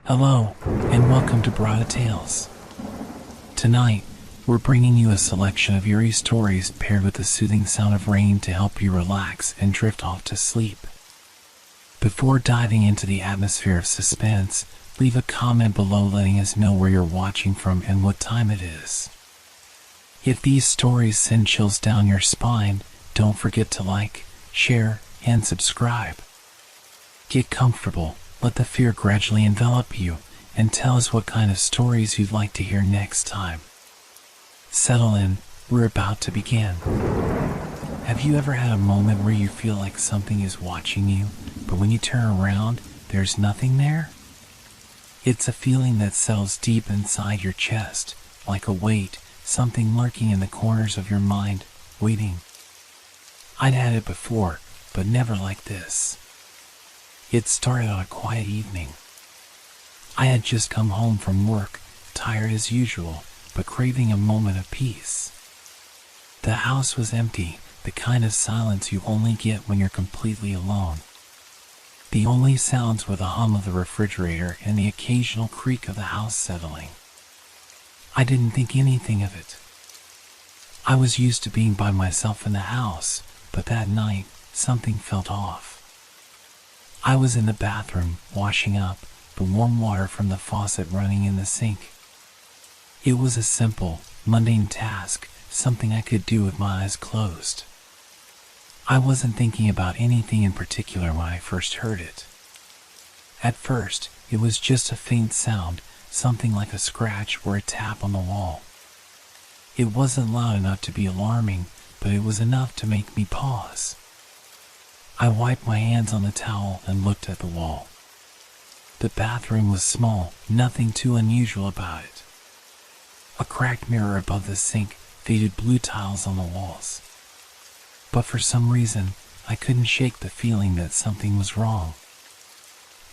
Hello, and welcome to Brada Tales. Tonight, we're bringing you a selection of eerie stories paired with the soothing sound of rain to help you relax and drift off to sleep. Before diving into the atmosphere of suspense, leave a comment below letting us know where you're watching from and what time it is. If these stories send chills down your spine, don't forget to like, share, and subscribe. Get comfortable, let the fear gradually envelop you, and tell us what kind of stories you'd like to hear next time. Settle in, we're about to begin. Have you ever had a moment where you feel like something is watching you, but when you turn around, there's nothing there? It's a feeling that settles deep inside your chest, like a weight, something lurking in the corners of your mind, waiting. I'd had it before, but never like this. It started on a quiet evening. I had just come home from work, tired as usual, but craving a moment of peace. The house was empty, the kind of silence you only get when you're completely alone. The only sounds were the hum of the refrigerator and the occasional creak of the house settling. I didn't think anything of it. I was used to being by myself in the house, but that night, something felt off. I was in the bathroom, washing up, the warm water from the faucet running in the sink. It was a simple, mundane task, something I could do with my eyes closed. I wasn't thinking about anything in particular when I first heard it. At first, it was just a faint sound, something like a scratch or a tap on the wall. It wasn't loud enough to be alarming, but it was enough to make me pause. I wiped my hands on the towel and looked at the wall. The bathroom was small, nothing too unusual about it. A cracked mirror above the sink, faded blue tiles on the walls. But for some reason, I couldn't shake the feeling that something was wrong.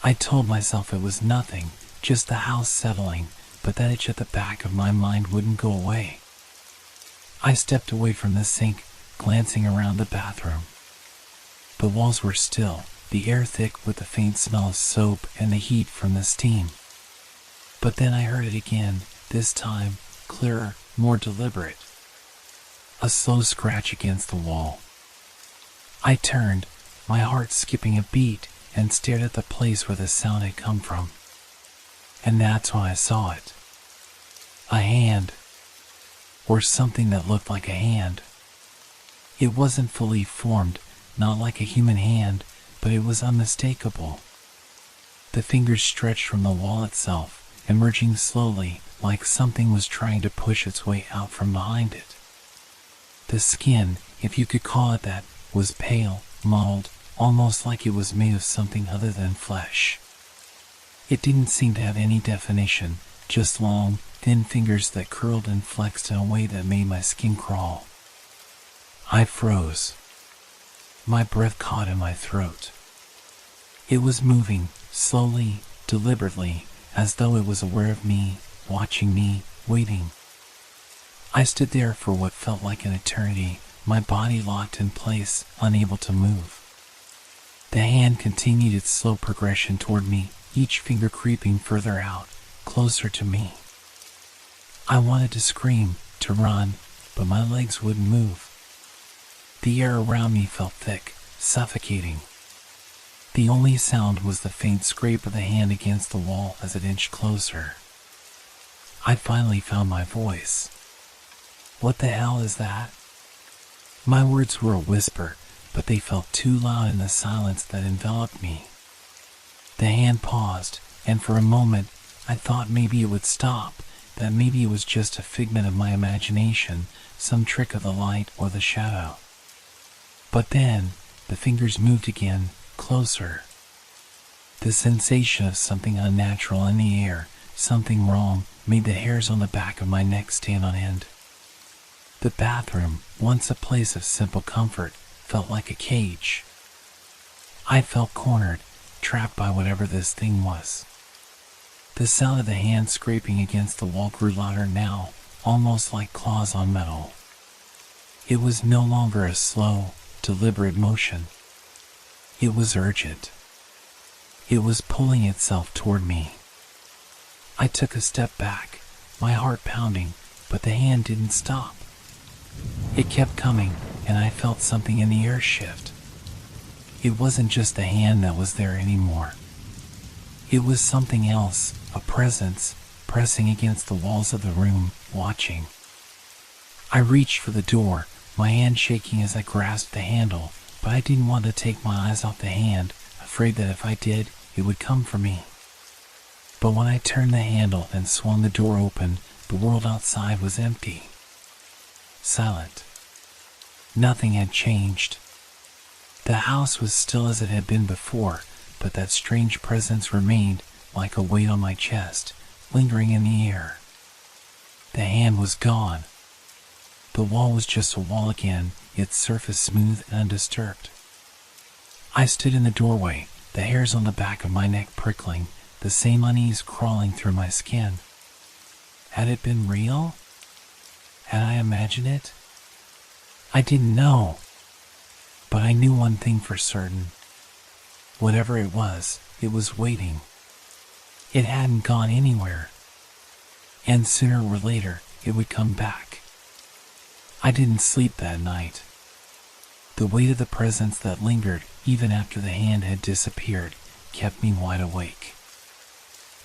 I told myself it was nothing, just the house settling, but that itch at the back of my mind wouldn't go away. I stepped away from the sink, glancing around the bathroom. The walls were still, the air thick with the faint smell of soap and the heat from the steam. But then I heard it again, this time, clearer, more deliberate. A slow scratch against the wall. I turned, my heart skipping a beat, and stared at the place where the sound had come from. And that's when I saw it. A hand. Or something that looked like a hand. It wasn't fully formed, not like a human hand, but it was unmistakable. The fingers stretched from the wall itself, emerging slowly, like something was trying to push its way out from behind it. The skin, if you could call it that, was pale, mottled, almost like it was made of something other than flesh. It didn't seem to have any definition, just long, thin fingers that curled and flexed in a way that made my skin crawl. I froze. My breath caught in my throat. It was moving, slowly, deliberately, as though it was aware of me, watching me, waiting. I stood there for what felt like an eternity, my body locked in place, unable to move. The hand continued its slow progression toward me, each finger creeping further out, closer to me. I wanted to scream, to run, but my legs wouldn't move. The air around me felt thick, suffocating. The only sound was the faint scrape of the hand against the wall as it inched closer. I finally found my voice. "What the hell is that?" My words were a whisper, but they felt too loud in the silence that enveloped me. The hand paused, and for a moment, I thought maybe it would stop, that maybe it was just a figment of my imagination, some trick of the light or the shadow. But then, the fingers moved again, closer. The sensation of something unnatural in the air, something wrong, made the hairs on the back of my neck stand on end. The bathroom, once a place of simple comfort, felt like a cage. I felt cornered, trapped by whatever this thing was. The sound of the hand scraping against the wall grew louder now, almost like claws on metal. It was no longer a slow, deliberate motion. It was urgent. It was pulling itself toward me. I took a step back, my heart pounding, but the hand didn't stop. It kept coming, and I felt something in the air shift. It wasn't just the hand that was there anymore. It was something else, a presence, pressing against the walls of the room, watching. I reached for the door, my hand shaking as I grasped the handle, but I didn't want to take my eyes off the hand, afraid that if I did, it would come for me. But when I turned the handle and swung the door open, the world outside was empty. Silent. Nothing had changed. The house was still as it had been before, but that strange presence remained, like a weight on my chest, lingering in the air. The hand was gone. The wall was just a wall again, its surface smooth and undisturbed. I stood in the doorway, the hairs on the back of my neck prickling, the same unease crawling through my skin. Had it been real? Had I imagined it? I didn't know. But I knew one thing for certain. Whatever it was waiting. It hadn't gone anywhere. And sooner or later, it would come back. I didn't sleep that night. The weight of the presence that lingered, even after the hand had disappeared, kept me wide awake.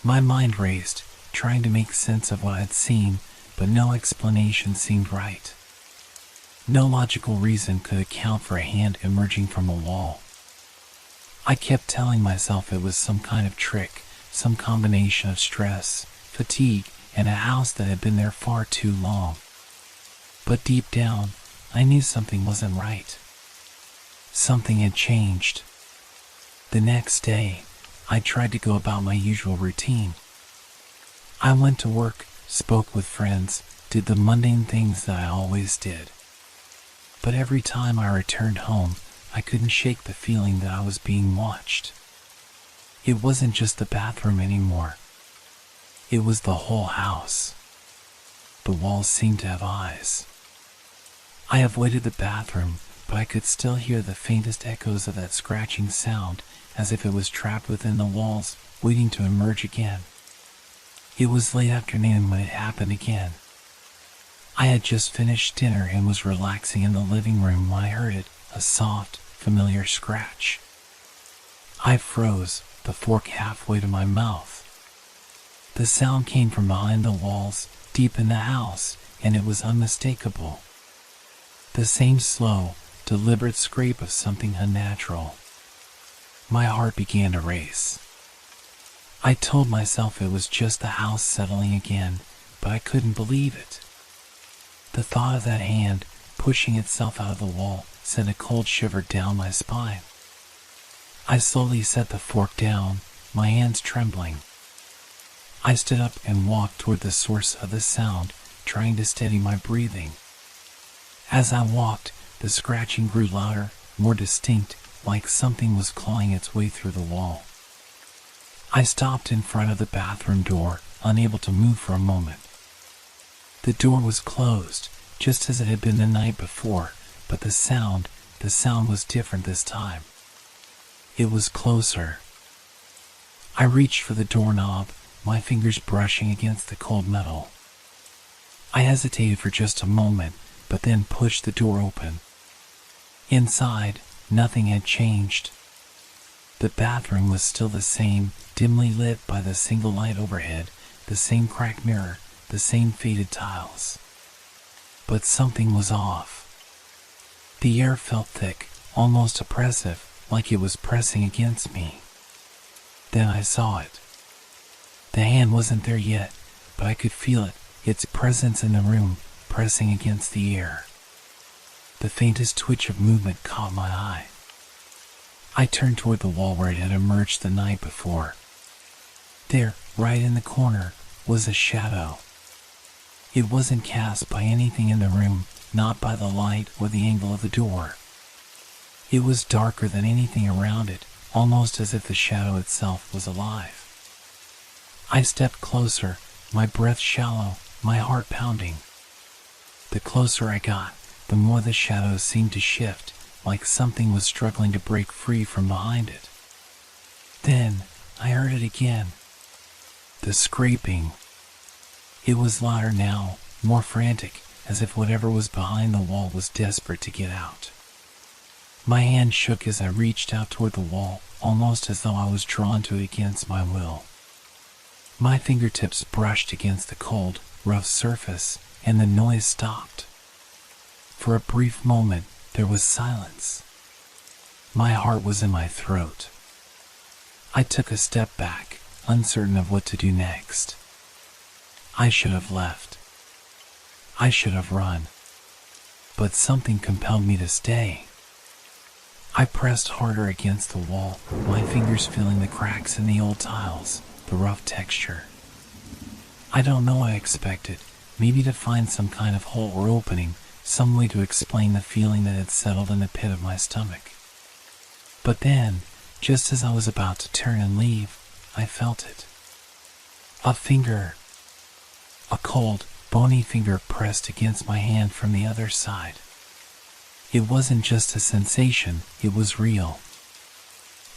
My mind raced, trying to make sense of what I'd seen, but no explanation seemed right. No logical reason could account for a hand emerging from a wall. I kept telling myself it was some kind of trick, some combination of stress, fatigue, and a house that had been there far too long. But deep down, I knew something wasn't right. Something had changed. The next day, I tried to go about my usual routine. I went to work, spoke with friends, did the mundane things that I always did. But every time I returned home, I couldn't shake the feeling that I was being watched. It wasn't just the bathroom anymore. It was the whole house. The walls seemed to have eyes. I avoided the bathroom, but I could still hear the faintest echoes of that scratching sound, as if it was trapped within the walls, waiting to emerge again. It was late afternoon when it happened again. I had just finished dinner and was relaxing in the living room when I heard it, a soft, familiar scratch. I froze, the fork halfway to my mouth. The sound came from behind the walls, deep in the house, and it was unmistakable. The same slow, deliberate scrape of something unnatural. My heart began to race. I told myself it was just the house settling again, but I couldn't believe it. The thought of that hand, pushing itself out of the wall, sent a cold shiver down my spine. I slowly set the fork down, my hands trembling. I stood up and walked toward the source of the sound, trying to steady my breathing. As I walked, the scratching grew louder, more distinct, like something was clawing its way through the wall. I stopped in front of the bathroom door, unable to move for a moment. The door was closed, just as it had been the night before, but the sound was different this time. It was closer. I reached for the doorknob, my fingers brushing against the cold metal. I hesitated for just a moment, but then pushed the door open. Inside, nothing had changed. The bathroom was still the same, dimly lit by the single light overhead, the same cracked mirror, the same faded tiles. But something was off. The air felt thick, almost oppressive, like it was pressing against me. Then I saw it. The hand wasn't there yet, but I could feel it, its presence in the room, pressing against the air. The faintest twitch of movement caught my eye. I turned toward the wall where it had emerged the night before. There, right in the corner, was a shadow. It wasn't cast by anything in the room, not by the light or the angle of the door. It was darker than anything around it, almost as if the shadow itself was alive. I stepped closer, my breath shallow, my heart pounding. The closer I got, the more the shadow seemed to shift, like something was struggling to break free from behind it. Then, I heard it again. The scraping. It was louder now, more frantic, as if whatever was behind the wall was desperate to get out. My hand shook as I reached out toward the wall, almost as though I was drawn to it against my will. My fingertips brushed against the cold, rough surface, and the noise stopped. For a brief moment, there was silence. My heart was in my throat. I took a step back, uncertain of what to do next. I should have left. I should have run. But something compelled me to stay. I pressed harder against the wall, my fingers feeling the cracks in the old tiles, the rough texture. I don't know what I expected, maybe to find some kind of hole or opening, some way to explain the feeling that had settled in the pit of my stomach. But then, just as I was about to turn and leave, I felt it. A finger. A cold, bony finger pressed against my hand from the other side. It wasn't just a sensation, it was real.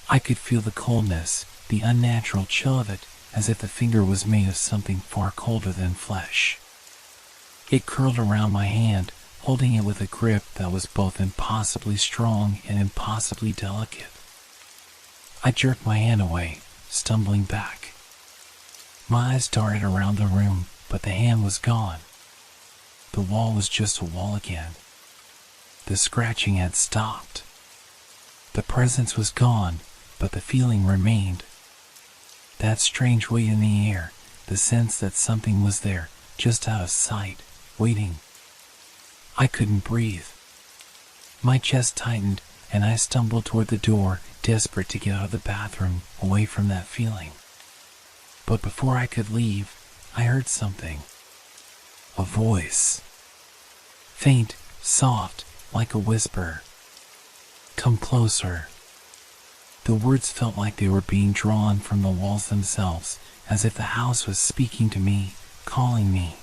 I could feel the coldness, the unnatural chill of it, as if the finger was made of something far colder than flesh. It curled around my hand, holding it with a grip that was both impossibly strong and impossibly delicate. I jerked my hand away, stumbling back. My eyes darted around the room, but the hand was gone. The wall was just a wall again. The scratching had stopped. The presence was gone, but the feeling remained. That strange weight in the air, the sense that something was there, just out of sight, waiting. I couldn't breathe. My chest tightened, and I stumbled toward the door, desperate to get out of the bathroom, away from that feeling. But before I could leave, I heard something. A voice. Faint, soft, like a whisper. Come closer. The words felt like they were being drawn from the walls themselves, as if the house was speaking to me, calling me.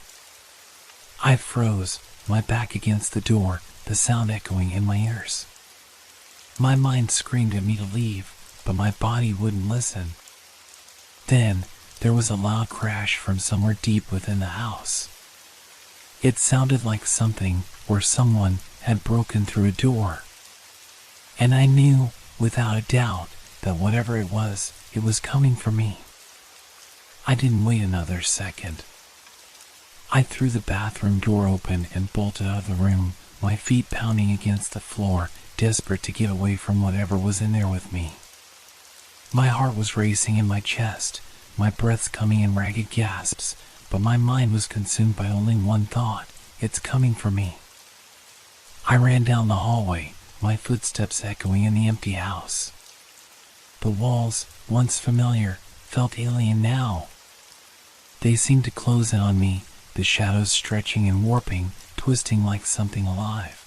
I froze, my back against the door, the sound echoing in my ears. My mind screamed at me to leave, but my body wouldn't listen. Then, there was a loud crash from somewhere deep within the house. It sounded like something, or someone, had broken through a door. And I knew, without a doubt, that whatever it was coming for me. I didn't wait another second. I threw the bathroom door open and bolted out of the room, my feet pounding against the floor, desperate to get away from whatever was in there with me. My heart was racing in my chest, my breath coming in ragged gasps, but my mind was consumed by only one thought: it's coming for me. I ran down the hallway, my footsteps echoing in the empty house. The walls, once familiar, felt alien now. They seemed to close in on me, the shadows stretching and warping, twisting like something alive.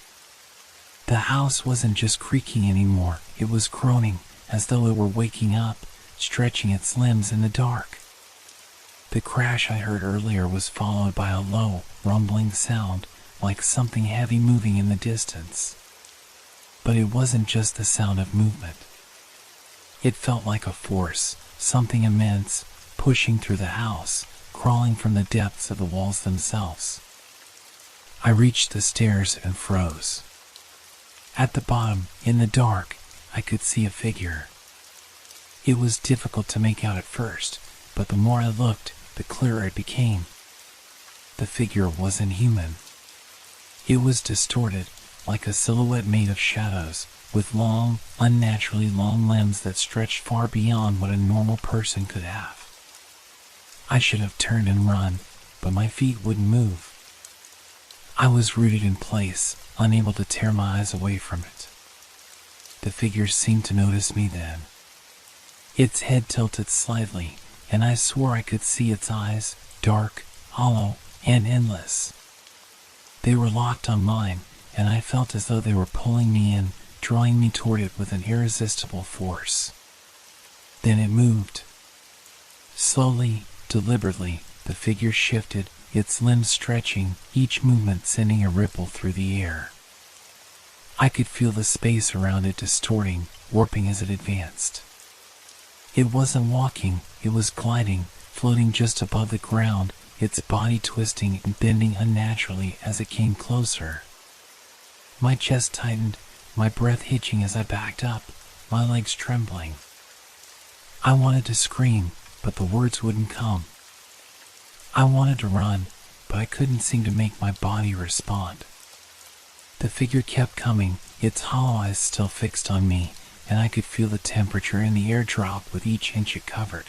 The house wasn't just creaking anymore, it was groaning, as though it were waking up, stretching its limbs in the dark. The crash I heard earlier was followed by a low, rumbling sound, like something heavy moving in the distance. But it wasn't just the sound of movement. It felt like a force, something immense, pushing through the house, crawling from the depths of the walls themselves. I reached the stairs and froze. At the bottom, in the dark, I could see a figure. It was difficult to make out at first, but the more I looked, the clearer it became. The figure wasn't human. It was distorted, like a silhouette made of shadows, with long, unnaturally long limbs that stretched far beyond what a normal person could have. I should have turned and run, but my feet wouldn't move. I was rooted in place, unable to tear my eyes away from it. The figure seemed to notice me then. Its head tilted slightly, and I swore I could see its eyes, dark, hollow, and endless. They were locked on mine, and I felt as though they were pulling me in, drawing me toward it with an irresistible force. Then it moved. Slowly, deliberately, the figure shifted, its limbs stretching, each movement sending a ripple through the air. I could feel the space around it distorting, warping as it advanced. It wasn't walking, it was gliding, floating just above the ground, its body twisting and bending unnaturally as it came closer. My chest tightened, my breath hitching as I backed up, my legs trembling. I wanted to scream, but the words wouldn't come. I wanted to run, but I couldn't seem to make my body respond. The figure kept coming, its hollow eyes still fixed on me, and I could feel the temperature in the air drop with each inch it covered.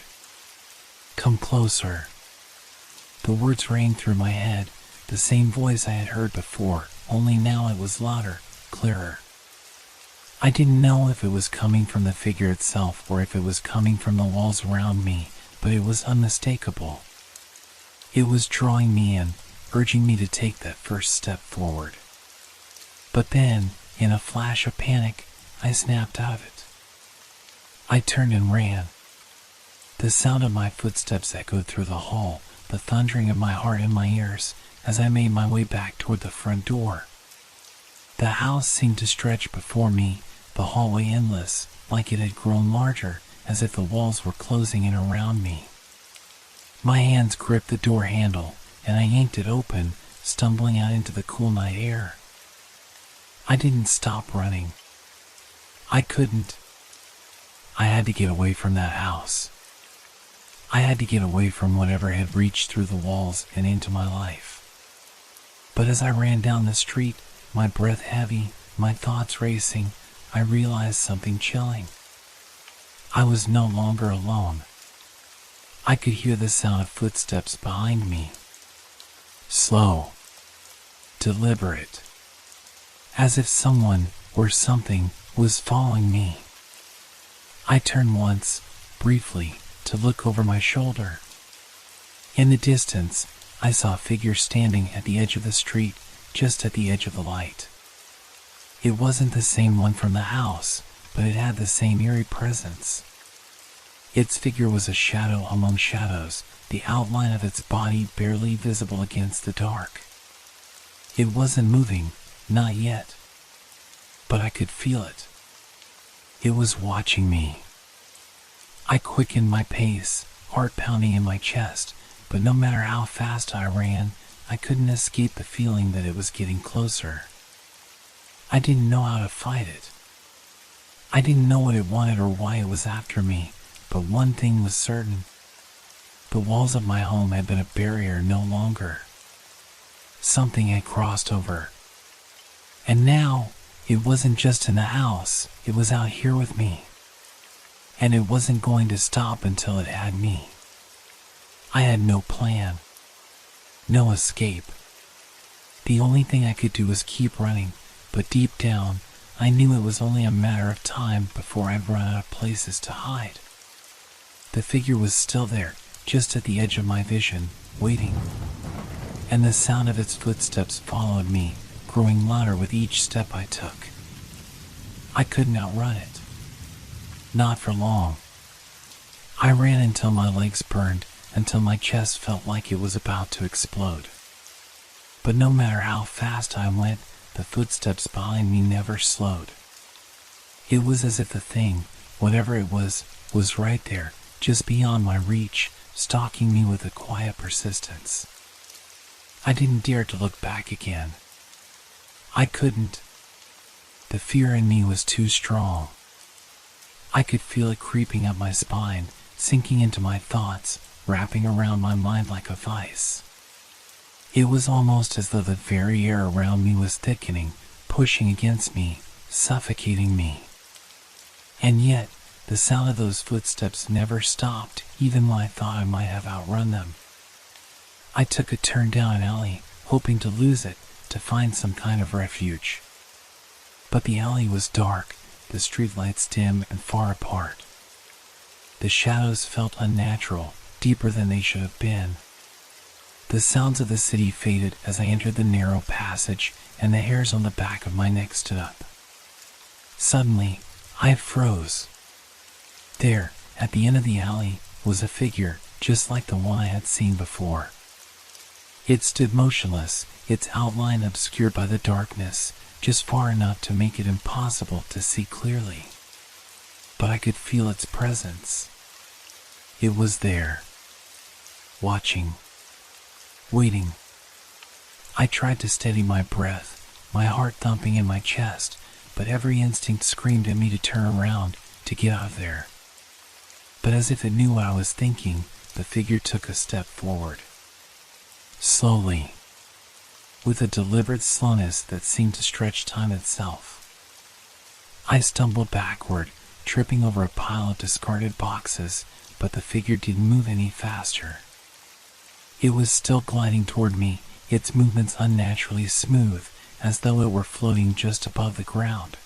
"Come closer." The words rang through my head, the same voice I had heard before, only now it was louder, clearer. I didn't know if it was coming from the figure itself or if it was coming from the walls around me, but it was unmistakable. It was drawing me in, urging me to take that first step forward. But then, in a flash of panic, I snapped out of it. I turned and ran. The sound of my footsteps echoed through the hall, the thundering of my heart in my ears, as I made my way back toward the front door. The house seemed to stretch before me, the hallway endless, like it had grown larger, as if the walls were closing in around me. My hands gripped the door handle, and I yanked it open, stumbling out into the cool night air. I didn't stop running. I couldn't. I had to get away from that house. I had to get away from whatever had reached through the walls and into my life. But as I ran down the street, my breath heavy, my thoughts racing, I realized something chilling. I was no longer alone. I could hear the sound of footsteps behind me. Slow. Deliberate. As if someone, or something, was following me. I turned once, briefly, to look over my shoulder. In the distance, I saw a figure standing at the edge of the street, just at the edge of the light. It wasn't the same one from the house, but it had the same eerie presence. Its figure was a shadow among shadows, the outline of its body barely visible against the dark. It wasn't moving, not yet. But I could feel it. It was watching me. I quickened my pace, heart pounding in my chest, but no matter how fast I ran, I couldn't escape the feeling that it was getting closer. I didn't know how to fight it. I didn't know what it wanted or why it was after me, but one thing was certain. The walls of my home had been a barrier no longer. Something had crossed over. And now, it wasn't just in the house, it was out here with me. And it wasn't going to stop until it had me. I had no plan. No escape. The only thing I could do was keep running, but deep down, I knew it was only a matter of time before I'd run out of places to hide. The figure was still there, just at the edge of my vision, waiting. And the sound of its footsteps followed me, growing louder with each step I took. I couldn't outrun it. Not for long. I ran until my legs burned, until my chest felt like it was about to explode. But no matter how fast I went, the footsteps behind me never slowed. It was as if the thing, whatever it was right there, just beyond my reach, stalking me with a quiet persistence. I didn't dare to look back again. I couldn't. The fear in me was too strong. I could feel it creeping up my spine, sinking into my thoughts, wrapping around my mind like a vice. It was almost as though the very air around me was thickening, pushing against me, suffocating me. And yet, the sound of those footsteps never stopped, even when I thought I might have outrun them. I took a turn down an alley, hoping to lose it, to find some kind of refuge. But the alley was dark, the streetlights dim and far apart. The shadows felt unnatural, deeper than they should have been. The sounds of the city faded as I entered the narrow passage, and the hairs on the back of my neck stood up. Suddenly, I froze. There, at the end of the alley, was a figure, just like the one I had seen before. It stood motionless, its outline obscured by the darkness, just far enough to make it impossible to see clearly. But I could feel its presence. It was there. watching, waiting. I tried to steady my breath, my heart thumping in my chest, but every instinct screamed at me to turn around, to get out of there. But as if it knew what I was thinking, the figure took a step forward. Slowly, with a deliberate slowness that seemed to stretch time itself. I stumbled backward, tripping over a pile of discarded boxes, but the figure didn't move any faster. It was still gliding toward me, its movements unnaturally smooth, as though it were floating just above the ground.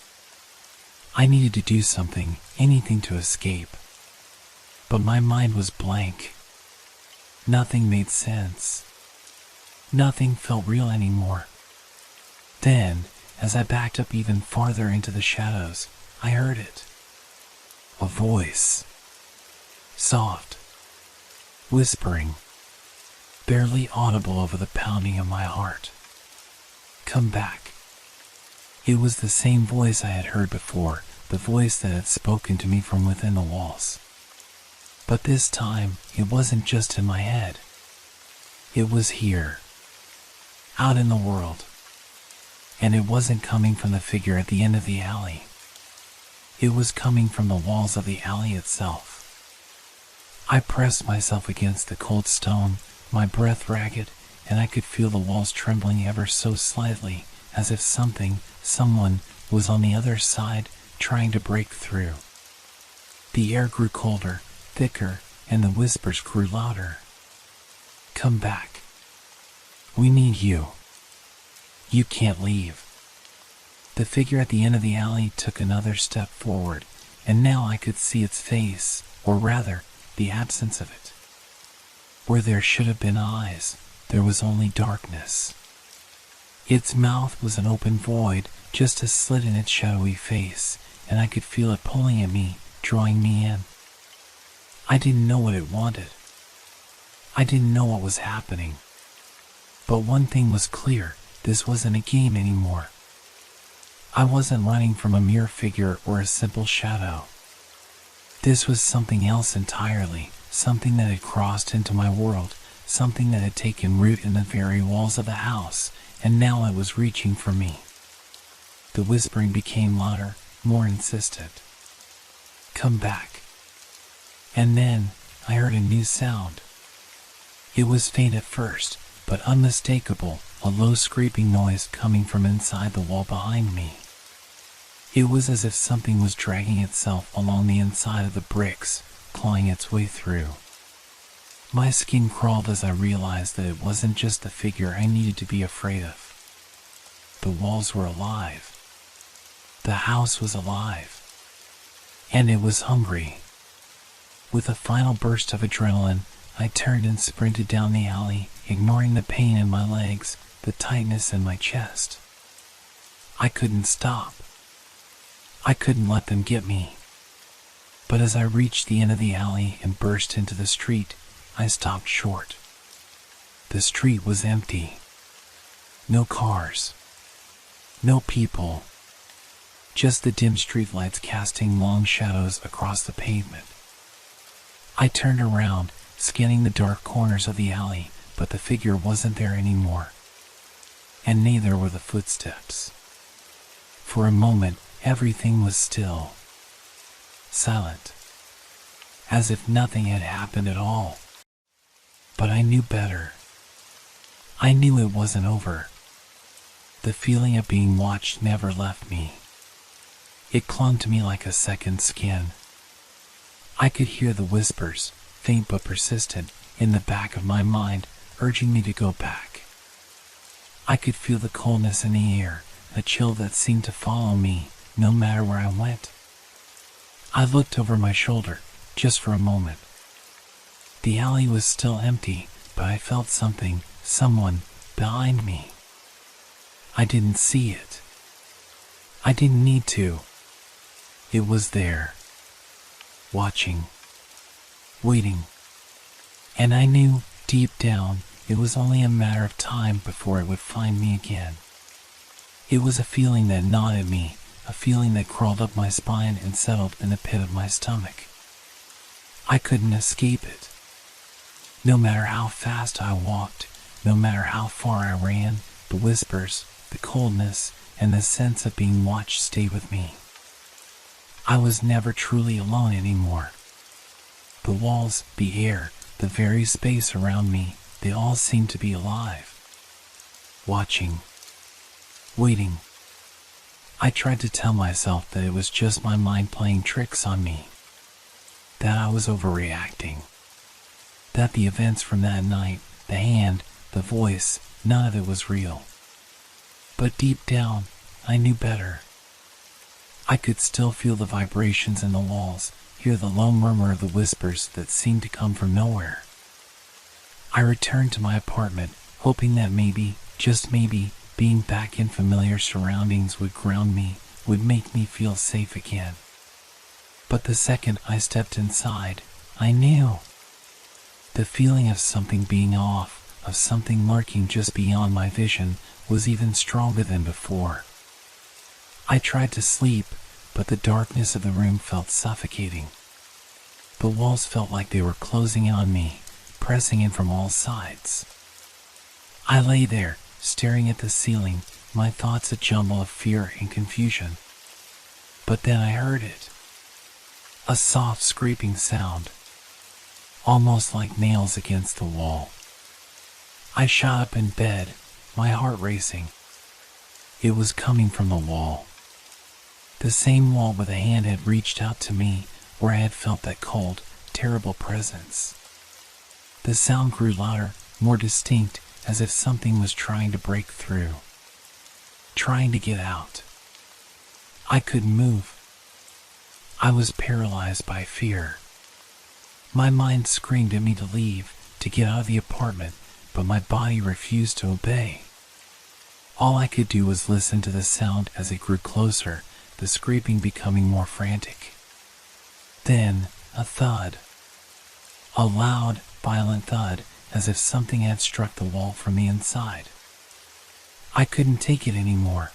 I needed to do something, anything to escape. But my mind was blank. Nothing made sense. Nothing felt real anymore. Then, as I backed up even farther into the shadows, I heard it. A voice. Soft. Whispering. Barely audible over the pounding of my heart. Come back. It was the same voice I had heard before, the voice that had spoken to me from within the walls. But this time, it wasn't just in my head. It was here. Out in the world. And it wasn't coming from the figure at the end of the alley. It was coming from the walls of the alley itself. I pressed myself against the cold stone, my breath ragged, and I could feel the walls trembling ever so slightly, as if someone was on the other side, trying to break through. The air grew colder, thicker, and the whispers grew louder. Come back. We need you. You can't leave. The figure at the end of the alley took another step forward, and now I could see its face, or rather, the absence of it. Where there should have been eyes, there was only darkness. Its mouth was an open void, just a slit in its shadowy face, and I could feel it pulling at me, drawing me in. I didn't know what it wanted. I didn't know what was happening. But one thing was clear, this wasn't a game anymore. I wasn't running from a mere figure or a simple shadow. This was something else entirely, something that had crossed into my world, something that had taken root in the very walls of the house, and now it was reaching for me. The whispering became louder, more insistent. Come back. And then I heard a new sound. It was faint at first, but unmistakable, a low scraping noise coming from inside the wall behind me. It was as if something was dragging itself along the inside of the bricks, clawing its way through. My skin crawled as I realized that it wasn't just the figure I needed to be afraid of. The walls were alive. The house was alive. And it was hungry. With a final burst of adrenaline, I turned and sprinted down the alley, ignoring the pain in my legs, the tightness in my chest. I couldn't stop. I couldn't let them get me. But as I reached the end of the alley and burst into the street, I stopped short. The street was empty. No cars. No people. Just the dim streetlights casting long shadows across the pavement. I turned around, scanning the dark corners of the alley, but the figure wasn't there anymore. And neither were the footsteps. For a moment, everything was still. Silent. As if nothing had happened at all. But I knew better. I knew it wasn't over. The feeling of being watched never left me. It clung to me like a second skin. I could hear the whispers, faint but persistent, in the back of my mind, urging me to go back. I could feel the coldness in the air, a chill that seemed to follow me, no matter where I went. I looked over my shoulder, just for a moment. The alley was still empty, but I felt someone, behind me. I didn't see it. I didn't need to. It was there. Watching. Waiting. And I knew, deep down, it was only a matter of time before it would find me again. It was a feeling that gnawed at me, a feeling that crawled up my spine and settled in the pit of my stomach. I couldn't escape it. No matter how fast I walked, no matter how far I ran, the whispers, the coldness, and the sense of being watched stayed with me. I was never truly alone anymore. The walls, the air, the very space around me, they all seemed to be alive. Watching. Waiting. I tried to tell myself that it was just my mind playing tricks on me. That I was overreacting. That the events from that night, the hand, the voice, none of it was real. But deep down, I knew better. I could still feel the vibrations in the walls, hear the low murmur of the whispers that seemed to come from nowhere. I returned to my apartment, hoping that maybe, just maybe, being back in familiar surroundings would ground me, would make me feel safe again. But the second I stepped inside, I knew. The feeling of something being off, of something lurking just beyond my vision, was even stronger than before. I tried to sleep, but the darkness of the room felt suffocating. The walls felt like they were closing in on me, pressing in from all sides. I lay there, staring at the ceiling, my thoughts a jumble of fear and confusion. But then I heard it. A soft scraping sound, almost like nails against the wall. I shot up in bed, my heart racing. It was coming from the wall. The same wall where the hand had reached out to me, where I had felt that cold, terrible presence. The sound grew louder, more distinct, as if something was trying to break through. Trying to get out. I couldn't move. I was paralyzed by fear. My mind screamed at me to leave, to get out of the apartment, but my body refused to obey. All I could do was listen to the sound as it grew closer, the scraping becoming more frantic. Then, a thud. A loud, violent thud, as if something had struck the wall from the inside. I couldn't take it anymore.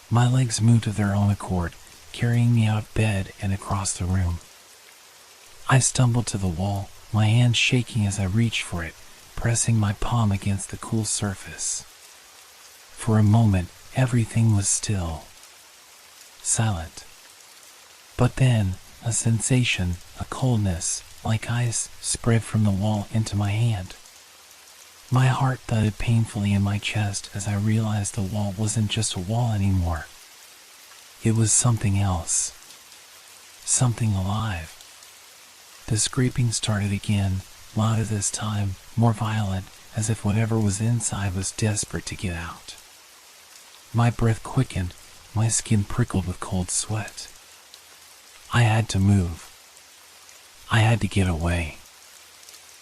My legs moved of their own accord, carrying me out of bed and across the room. I stumbled to the wall, my hand shaking as I reached for it, pressing my palm against the cool surface. For a moment, everything was still. Silent. But then, a sensation, a coldness, like ice, spread from the wall into my hand. My heart thudded painfully in my chest as I realized the wall wasn't just a wall anymore. It was something else. Something alive. The scraping started again, louder this time, more violent, as if whatever was inside was desperate to get out. My breath quickened, my skin prickled with cold sweat. I had to move. I had to get away.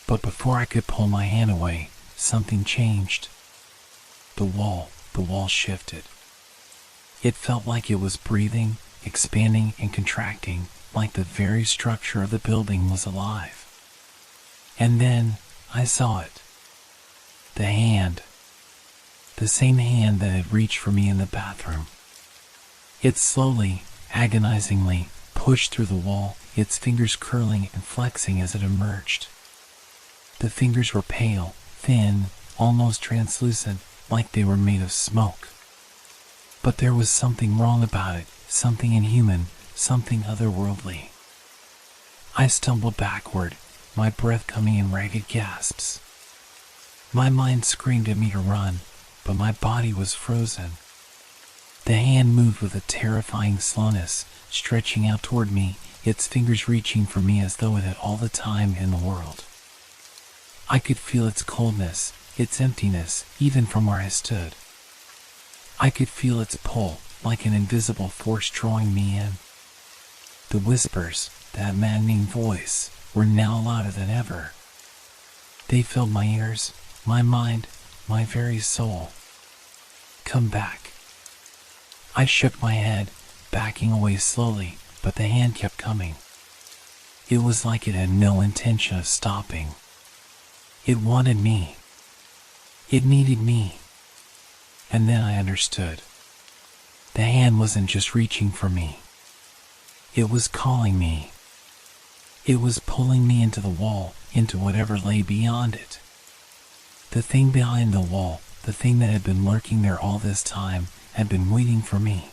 But before I could pull my hand away, something changed. The wall shifted. It felt like it was breathing, expanding and contracting, like the very structure of the building was alive. And then I saw it. The hand. The same hand that had reached for me in the bathroom. It slowly, agonizingly, pushed through the wall, its fingers curling and flexing as it emerged. The fingers were pale, thin, almost translucent, like they were made of smoke. But there was something wrong about it, something inhuman, something otherworldly. I stumbled backward, my breath coming in ragged gasps. My mind screamed at me to run, but my body was frozen. The hand moved with a terrifying slowness, stretching out toward me, its fingers reaching for me as though it had all the time in the world. I could feel its coldness, its emptiness, even from where I stood. I could feel its pull, like an invisible force drawing me in. The whispers, that maddening voice, were now louder than ever. They filled my ears, my mind, my very soul. Come back. I shook my head, backing away slowly, but the hand kept coming. It was like it had no intention of stopping. It wanted me. It needed me. And then I understood. The hand wasn't just reaching for me. It was calling me. It was pulling me into the wall, into whatever lay beyond it. The thing behind the wall, the thing that had been lurking there all this time, had been waiting for me.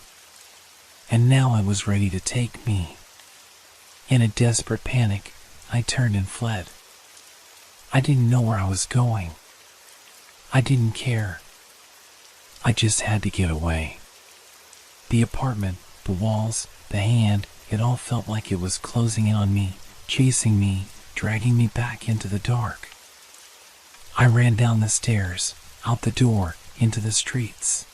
And now it was ready to take me. In a desperate panic, I turned and fled. I didn't know where I was going. I didn't care. I just had to get away. The apartment, the walls, the hand, it all felt like it was closing in on me, chasing me, dragging me back into the dark. I ran down the stairs, out the door, into the streets.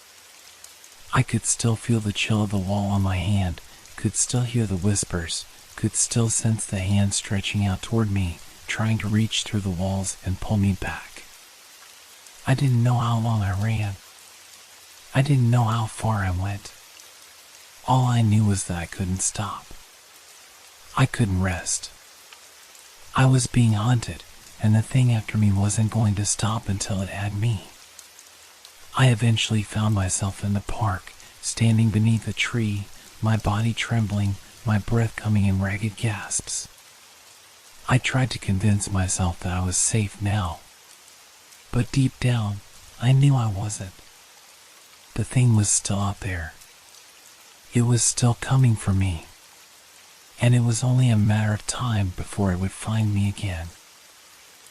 I could still feel the chill of the wall on my hand, could still hear the whispers, could still sense the hand stretching out toward me, trying to reach through the walls and pull me back. I didn't know how long I ran. I didn't know how far I went. All I knew was that I couldn't stop. I couldn't rest. I was being hunted, and the thing after me wasn't going to stop until it had me. I eventually found myself in the park, standing beneath a tree, my body trembling, my breath coming in ragged gasps. I tried to convince myself that I was safe now. But deep down, I knew I wasn't. The thing was still out there. It was still coming for me. And it was only a matter of time before it would find me again.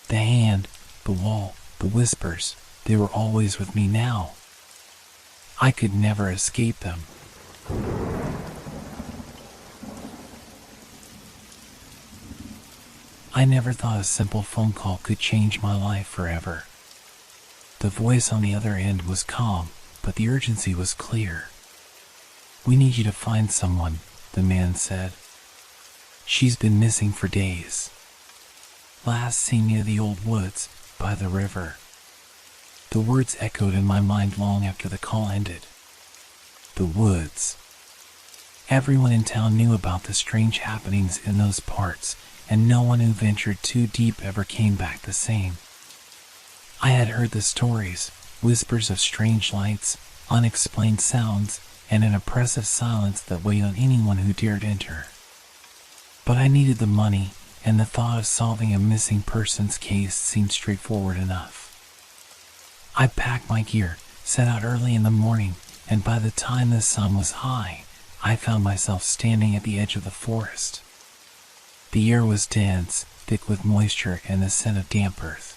The hand, the wall, the whispers, they were always with me now. I could never escape them. I never thought a simple phone call could change my life forever. The voice on the other end was calm, but the urgency was clear. "We need you to find someone," the man said. "She's been missing for days. Last seen near the old woods, by the river." The words echoed in my mind long after the call ended. The woods. Everyone in town knew about the strange happenings in those parts, and no one who ventured too deep ever came back the same. I had heard the stories, whispers of strange lights, unexplained sounds, and an oppressive silence that weighed on anyone who dared enter. But I needed the money, and the thought of solving a missing persons case seemed straightforward enough. I packed my gear, set out early in the morning, and by the time the sun was high, I found myself standing at the edge of the forest. The air was dense, thick with moisture and the scent of damp earth.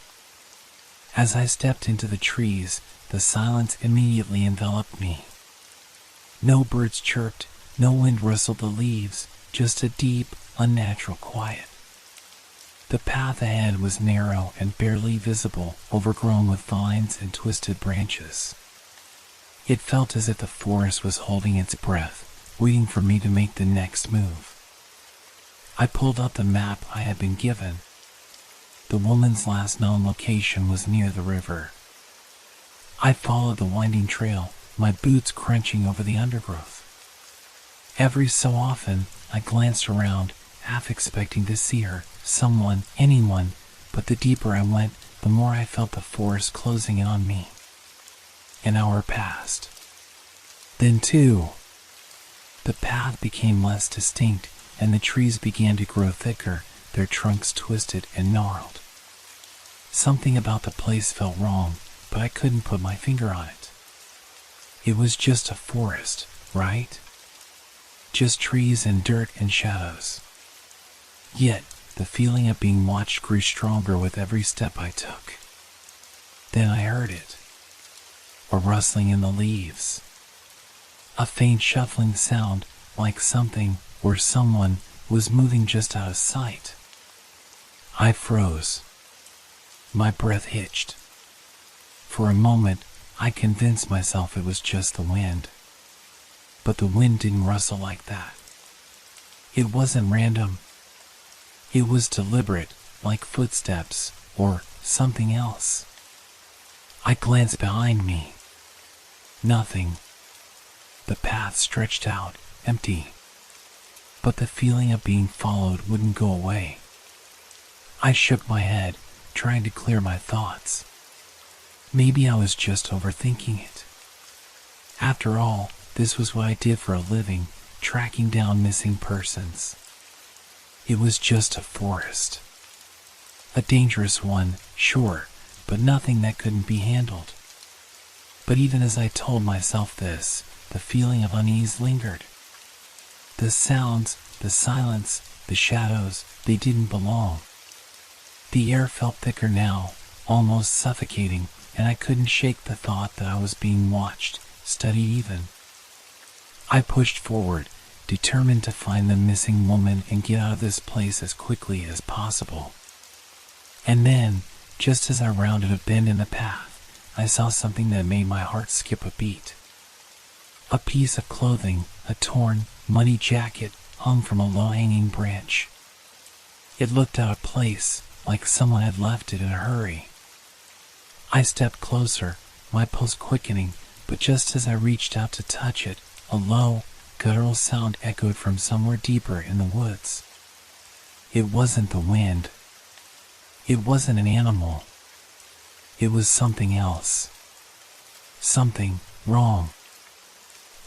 As I stepped into the trees, the silence immediately enveloped me. No birds chirped, no wind rustled the leaves, just a deep, unnatural quiet. The path ahead was narrow and barely visible, overgrown with vines and twisted branches. It felt as if the forest was holding its breath, waiting for me to make the next move. I pulled up the map I had been given. The woman's last known location was near the river. I followed the winding trail, my boots crunching over the undergrowth. Every so often, I glanced around, half expecting to see her, someone, anyone, but the deeper I went, the more I felt the forest closing in on me. An hour passed. Then two. The path became less distinct, and the trees began to grow thicker, their trunks twisted and gnarled. Something about the place felt wrong, but I couldn't put my finger on it. It was just a forest, right? Just trees and dirt and shadows. Yet, the feeling of being watched grew stronger with every step I took. Then I heard it. A rustling in the leaves. A faint shuffling sound, like something, or someone, was moving just out of sight. I froze. My breath hitched. For a moment, I convinced myself it was just the wind. But the wind didn't rustle like that. It wasn't random. It was deliberate, like footsteps, or something else. I glanced behind me. Nothing. The path stretched out, empty. But the feeling of being followed wouldn't go away. I shook my head, trying to clear my thoughts. Maybe I was just overthinking it. After all, this was what I did for a living, tracking down missing persons. It was just a forest. A dangerous one, sure, but nothing that couldn't be handled. But even as I told myself this, the feeling of unease lingered. The sounds, the silence, the shadows, they didn't belong. The air felt thicker now, almost suffocating, and I couldn't shake the thought that I was being watched, studied even. I pushed forward, determined to find the missing woman and get out of this place as quickly as possible. And then, just as I rounded a bend in the path, I saw something that made my heart skip a beat. A piece of clothing, a torn, muddy jacket, hung from a low-hanging branch. It looked out of place, like someone had left it in a hurry. I stepped closer, my pulse quickening, but just as I reached out to touch it, a low, guttural sound echoed from somewhere deeper in the woods. It wasn't the wind. It wasn't an animal. It was something else. Something wrong.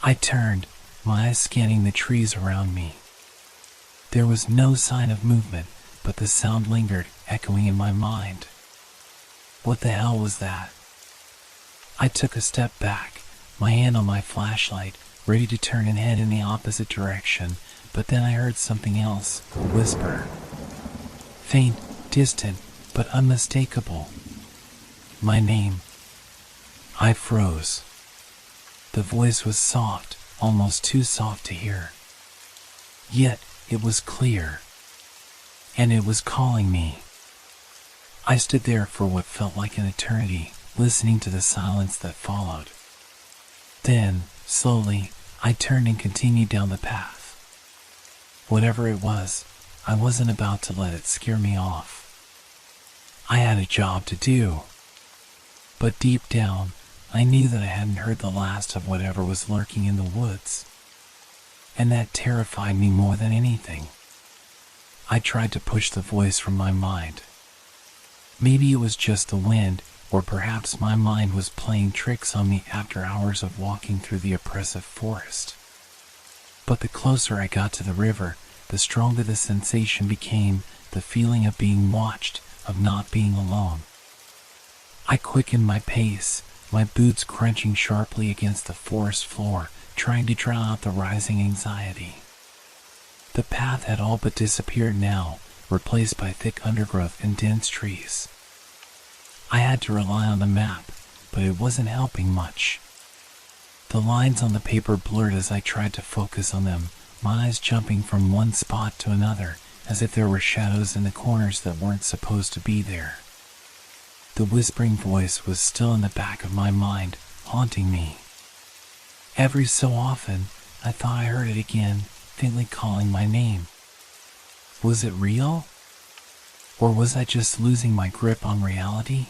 I turned, my eyes scanning the trees around me. There was no sign of movement, but the sound lingered, echoing in my mind. What the hell was that? I took a step back, my hand on my flashlight, ready to turn and head in the opposite direction, but then I heard something else, a whisper. Faint, distant, but unmistakable. My name. I froze. The voice was soft, almost too soft to hear. Yet, it was clear. And it was calling me. I stood there for what felt like an eternity, listening to the silence that followed. Then, slowly, I turned and continued down the path. Whatever it was, I wasn't about to let it scare me off. I had a job to do. But deep down, I knew that I hadn't heard the last of whatever was lurking in the woods. And that terrified me more than anything. I tried to push the voice from my mind. Maybe it was just the wind, or perhaps my mind was playing tricks on me after hours of walking through the oppressive forest. But the closer I got to the river, the stronger the sensation became, the feeling of being watched, of not being alone. I quickened my pace, my boots crunching sharply against the forest floor, trying to drown out the rising anxiety. The path had all but disappeared now, replaced by thick undergrowth and dense trees. I had to rely on the map, but it wasn't helping much. The lines on the paper blurred as I tried to focus on them, my eyes jumping from one spot to another, as if there were shadows in the corners that weren't supposed to be there. The whispering voice was still in the back of my mind, haunting me. Every so often, I thought I heard it again, faintly calling my name. Was it real? Or was I just losing my grip on reality?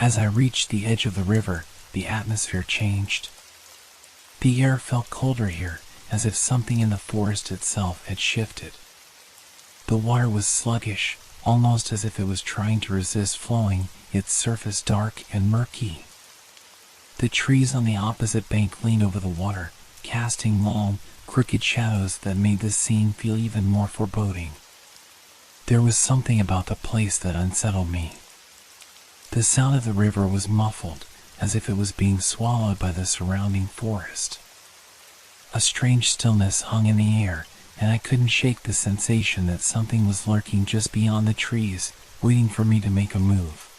As I reached the edge of the river, the atmosphere changed. The air felt colder here, as if something in the forest itself had shifted. The water was sluggish, almost as if it was trying to resist flowing, its surface dark and murky. The trees on the opposite bank leaned over the water, casting long, crooked shadows that made the scene feel even more foreboding. There was something about the place that unsettled me. The sound of the river was muffled, as if it was being swallowed by the surrounding forest. A strange stillness hung in the air, and I couldn't shake the sensation that something was lurking just beyond the trees, waiting for me to make a move.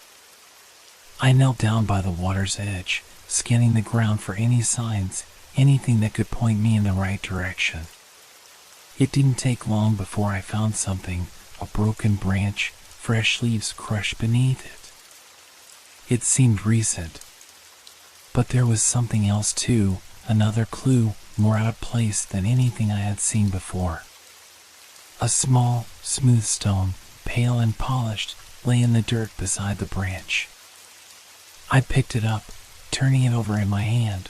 I knelt down by the water's edge, scanning the ground for any signs, anything that could point me in the right direction. It didn't take long before I found something, a broken branch, fresh leaves crushed beneath it. It seemed recent. But there was something else too, another clue, more out of place than anything I had seen before. A small, smooth stone, pale and polished, lay in the dirt beside the branch. I picked it up, turning it over in my hand.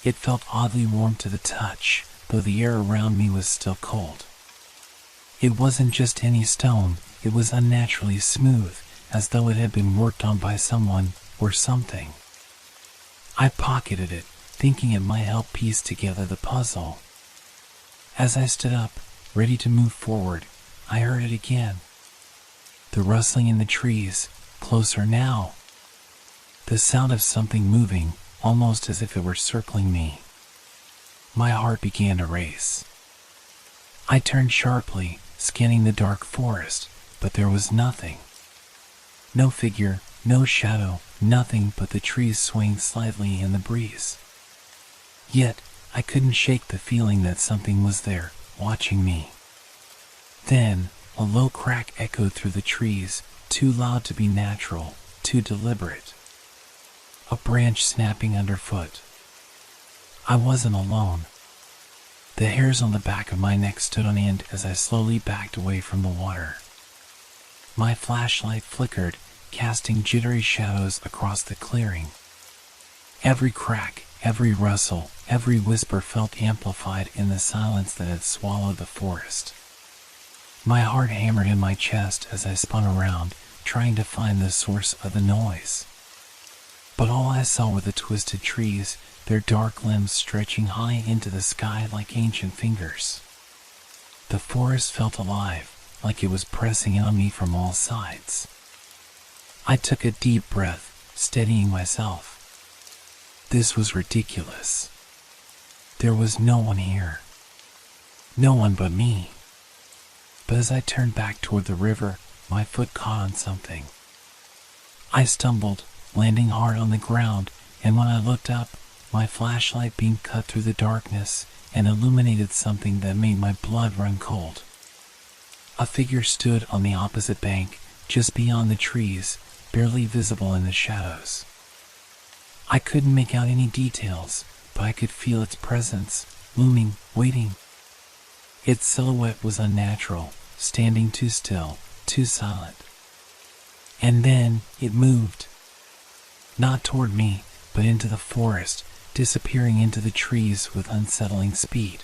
It felt oddly warm to the touch, though the air around me was still cold. It wasn't just any stone, it was unnaturally smooth, as though it had been worked on by someone or something. I pocketed it, thinking it might help piece together the puzzle. As I stood up, ready to move forward, I heard it again. The rustling in the trees, closer now. The sound of something moving, almost as if it were circling me. My heart began to race. I turned sharply, scanning the dark forest, but there was nothing. No figure, no shadow, nothing but the trees swaying slightly in the breeze. Yet, I couldn't shake the feeling that something was there, watching me. Then, a low crack echoed through the trees, too loud to be natural, too deliberate. A branch snapping underfoot. I wasn't alone. The hairs on the back of my neck stood on end as I slowly backed away from the water. My flashlight flickered, casting jittery shadows across the clearing. Every crack, every rustle, every whisper felt amplified in the silence that had swallowed the forest. My heart hammered in my chest as I spun around, trying to find the source of the noise. But all I saw were the twisted trees, their dark limbs stretching high into the sky like ancient fingers. The forest felt alive, like it was pressing in on me from all sides. I took a deep breath, steadying myself. This was ridiculous. There was no one here. No one but me. But as I turned back toward the river, my foot caught on something. I stumbled, landing hard on the ground, and when I looked up, my flashlight beam cut through the darkness and illuminated something that made my blood run cold. A figure stood on the opposite bank, just beyond the trees, barely visible in the shadows. I couldn't make out any details, but I could feel its presence, looming, waiting. Its silhouette was unnatural, standing too still, too silent. And then it moved. Not toward me, but into the forest, disappearing into the trees with unsettling speed.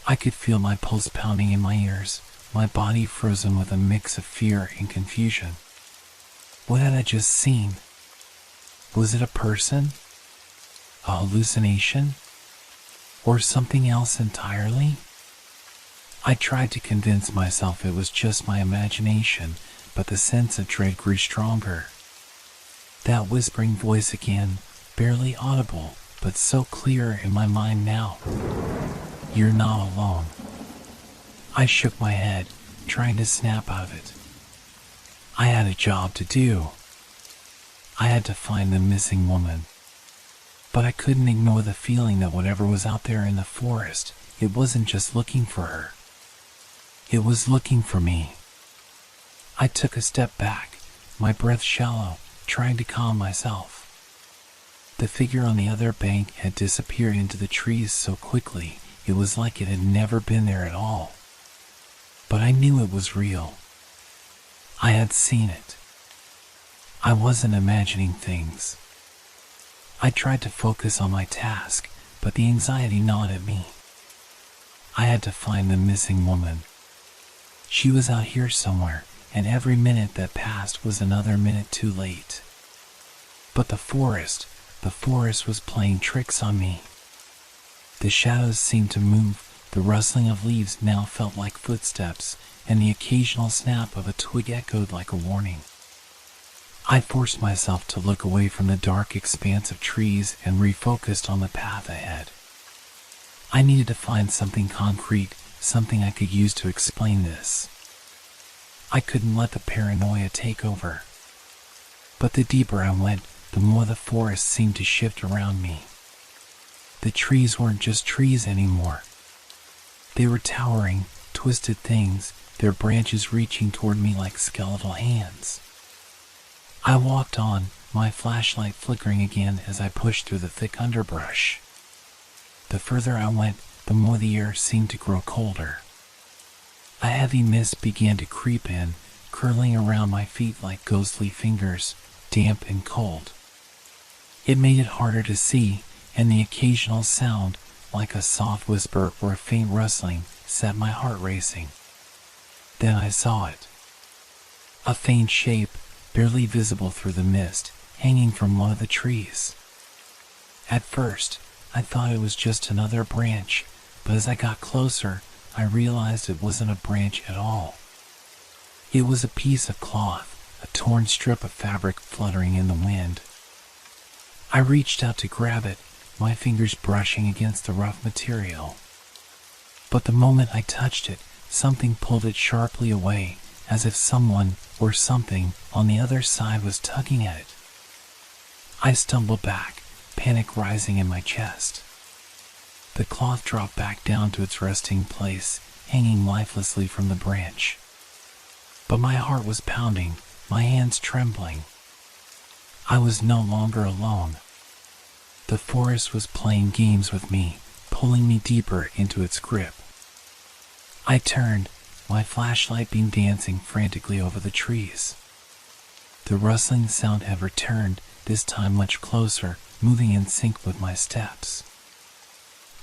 I could feel my pulse pounding in my ears, my body frozen with a mix of fear and confusion. What had I just seen? Was it a person? A hallucination? Or something else entirely? I tried to convince myself it was just my imagination, but the sense of dread grew stronger. That whispering voice again, barely audible, but so clear in my mind now. You're not alone. I shook my head, trying to snap out of it. I had a job to do. I had to find the missing woman. But I couldn't ignore the feeling that whatever was out there in the forest, it wasn't just looking for her. It was looking for me. I took a step back, my breath shallow, trying to calm myself. The figure on the other bank had disappeared into the trees so quickly, it was like it had never been there at all. But I knew it was real. I had seen it. I wasn't imagining things. I tried to focus on my task, but the anxiety gnawed at me. I had to find the missing woman. She was out here somewhere, and every minute that passed was another minute too late. But the forest was playing tricks on me. The shadows seemed to move, the rustling of leaves now felt like footsteps, and the occasional snap of a twig echoed like a warning. I forced myself to look away from the dark expanse of trees and refocused on the path ahead. I needed to find something concrete, something I could use to explain this. I couldn't let the paranoia take over. But the deeper I went, the more the forest seemed to shift around me. The trees weren't just trees anymore. They were towering, twisted things, their branches reaching toward me like skeletal hands. I walked on, my flashlight flickering again as I pushed through the thick underbrush. The further I went, the more the air seemed to grow colder. A heavy mist began to creep in, curling around my feet like ghostly fingers, damp and cold. It made it harder to see, and the occasional sound, like a soft whisper or a faint rustling, set my heart racing. Then I saw it. A faint shape, barely visible through the mist, hanging from one of the trees. At first, I thought it was just another branch, but as I got closer, I realized it wasn't a branch at all. It was a piece of cloth, a torn strip of fabric fluttering in the wind. I reached out to grab it, my fingers brushing against the rough material. But the moment I touched it, something pulled it sharply away, as if someone or something on the other side was tugging at it. I stumbled back, panic rising in my chest. The cloth dropped back down to its resting place, hanging lifelessly from the branch. But my heart was pounding, my hands trembling. I was no longer alone. The forest was playing games with me, pulling me deeper into its grip. I turned, my flashlight beam dancing frantically over the trees. The rustling sound had returned, this time much closer, moving in sync with my steps.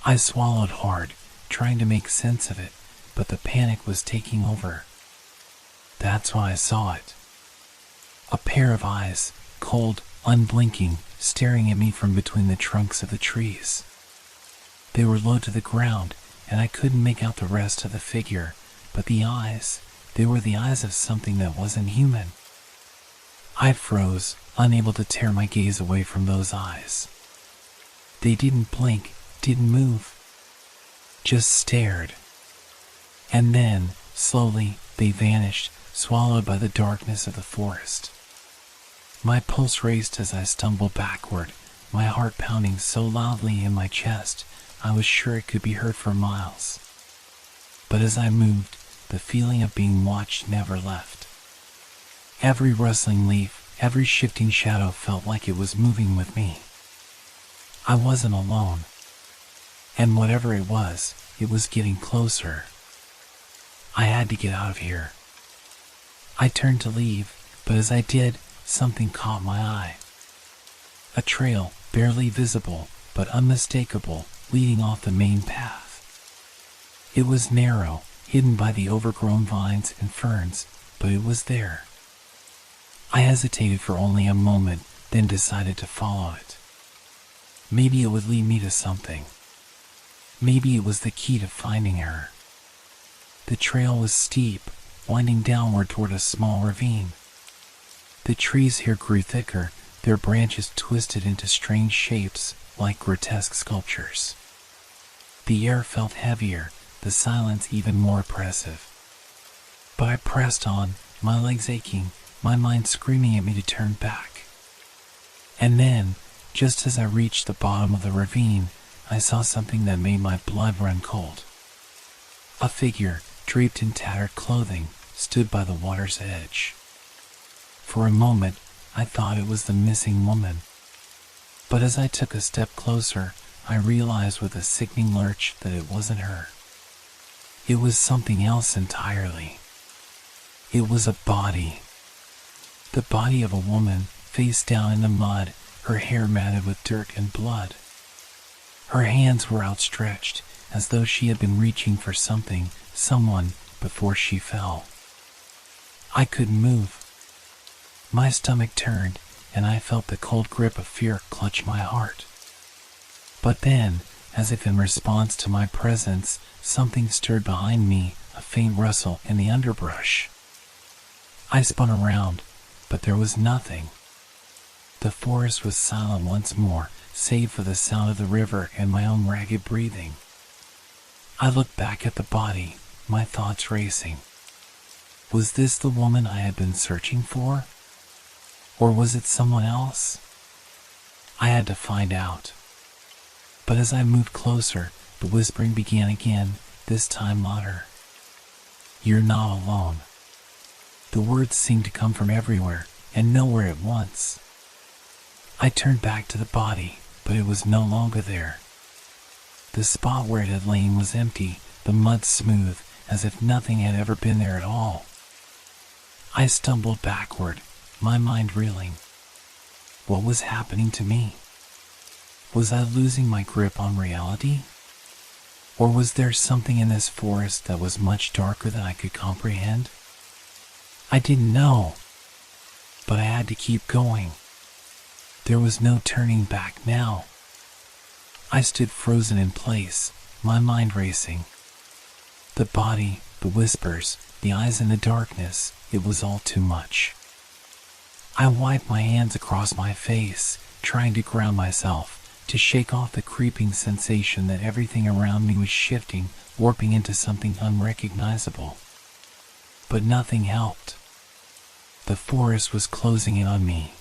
I swallowed hard, trying to make sense of it, but the panic was taking over. That's why I saw it. A pair of eyes, cold, unblinking, staring at me from between the trunks of the trees. They were low to the ground, and I couldn't make out the rest of the figure, but the eyes, they were the eyes of something that wasn't human. I froze, unable to tear my gaze away from those eyes. They didn't blink, didn't move, just stared. And then, slowly, they vanished, swallowed by the darkness of the forest. My pulse raced as I stumbled backward, my heart pounding so loudly in my chest, I was sure it could be heard for miles. But as I moved, the feeling of being watched never left. Every rustling leaf, every shifting shadow felt like it was moving with me. I wasn't alone. And whatever it was getting closer. I had to get out of here. I turned to leave, but as I did, something caught my eye. A trail, barely visible, but unmistakable, leading off the main path. It was narrow, hidden by the overgrown vines and ferns, but it was there. I hesitated for only a moment, then decided to follow it. Maybe it would lead me to something. Maybe it was the key to finding her. The trail was steep, winding downward toward a small ravine. The trees here grew thicker, their branches twisted into strange shapes, like grotesque sculptures. The air felt heavier, the silence even more oppressive. But I pressed on, my legs aching, my mind screaming at me to turn back. And then, just as I reached the bottom of the ravine, I saw something that made my blood run cold. A figure, draped in tattered clothing, stood by the water's edge. For a moment, I thought it was the missing woman. But as I took a step closer, I realized with a sickening lurch that it wasn't her. It was something else entirely. It was a body. The body of a woman, face down in the mud, her hair matted with dirt and blood. Her hands were outstretched, as though she had been reaching for something, someone, before she fell. I couldn't move. My stomach turned, and I felt the cold grip of fear clutch my heart. But then, as if in response to my presence, something stirred behind me, a faint rustle in the underbrush. I spun around, but there was nothing. The forest was silent once more, save for the sound of the river and my own ragged breathing. I looked back at the body, my thoughts racing. Was this the woman I had been searching for? Or was it someone else? I had to find out. But as I moved closer, the whispering began again, this time louder. You're not alone. The words seemed to come from everywhere, and nowhere at once. I turned back to the body, but it was no longer there. The spot where it had lain was empty, the mud smooth, as if nothing had ever been there at all. I stumbled backward, my mind reeling. What was happening to me? Was I losing my grip on reality? Or was there something in this forest that was much darker than I could comprehend? I didn't know, but I had to keep going. There was no turning back now. I stood frozen in place, my mind racing. The The whispers, the eyes in the darkness, it was all too much. I wiped my hands across my face, trying to ground myself, to shake off the creeping sensation that everything around me was shifting, warping into something unrecognizable. But nothing helped. The forest was closing in on me.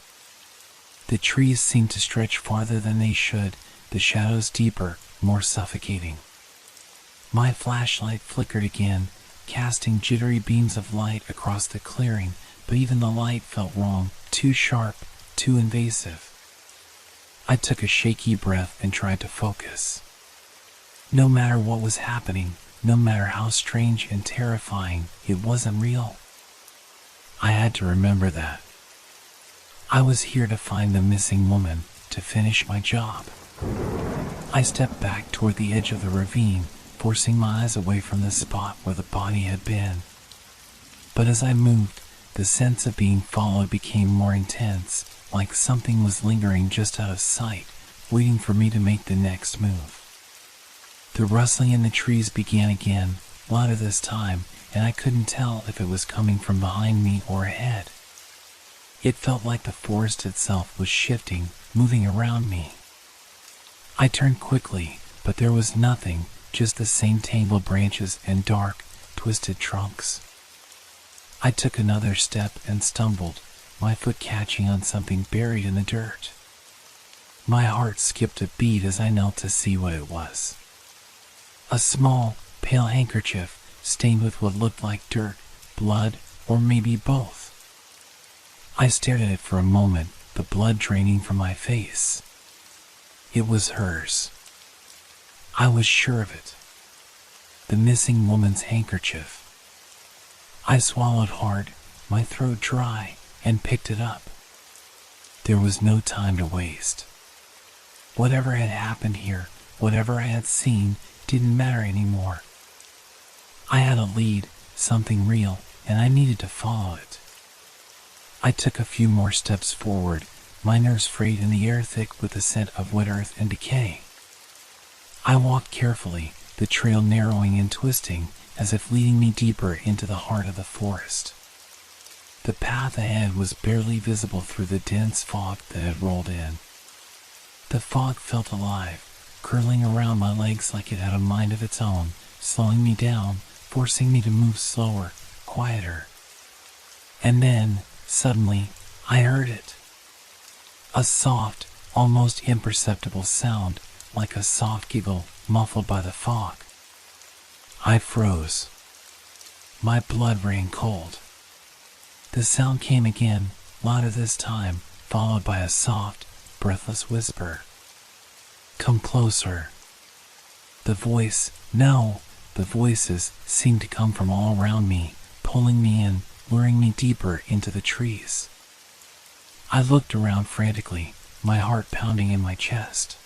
The trees seemed to stretch farther than they should, the shadows deeper, more suffocating. My flashlight flickered again, casting jittery beams of light across the clearing, but even the light felt wrong, too sharp, too invasive. I took a shaky breath and tried to focus. No matter what was happening, no matter how strange and terrifying, it wasn't real. I had to remember that. I was here to find the missing woman, to finish my job. I stepped back toward the edge of the ravine, forcing my eyes away from the spot where the body had been. But as I moved, the sense of being followed became more intense, like something was lingering just out of sight, waiting for me to make the next move. The rustling in the trees began again, louder this time, and I couldn't tell if it was coming from behind me or ahead. It felt like the forest itself was shifting, moving around me. I turned quickly, but there was nothing, just the same tangled branches and dark, twisted trunks. I took another step and stumbled, my foot catching on something buried in the dirt. My heart skipped a beat as I knelt to see what it was. A small, pale handkerchief, stained with what looked like dirt, blood, or maybe both. I stared at it for a moment, the blood draining from my face. It was hers. I was sure of it. The missing woman's handkerchief. I swallowed hard, my throat dry, and picked it up. There was no time to waste. Whatever had happened here, whatever I had seen, didn't matter anymore. I had a lead, something real, and I needed to follow it. I took a few more steps forward, my nerves frayed in the air thick with the scent of wet earth and decay. I walked carefully, the trail narrowing and twisting, as if leading me deeper into the heart of the forest. The path ahead was barely visible through the dense fog that had rolled in. The fog felt alive, curling around my legs like it had a mind of its own, slowing me down, forcing me to move slower, quieter. And then, suddenly, I heard it. A soft, almost imperceptible sound, like a soft giggle, muffled by the fog. I froze. My blood ran cold. The sound came again, louder this time, followed by a soft, breathless whisper. Come closer. The voices seemed to come from all around me, pulling me in, luring me deeper into the trees. I looked around frantically, my heart pounding in my chest.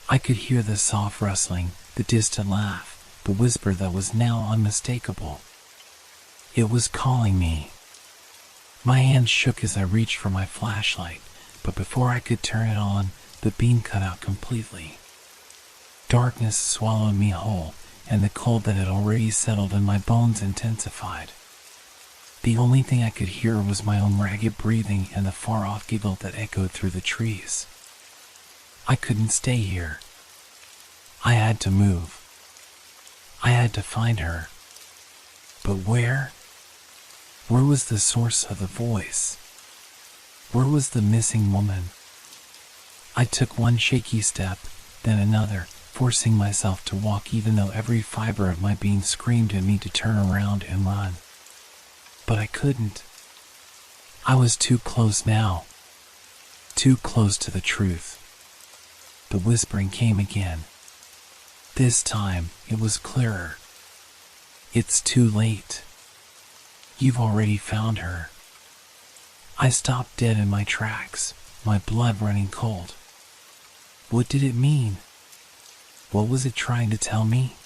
I could hear the soft rustling, the distant laugh, the whisper that was now unmistakable. It was calling me. My hand shook as I reached for my flashlight, but before I could turn it on, the beam cut out completely. Darkness swallowed me whole, and the cold that had already settled in my bones intensified. The only thing I could hear was my own ragged breathing and the far-off giggle that echoed through the trees. I couldn't stay here. I had to move. I had to find her. But where? Where was the source of the voice? Where was the missing woman? I took one shaky step, then another, forcing myself to walk even though every fiber of my being screamed at me to turn around and run. But I couldn't. I was too close now. Too close to the truth. The whispering came again. This time, it was clearer. It's too late. You've already found her. I stopped dead in my tracks, my blood running cold. What did it mean? What was it trying to tell me?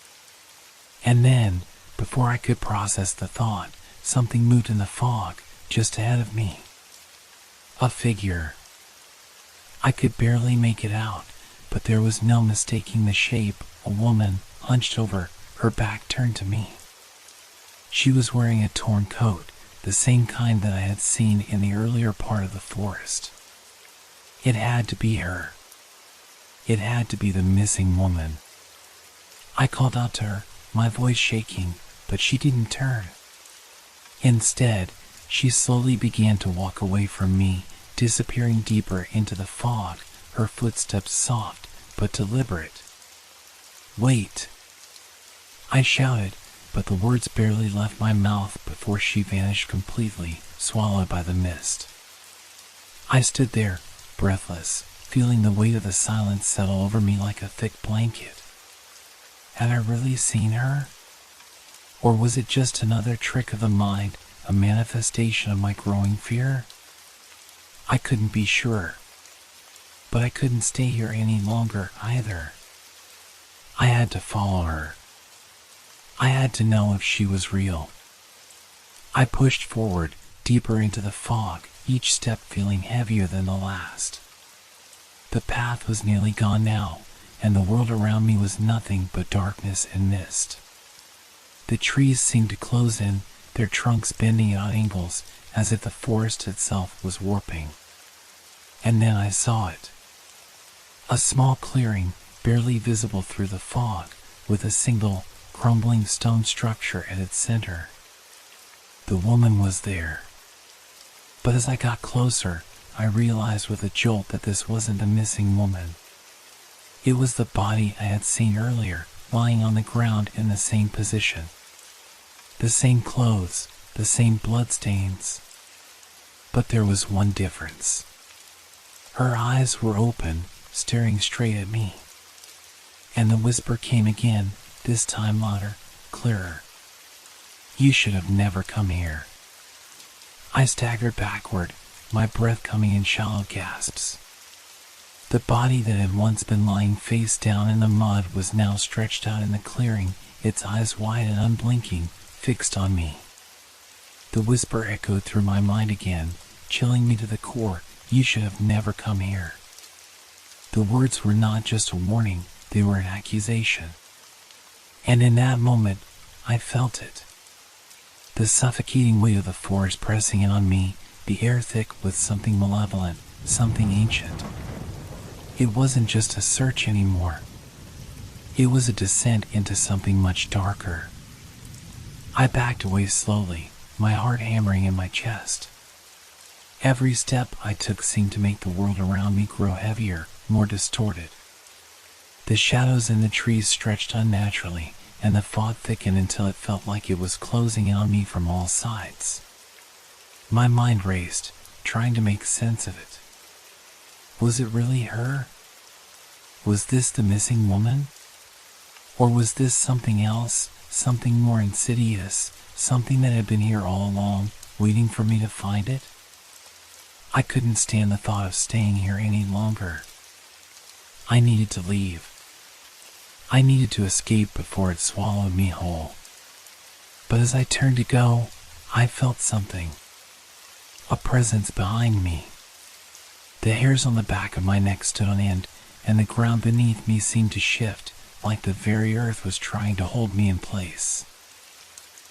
And then, before I could process the thought, something moved in the fog, just ahead of me. A figure. I could barely make it out, but there was no mistaking the shape, a woman, hunched over, her back turned to me. She was wearing a torn coat, the same kind that I had seen in the earlier part of the forest. It had to be her. It had to be the missing woman. I called out to her, my voice shaking, but she didn't turn. Instead, she slowly began to walk away from me, disappearing deeper into the fog, her footsteps soft but deliberate. "Wait!" I shouted, but the words barely left my mouth before she vanished completely, swallowed by the mist. I stood there, breathless, feeling the weight of the silence settle over me like a thick blanket. Had I really seen her? Or was it just another trick of the mind, a manifestation of my growing fear? I couldn't be sure. But I couldn't stay here any longer either. I had to follow her. I had to know if she was real. I pushed forward, deeper into the fog, each step feeling heavier than the last. The path was nearly gone now, and the world around me was nothing but darkness and mist. The trees seemed to close in, their trunks bending at angles, as if the forest itself was warping. And then I saw it. A small clearing, barely visible through the fog, with a single, crumbling stone structure at its center. The woman was there. But as I got closer, I realized with a jolt that this wasn't the missing woman. It was the body I had seen earlier, lying on the ground in the same position. The same clothes, the same bloodstains. But there was one difference. Her eyes were open, staring straight at me. And the whisper came again, this time louder, clearer. "You should have never come here." I staggered backward, my breath coming in shallow gasps. The body that had once been lying face down in the mud was now stretched out in the clearing, its eyes wide and unblinking, fixed on me. The whisper echoed through my mind again, chilling me to the core, "You should have never come here." The words were not just a warning, they were an accusation. And in that moment, I felt it. The suffocating weight of the forest pressing in on me, the air thick with something malevolent, something ancient. It wasn't just a search anymore. It was a descent into something much darker. I backed away slowly, my heart hammering in my chest. Every step I took seemed to make the world around me grow heavier, more distorted. The shadows in the trees stretched unnaturally, and the fog thickened until it felt like it was closing in on me from all sides. My mind raced, trying to make sense of it. Was it really her? Was this the missing woman? Or was this something else, something more insidious, something that had been here all along, waiting for me to find it? I couldn't stand the thought of staying here any longer. I needed to leave. I needed to escape before it swallowed me whole. But as I turned to go, I felt something. A presence behind me. The hairs on the back of my neck stood on end, and the ground beneath me seemed to shift, like the very earth was trying to hold me in place.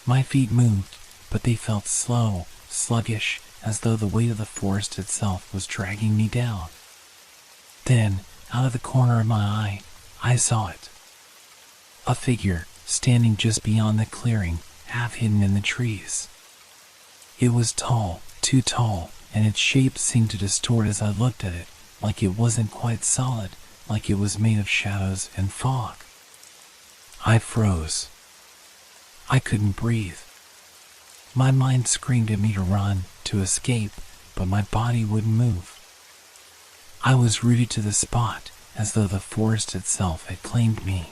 My feet moved, but they felt slow, sluggish, as though the weight of the forest itself was dragging me down. Then, out of the corner of my eye, I saw it. A figure, standing just beyond the clearing, half hidden in the trees. It was tall, too tall, and its shape seemed to distort as I looked at it, like it wasn't quite solid, like it was made of shadows and fog. I froze. I couldn't breathe. My mind screamed at me to run, to escape, but my body wouldn't move. I was rooted to the spot, as though the forest itself had claimed me.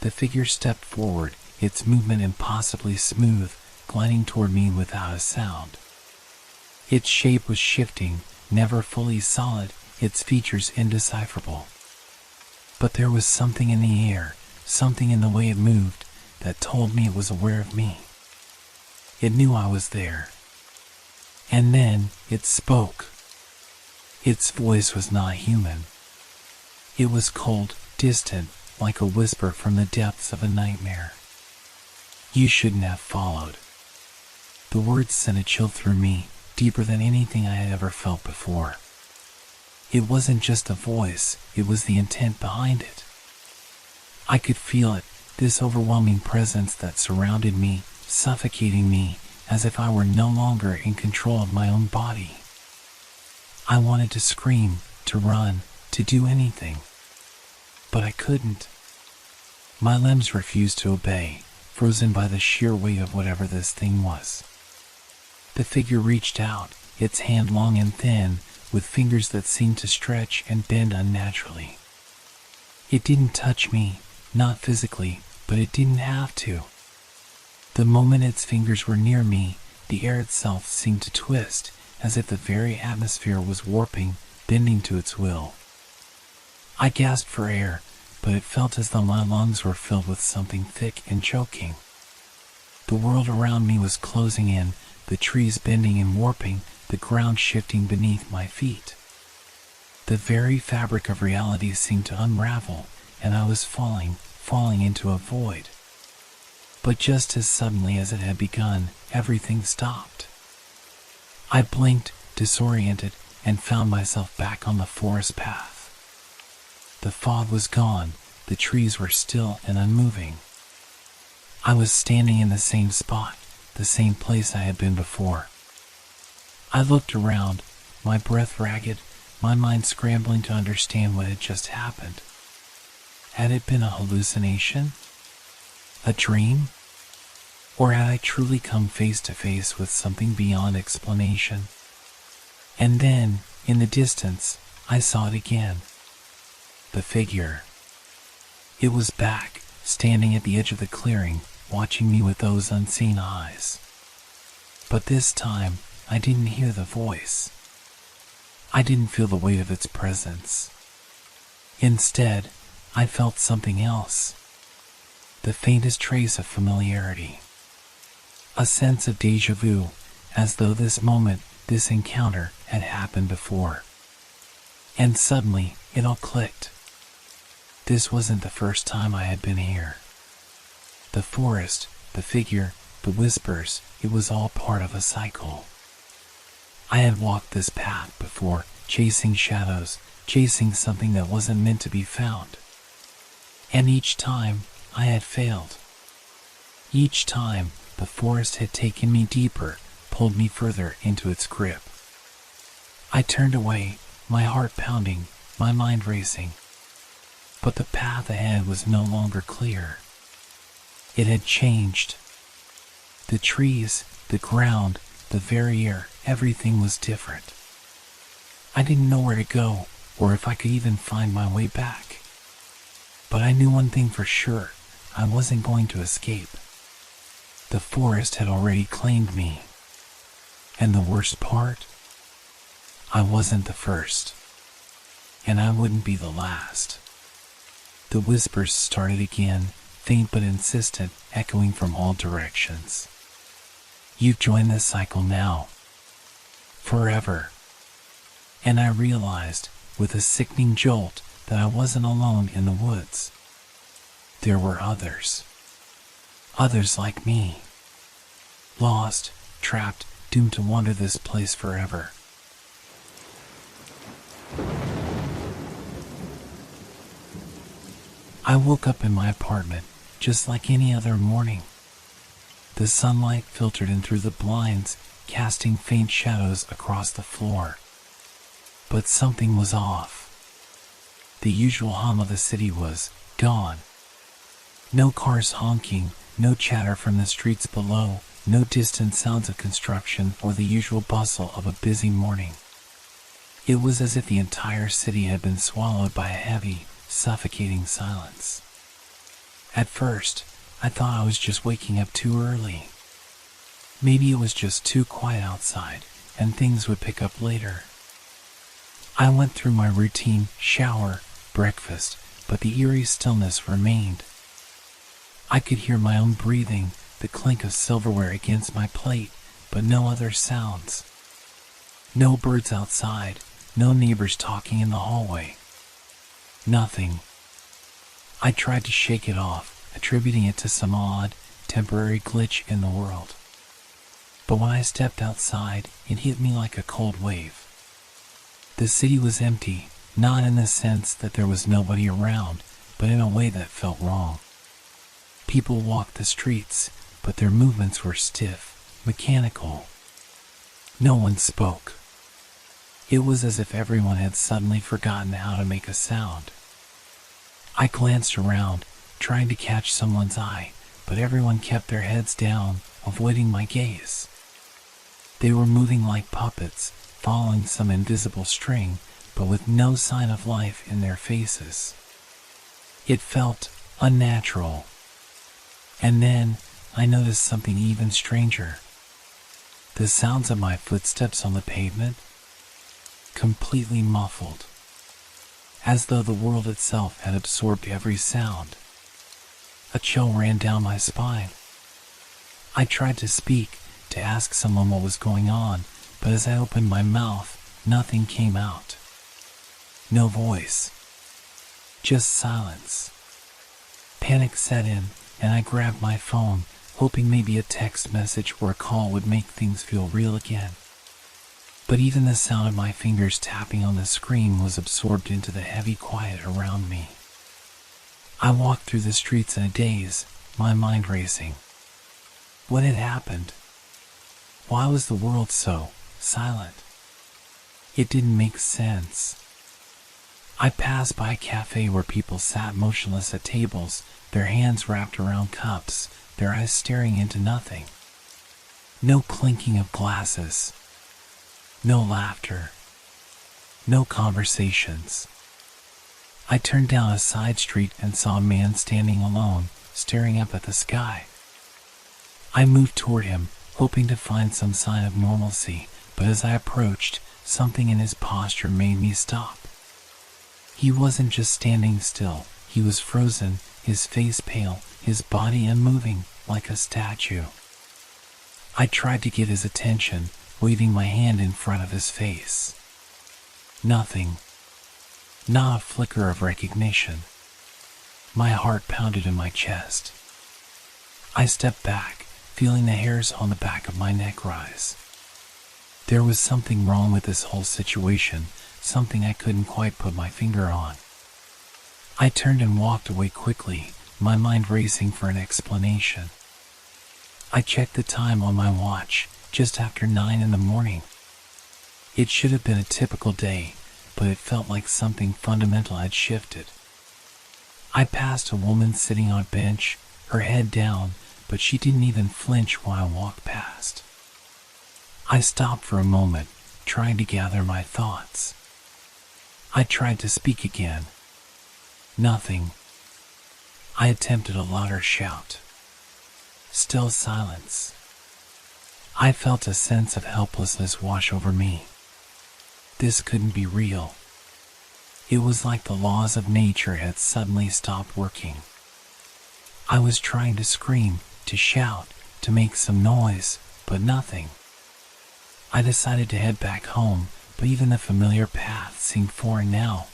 The figure stepped forward, its movement impossibly smooth, gliding toward me without a sound. Its shape was shifting, never fully solid, its features indecipherable. But there was something in the air, something in the way it moved, that told me it was aware of me. It knew I was there. And then it spoke. Its voice was not human. It was cold, distant, like a whisper from the depths of a nightmare. You shouldn't have followed. The words sent a chill through me, deeper than anything I had ever felt before. It wasn't just a voice, it was the intent behind it. I could feel it, this overwhelming presence that surrounded me, suffocating me, as if I were no longer in control of my own body. I wanted to scream, to run, to do anything. But I couldn't. My limbs refused to obey, frozen by the sheer weight of whatever this thing was. The figure reached out, its hand long and thin, with fingers that seemed to stretch and bend unnaturally. It didn't touch me, not physically, but it didn't have to. The moment its fingers were near me, the air itself seemed to twist, as if the very atmosphere was warping, bending to its will. I gasped for air, but it felt as though my lungs were filled with something thick and choking. The world around me was closing in, the trees bending and warping, the ground shifting beneath my feet. The very fabric of reality seemed to unravel, and I was falling into a void. But just as suddenly as it had begun, everything stopped. I blinked, disoriented, and found myself back on the forest path. The fog was gone, the trees were still and unmoving. I was standing in the same spot, the same place I had been before. I looked around, my breath ragged, my mind scrambling to understand what had just happened. Had it been a hallucination? A dream? Or had I truly come face to face with something beyond explanation? And then, in the distance, I saw it again. The figure. It was back, standing at the edge of the clearing, watching me with those unseen eyes. But this time, I didn't hear the voice. I didn't feel the weight of its presence. Instead, I felt something else. The faintest trace of familiarity. A sense of déjà vu, as though this moment, this encounter, had happened before. And suddenly, it all clicked. This wasn't the first time I had been here. The forest, the figure, the whispers, it was all part of a cycle. I had walked this path before, chasing shadows, chasing something that wasn't meant to be found. And each time, I had failed. Each time, the forest had taken me deeper, pulled me further into its grip. I turned away, my heart pounding, my mind racing. But the path ahead was no longer clear. It had changed. The trees, the ground, the very air, everything was different. I didn't know where to go, or if I could even find my way back. But I knew one thing for sure, I wasn't going to escape. The forest had already claimed me. And the worst part? I wasn't the first. And I wouldn't be the last. The whispers started again, faint but insistent, echoing from all directions. You've joined this cycle now. Forever. And I realized, with a sickening jolt, that I wasn't alone in the woods. There were others. Others like me. Lost, trapped, doomed to wander this place forever. I woke up in my apartment, just like any other morning. The sunlight filtered in through the blinds, casting faint shadows across the floor. But something was off. The usual hum of the city was gone. No cars honking, no chatter from the streets below, no distant sounds of construction or the usual bustle of a busy morning. It was as if the entire city had been swallowed by a heavy, suffocating silence. At first, I thought I was just waking up too early. Maybe it was just too quiet outside, and things would pick up later. I went through my routine, shower, breakfast, but the eerie stillness remained. I could hear my own breathing, the clink of silverware against my plate, but no other sounds. No birds outside, no neighbors talking in the hallway. Nothing. I tried to shake it off, attributing it to some odd, temporary glitch in the world. But when I stepped outside, it hit me like a cold wave. The city was empty, not in the sense that there was nobody around, but in a way that felt wrong. People walked the streets, but their movements were stiff, mechanical. No one spoke. It was as if everyone had suddenly forgotten how to make a sound. I glanced around, trying to catch someone's eye, but everyone kept their heads down, avoiding my gaze. They were moving like puppets, following some invisible string, but with no sign of life in their faces. It felt unnatural. And then I noticed something even stranger. The sounds of my footsteps on the pavement, completely muffled, as though the world itself had absorbed every sound. A chill ran down my spine. I tried to speak, to ask someone what was going on, but as I opened my mouth, nothing came out. No voice. Just silence. Panic set in, and I grabbed my phone, hoping maybe a text message or a call would make things feel real again. But even the sound of my fingers tapping on the screen was absorbed into the heavy quiet around me. I walked through the streets in a daze, my mind racing. What had happened? Why was the world so silent? It didn't make sense. I passed by a cafe where people sat motionless at tables, their hands wrapped around cups, their eyes staring into nothing. No clinking of glasses. No laughter. No conversations. I turned down a side street and saw a man standing alone, staring up at the sky. I moved toward him, hoping to find some sign of normalcy, but as I approached, something in his posture made me stop. He wasn't just standing still, he was frozen, his face pale, his body unmoving, like a statue. I tried to get his attention, waving my hand in front of his face. Nothing. Not a flicker of recognition. My heart pounded in my chest. I stepped back, feeling the hairs on the back of my neck rise. There was something wrong with this whole situation, something I couldn't quite put my finger on. I turned and walked away quickly, my mind racing for an explanation. I checked the time on my watch, just after 9 in the morning. It should have been a typical day, but it felt like something fundamental had shifted. I passed a woman sitting on a bench, her head down, but she didn't even flinch while I walked past. I stopped for a moment, trying to gather my thoughts. I tried to speak again. Nothing. I attempted a louder shout. Still silence. I felt a sense of helplessness wash over me. This couldn't be real. It was like the laws of nature had suddenly stopped working. I was trying to scream, to shout, to make some noise, but nothing. I decided to head back home, but even the familiar path seemed foreign now.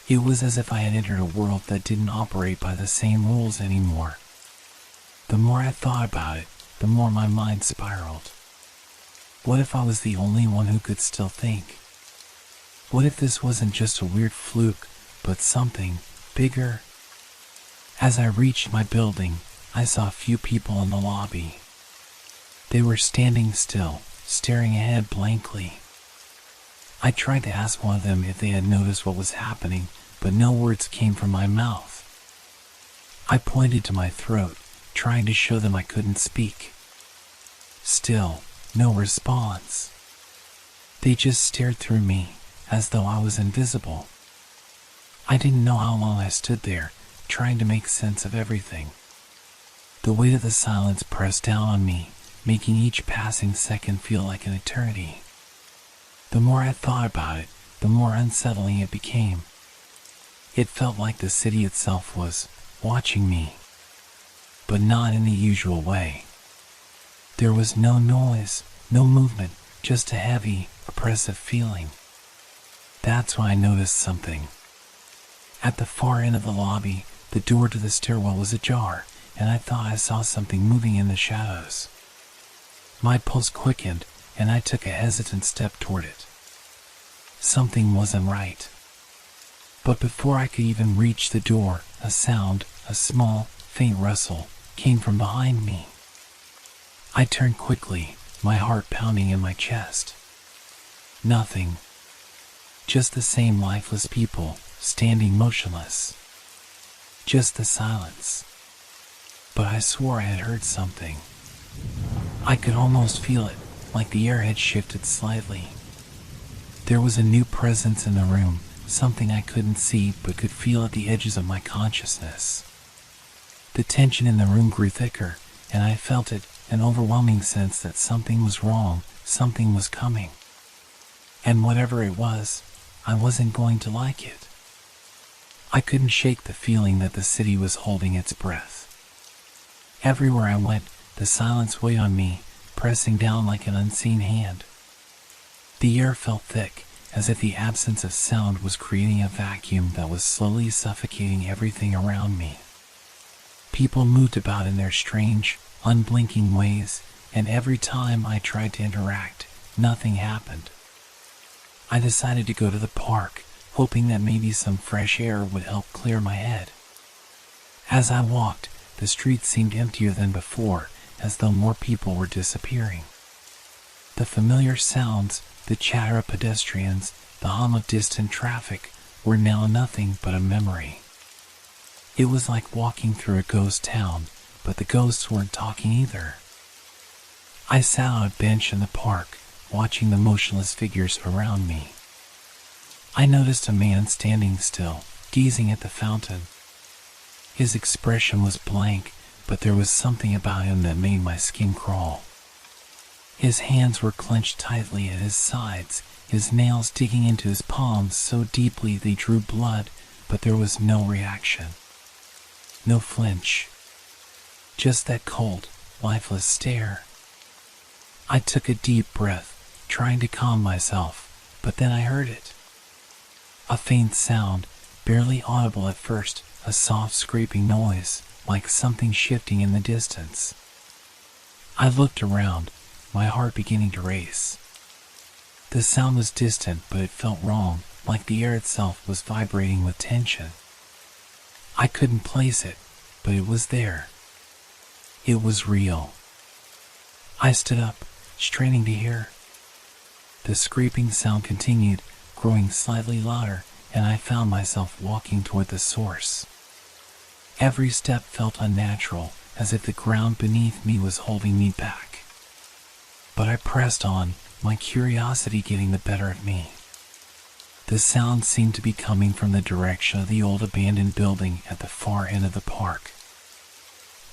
It was as if I had entered a world that didn't operate by the same rules anymore. The more I thought about it, the more my mind spiraled. What if I was the only one who could still think? What if this wasn't just a weird fluke, but something bigger? As I reached my building, I saw a few people in the lobby. They were standing still, staring ahead blankly. I tried to ask one of them if they had noticed what was happening, but no words came from my mouth. I pointed to my throat, trying to show them I couldn't speak. Still, no response. They just stared through me, as though I was invisible. I didn't know how long I stood there, trying to make sense of everything. The weight of the silence pressed down on me, making each passing second feel like an eternity. The more I thought about it, the more unsettling it became. It felt like the city itself was watching me, but not in the usual way. There was no noise, no movement, just a heavy, oppressive feeling. That's when I noticed something. At the far end of the lobby, the door to the stairwell was ajar, and I thought I saw something moving in the shadows. My pulse quickened, and I took a hesitant step toward it. Something wasn't right. But before I could even reach the door, a sound, a small, faint rustle, came from behind me. I turned quickly, my heart pounding in my chest. Nothing. Just the same lifeless people, standing motionless. Just the silence. But I swore I had heard something. I could almost feel it, like the air had shifted slightly. There was a new presence in the room, something I couldn't see but could feel at the edges of my consciousness. The tension in the room grew thicker, and I felt it, an overwhelming sense that something was wrong, something was coming. And whatever it was, I wasn't going to like it. I couldn't shake the feeling that the city was holding its breath. Everywhere I went, the silence weighed on me, pressing down like an unseen hand. The air felt thick, as if the absence of sound was creating a vacuum that was slowly suffocating everything around me. People moved about in their strange, unblinking ways, and every time I tried to interact, nothing happened. I decided to go to the park, hoping that maybe some fresh air would help clear my head. As I walked, the streets seemed emptier than before, as though more people were disappearing. The familiar sounds, the chatter of pedestrians, the hum of distant traffic, were now nothing but a memory. It was like walking through a ghost town, but the ghosts weren't talking either. I sat on a bench in the park, watching the motionless figures around me. I noticed a man standing still, gazing at the fountain. His expression was blank, but there was something about him that made my skin crawl. His hands were clenched tightly at his sides, his nails digging into his palms so deeply they drew blood, but there was no reaction. No flinch. Just that cold, lifeless stare. I took a deep breath, trying to calm myself, but then I heard it. A faint sound, barely audible at first, a soft scraping noise, like something shifting in the distance. I looked around, my heart beginning to race. The sound was distant, but it felt wrong, like the air itself was vibrating with tension. I couldn't place it, but it was there. It was real. I stood up, straining to hear. The scraping sound continued, growing slightly louder, and I found myself walking toward the source. Every step felt unnatural, as if the ground beneath me was holding me back. But I pressed on, my curiosity getting the better of me. The sound seemed to be coming from the direction of the old abandoned building at the far end of the park.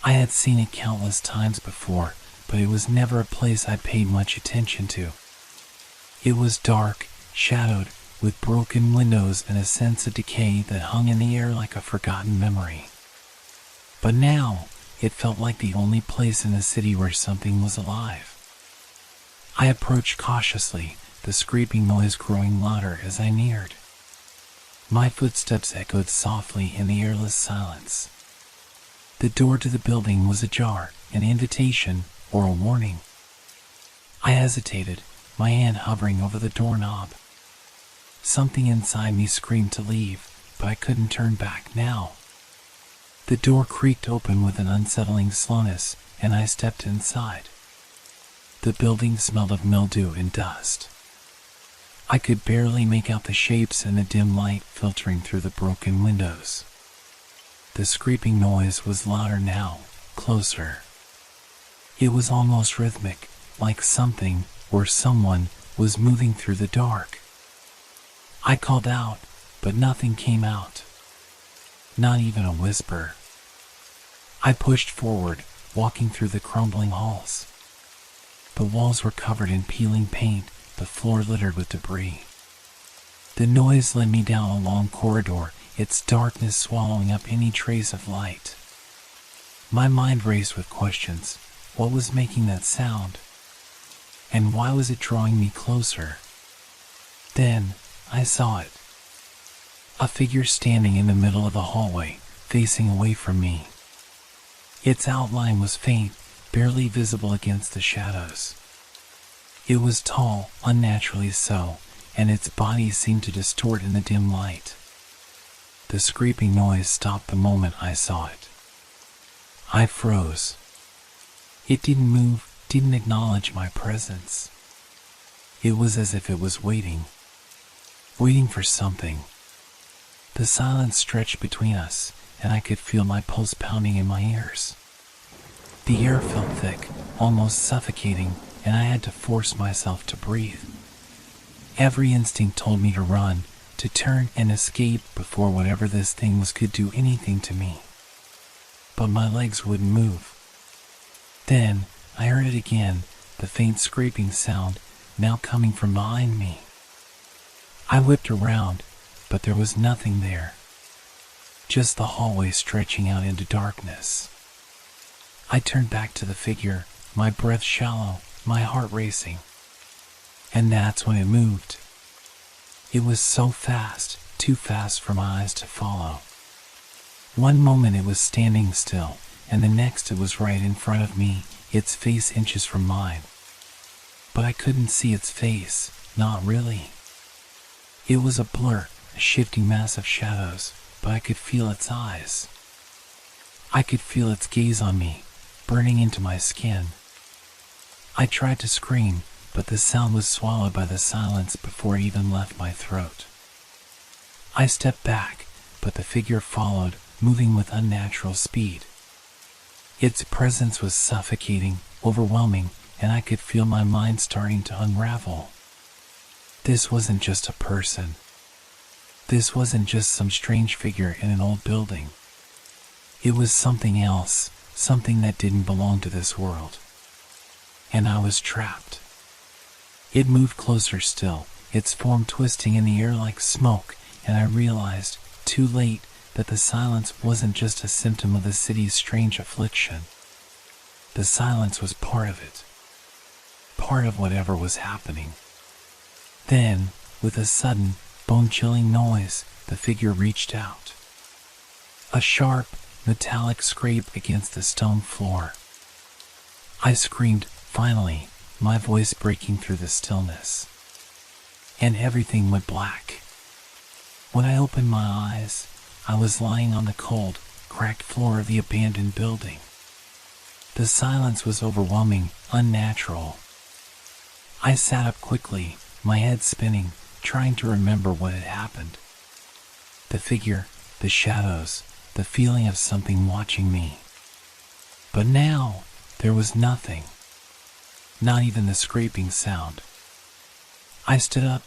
I had seen it countless times before, but it was never a place I paid much attention to. It was dark, shadowed, with broken windows and a sense of decay that hung in the air like a forgotten memory. But now, it felt like the only place in the city where something was alive. I approached cautiously, the scraping noise growing louder as I neared. My footsteps echoed softly in the airless silence. The door to the building was ajar, an invitation or a warning. I hesitated, my hand hovering over the doorknob. Something inside me screamed to leave, but I couldn't turn back now. The door creaked open with an unsettling slowness, and I stepped inside. The building smelled of mildew and dust. I could barely make out the shapes in the dim light filtering through the broken windows. The scraping noise was louder now, closer. It was almost rhythmic, like something, or someone, was moving through the dark. I called out, but nothing came out. Not even a whisper. I pushed forward, walking through the crumbling halls. The walls were covered in peeling paint, the floor littered with debris. The noise led me down a long corridor, its darkness swallowing up any trace of light. My mind raced with questions. What was making that sound? And why was it drawing me closer? Then, I saw it. A figure standing in the middle of the hallway, facing away from me. Its outline was faint, barely visible against the shadows. It was tall, unnaturally so, and its body seemed to distort in the dim light. The scraping noise stopped the moment I saw it. I froze. It didn't move, didn't acknowledge my presence. It was as if it was waiting for something. The silence stretched between us, and I could feel my pulse pounding in my ears. The air felt thick, almost suffocating, and I had to force myself to breathe. Every instinct told me to run, to turn and escape before whatever this thing was could do anything to me. But my legs wouldn't move. Then I heard it again, the faint scraping sound, now coming from behind me. I whipped around, but there was nothing there. Just the hallway stretching out into darkness. I turned back to the figure, my breath shallow, my heart racing. And that's when it moved. It was so fast, too fast for my eyes to follow. One moment it was standing still, and the next it was right in front of me, its face inches from mine. But I couldn't see its face, not really. It was a blur, a shifting mass of shadows, but I could feel its eyes. I could feel its gaze on me, burning into my skin. I tried to scream, but the sound was swallowed by the silence before it even left my throat. I stepped back, but the figure followed, moving with unnatural speed. Its presence was suffocating, overwhelming, and I could feel my mind starting to unravel. This wasn't just a person. This wasn't just some strange figure in an old building. It was something else, something that didn't belong to this world. And I was trapped. It moved closer still, its form twisting in the air like smoke, and I realized, too late, that the silence wasn't just a symptom of the city's strange affliction. The silence was part of it. Part of whatever was happening. Then, with a sudden, bone-chilling noise, the figure reached out. A sharp, metallic scrape against the stone floor. I screamed, finally, my voice breaking through the stillness. And everything went black. When I opened my eyes, I was lying on the cold, cracked floor of the abandoned building. The silence was overwhelming, unnatural. I sat up quickly, my head spinning, trying to remember what had happened. The figure, the shadows, the feeling of something watching me. But now, there was nothing. Not even the scraping sound. I stood up,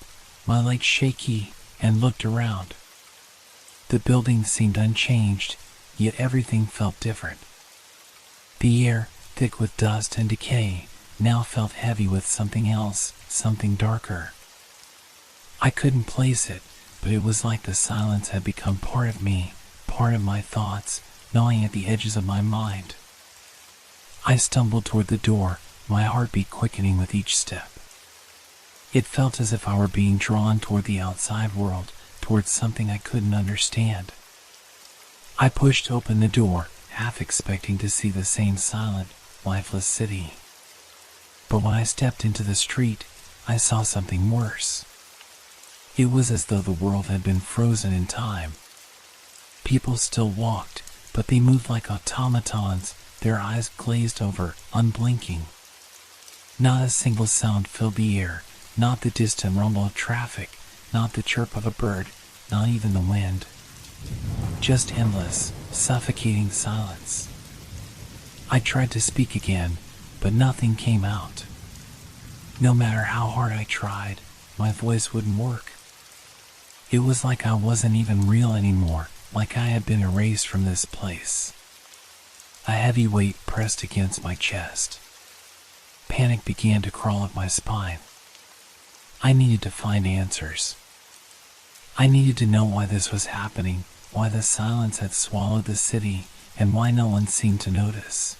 my legs shaky, and looked around. The building seemed unchanged, yet everything felt different. The air, thick with dust and decay, now felt heavy with something else, something darker. I couldn't place it, but it was like the silence had become part of me, part of my thoughts, gnawing at the edges of my mind. I stumbled toward the door, my heartbeat quickening with each step. It felt as if I were being drawn toward the outside world, towards something I couldn't understand. I pushed open the door, half expecting to see the same silent, lifeless city. But when I stepped into the street, I saw something worse. It was as though the world had been frozen in time. People still walked, but they moved like automatons, their eyes glazed over, unblinking. Not a single sound filled the air, not the distant rumble of traffic, not the chirp of a bird, not even the wind. Just endless, suffocating silence. I tried to speak again, but nothing came out. No matter how hard I tried, my voice wouldn't work. It was like I wasn't even real anymore, like I had been erased from this place. A heavy weight pressed against my chest. Panic began to crawl up my spine. I needed to find answers. I needed to know why this was happening, why the silence had swallowed the city, and why no one seemed to notice.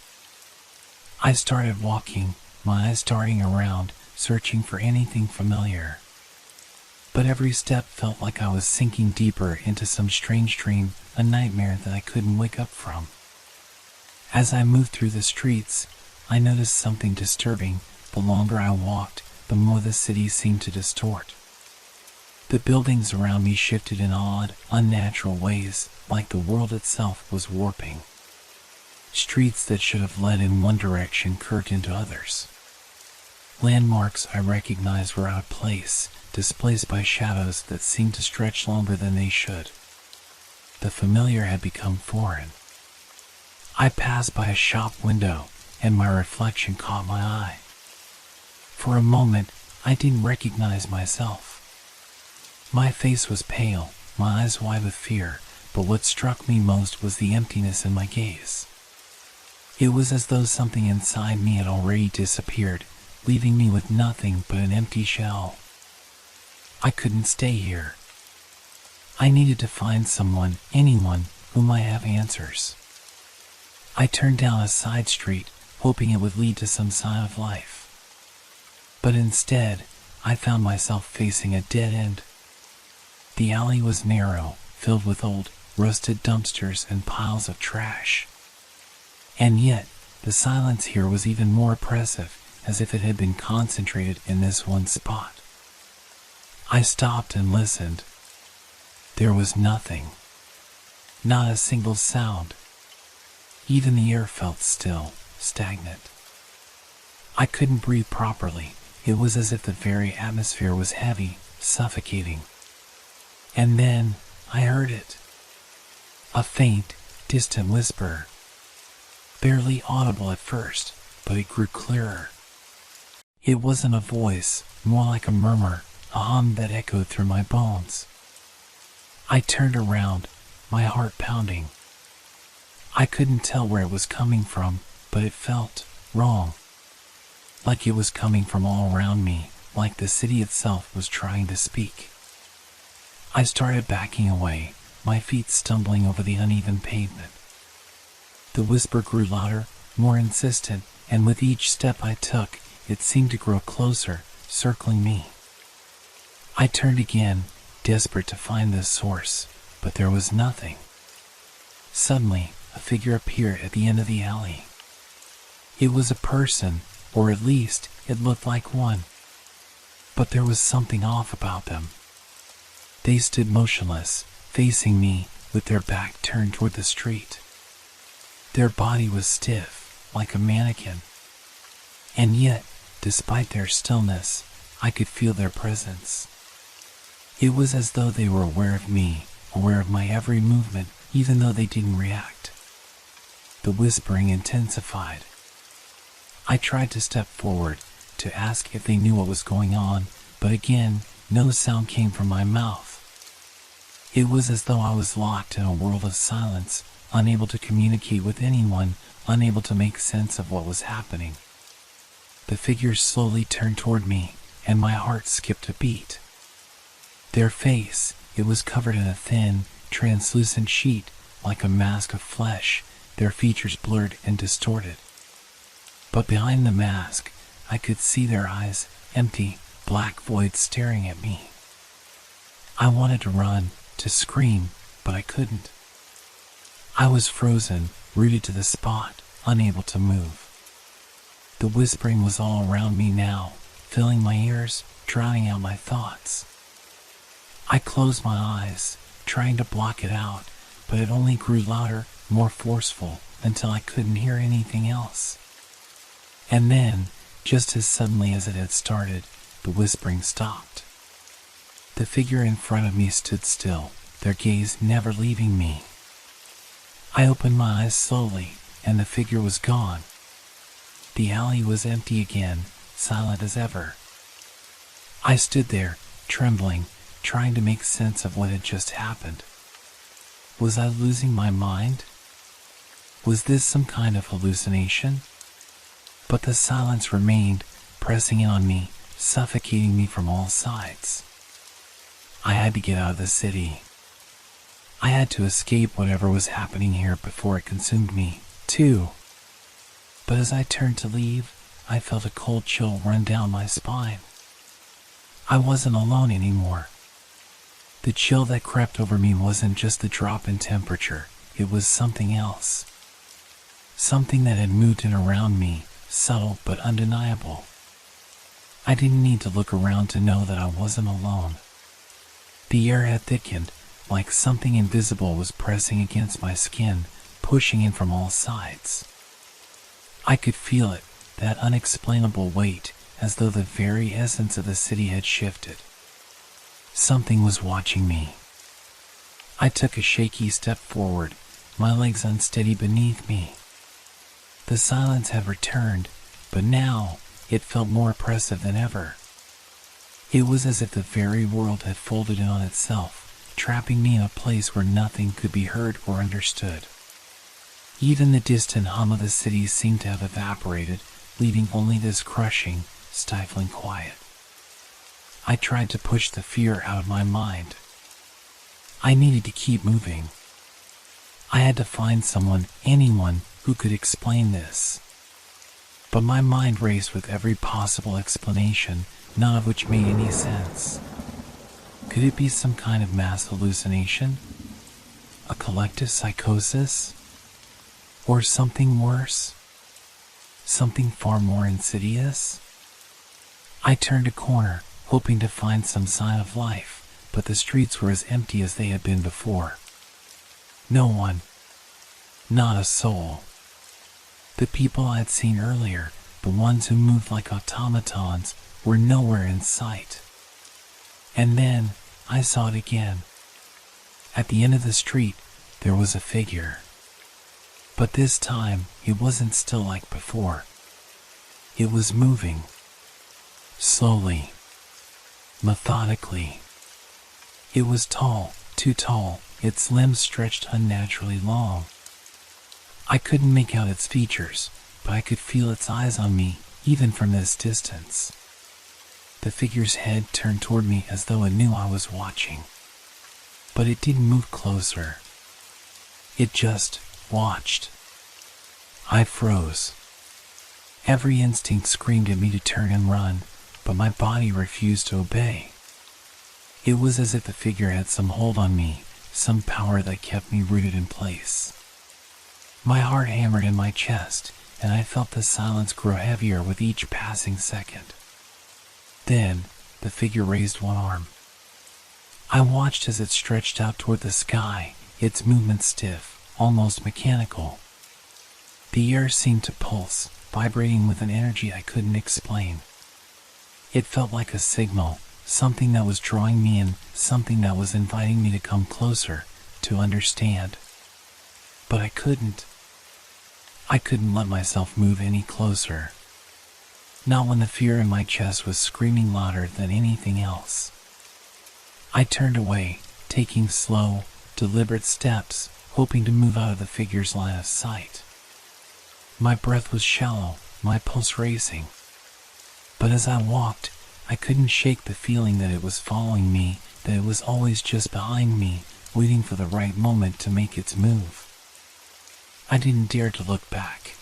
I started walking, my eyes darting around, searching for anything familiar. But every step felt like I was sinking deeper into some strange dream, a nightmare that I couldn't wake up from. As I moved through the streets, I noticed something disturbing. The longer I walked, the more the city seemed to distort. The buildings around me shifted in odd, unnatural ways, like the world itself was warping. Streets that should have led in one direction curved into others. Landmarks I recognized were out of place, displaced by shadows that seemed to stretch longer than they should. The familiar had become foreign. I passed by a shop window, and my reflection caught my eye. For a moment, I didn't recognize myself. My face was pale, my eyes wide with fear, but what struck me most was the emptiness in my gaze. It was as though something inside me had already disappeared, leaving me with nothing but an empty shell. I couldn't stay here. I needed to find someone, anyone, who might have answers. I turned down a side street, hoping it would lead to some sign of life. But instead, I found myself facing a dead end. The alley was narrow, filled with old, rusted dumpsters and piles of trash. And yet, the silence here was even more oppressive, as if it had been concentrated in this one spot. I stopped and listened. There was nothing. Not a single sound. Even the air felt still, stagnant. I couldn't breathe properly. It was as if the very atmosphere was heavy, suffocating. And then I heard it. A faint, distant whisper. Barely audible at first, but it grew clearer. It wasn't a voice, more like a murmur, a hum that echoed through my bones. I turned around, my heart pounding. I couldn't tell where it was coming from, but it felt wrong. Like it was coming from all around me, like the city itself was trying to speak. I started backing away, my feet stumbling over the uneven pavement. The whisper grew louder, more insistent, and with each step I took, it seemed to grow closer, circling me. I turned again, desperate to find the source, but there was nothing. Suddenly, a figure appeared at the end of the alley. It was a person, or at least, it looked like one. But there was something off about them. They stood motionless, facing me, with their back turned toward the street. Their body was stiff, like a mannequin. And yet, despite their stillness, I could feel their presence. It was as though they were aware of me, aware of my every movement, even though they didn't react. The whispering intensified. I tried to step forward, to ask if they knew what was going on, but again, no sound came from my mouth. It was as though I was locked in a world of silence, unable to communicate with anyone, unable to make sense of what was happening. The figures slowly turned toward me, and my heart skipped a beat. Their face, it was covered in a thin, translucent sheet, like a mask of flesh, their features blurred and distorted. But behind the mask, I could see their eyes, empty, black voids staring at me. I wanted to run, to scream, but I couldn't. I was frozen, rooted to the spot, unable to move. The whispering was all around me now, filling my ears, drowning out my thoughts. I closed my eyes, trying to block it out, but it only grew louder, more forceful, until I couldn't hear anything else. And then, just as suddenly as it had started, the whispering stopped. The figure in front of me stood still, their gaze never leaving me. I opened my eyes slowly, and the figure was gone. The alley was empty again, silent as ever. I stood there, trembling, trying to make sense of what had just happened. Was I losing my mind? Was this some kind of hallucination? But the silence remained, pressing in on me, suffocating me from all sides. I had to get out of the city. I had to escape whatever was happening here before it consumed me, too. But as I turned to leave, I felt a cold chill run down my spine. I wasn't alone anymore. The chill that crept over me wasn't just the drop in temperature, it was something else. something that had moved in around me, subtle but undeniable. I didn't need to look around to know that I wasn't alone. The air had thickened, like something invisible was pressing against my skin, pushing in from all sides. I could feel it, that unexplainable weight, as though the very essence of the city had shifted. Something was watching me. I took a shaky step forward, my legs unsteady beneath me. The silence had returned, but now it felt more oppressive than ever. It was as if the very world had folded in on itself, trapping me in a place where nothing could be heard or understood. Even the distant hum of the city seemed to have evaporated, leaving only this crushing, stifling quiet. I tried to push the fear out of my mind. I needed to keep moving. I had to find someone, anyone, who could explain this. But my mind raced with every possible explanation, none of which made any sense. Could it be some kind of mass hallucination? A collective psychosis? Or something worse? Something far more insidious? I turned a corner, hoping to find some sign of life, but the streets were as empty as they had been before. No one. Not a soul. The people I had seen earlier, the ones who moved like automatons, were nowhere in sight. And then I saw it again. At the end of the street, there was a figure. But this time, it wasn't still like before. It was moving. Slowly. Methodically. It was tall, too tall, its limbs stretched unnaturally long. I couldn't make out its features, but I could feel its eyes on me, even from this distance. The figure's head turned toward me as though it knew I was watching. But it didn't move closer. It just watched. I froze. Every instinct screamed at me to turn and run, but my body refused to obey. It was as if the figure had some hold on me, some power that kept me rooted in place. My heart hammered in my chest, and I felt the silence grow heavier with each passing second. Then, the figure raised one arm. I watched as it stretched out toward the sky, its movement stiff, almost mechanical. The air seemed to pulse, vibrating with an energy I couldn't explain. It felt like a signal, something that was drawing me in, something that was inviting me to come closer, to understand. But I couldn't. I couldn't let myself move any closer. Not when the fear in my chest was screaming louder than anything else. I turned away, taking slow, deliberate steps, hoping to move out of the figure's line of sight. My breath was shallow, my pulse racing. But as I walked, I couldn't shake the feeling that it was following me, that it was always just behind me, waiting for the right moment to make its move. I didn't dare to look back.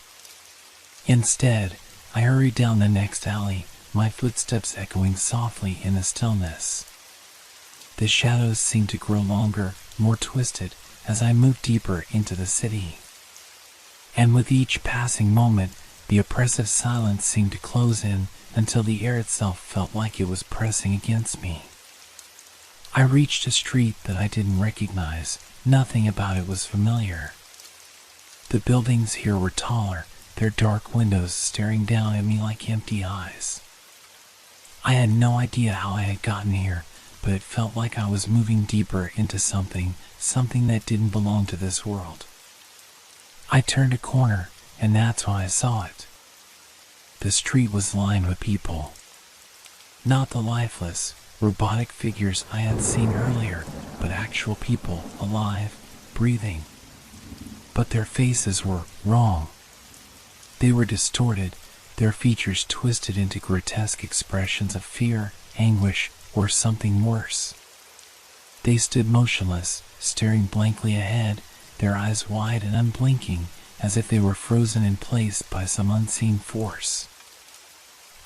Instead, I hurried down the next alley, my footsteps echoing softly in the stillness. The shadows seemed to grow longer, more twisted, as I moved deeper into the city. And with each passing moment, the oppressive silence seemed to close in until the air itself felt like it was pressing against me. I reached a street that I didn't recognize. Nothing about it was familiar. The buildings here were taller, their dark windows staring down at me like empty eyes. I had no idea how I had gotten here, but it felt like I was moving deeper into something that didn't belong to this world. I turned a corner, and that's when I saw it. The street was lined with people. Not the lifeless, robotic figures I had seen earlier, but actual people, alive, breathing. But their faces were wrong. They were distorted, their features twisted into grotesque expressions of fear, anguish, or something worse. They stood motionless, staring blankly ahead, their eyes wide and unblinking, as if they were frozen in place by some unseen force.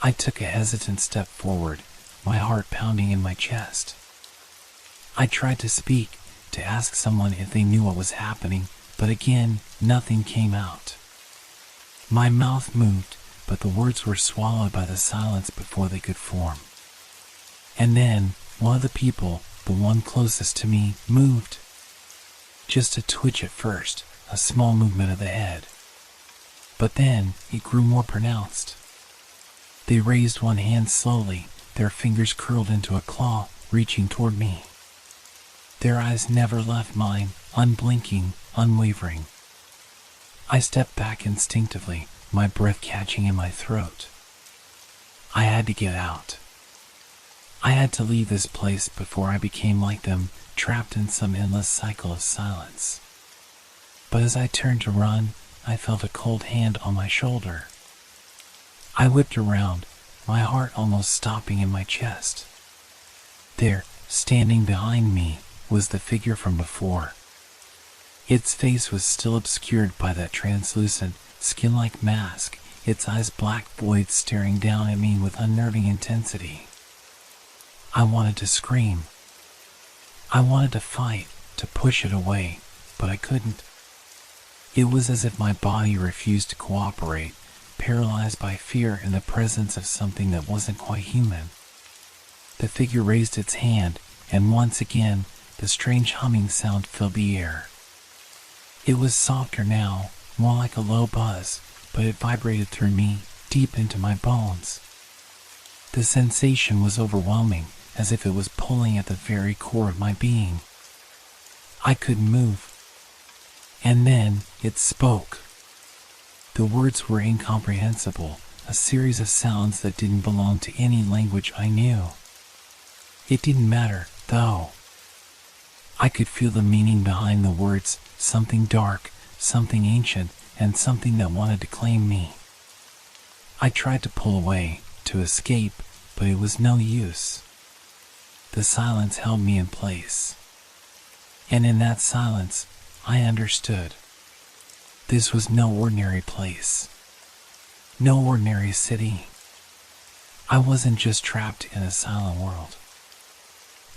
I took a hesitant step forward, my heart pounding in my chest. I tried to speak, to ask someone if they knew what was happening, but again, nothing came out. My mouth moved, but the words were swallowed by the silence before they could form. And then, one of the people, the one closest to me, moved. Just a twitch at first, a small movement of the head. But then, it grew more pronounced. They raised one hand slowly, their fingers curled into a claw, reaching toward me. Their eyes never left mine, unblinking, unwavering. I stepped back instinctively, my breath catching in my throat. I had to get out. I had to leave this place before I became like them, trapped in some endless cycle of silence. But as I turned to run, I felt a cold hand on my shoulder. I whipped around, my heart almost stopping in my chest. There, standing behind me, was the figure from before. Its face was still obscured by that translucent, skin-like mask, its eyes black voids staring down at me with unnerving intensity. I wanted to scream. I wanted to fight, to push it away, but I couldn't. It was as if my body refused to cooperate, paralyzed by fear in the presence of something that wasn't quite human. The figure raised its hand, and once again, the strange humming sound filled the air. It was softer now, more like a low buzz, but it vibrated through me, deep into my bones. The sensation was overwhelming, as if it was pulling at the very core of my being. I couldn't move. And then, it spoke. The words were incomprehensible, a series of sounds that didn't belong to any language I knew. It didn't matter, though. I could feel the meaning behind the words, something dark, something ancient, and something that wanted to claim me. I tried to pull away, to escape, but it was no use. The silence held me in place. And in that silence, I understood. This was no ordinary place. No ordinary city. I wasn't just trapped in a silent world.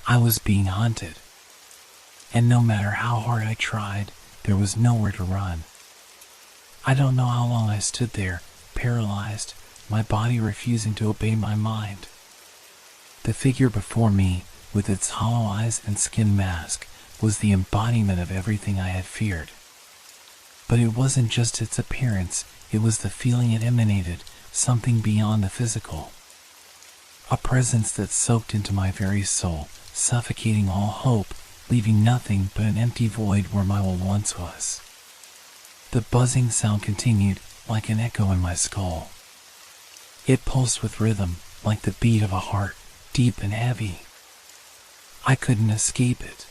I was being hunted. And no matter how hard I tried, there was nowhere to run. I don't know how long I stood there, paralyzed, my body refusing to obey my mind. The figure before me, with its hollow eyes and skin mask, was the embodiment of everything I had feared. But it wasn't just its appearance, it was the feeling it emanated, something beyond the physical. A presence that soaked into my very soul, suffocating all hope, leaving nothing but an empty void where my will once was. The buzzing sound continued, like an echo in my skull. It pulsed with rhythm, like the beat of a heart, deep and heavy. I couldn't escape it.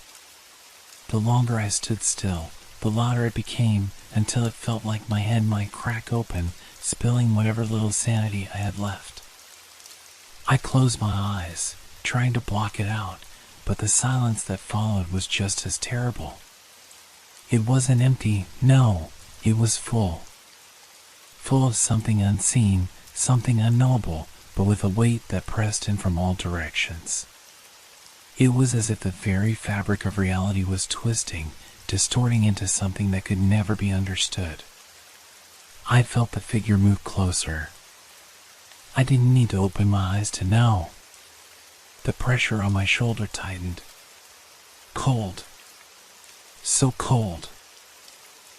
The longer I stood still, the louder it became, until it felt like my head might crack open, spilling whatever little sanity I had left. I closed my eyes, trying to block it out, but the silence that followed was just as terrible. It wasn't empty, no, it was full. Full of something unseen, something unknowable, but with a weight that pressed in from all directions. It was as if the very fabric of reality was twisting, distorting into something that could never be understood. I felt the figure move closer. I didn't need to open my eyes to know. The pressure on my shoulder tightened. Cold. So cold.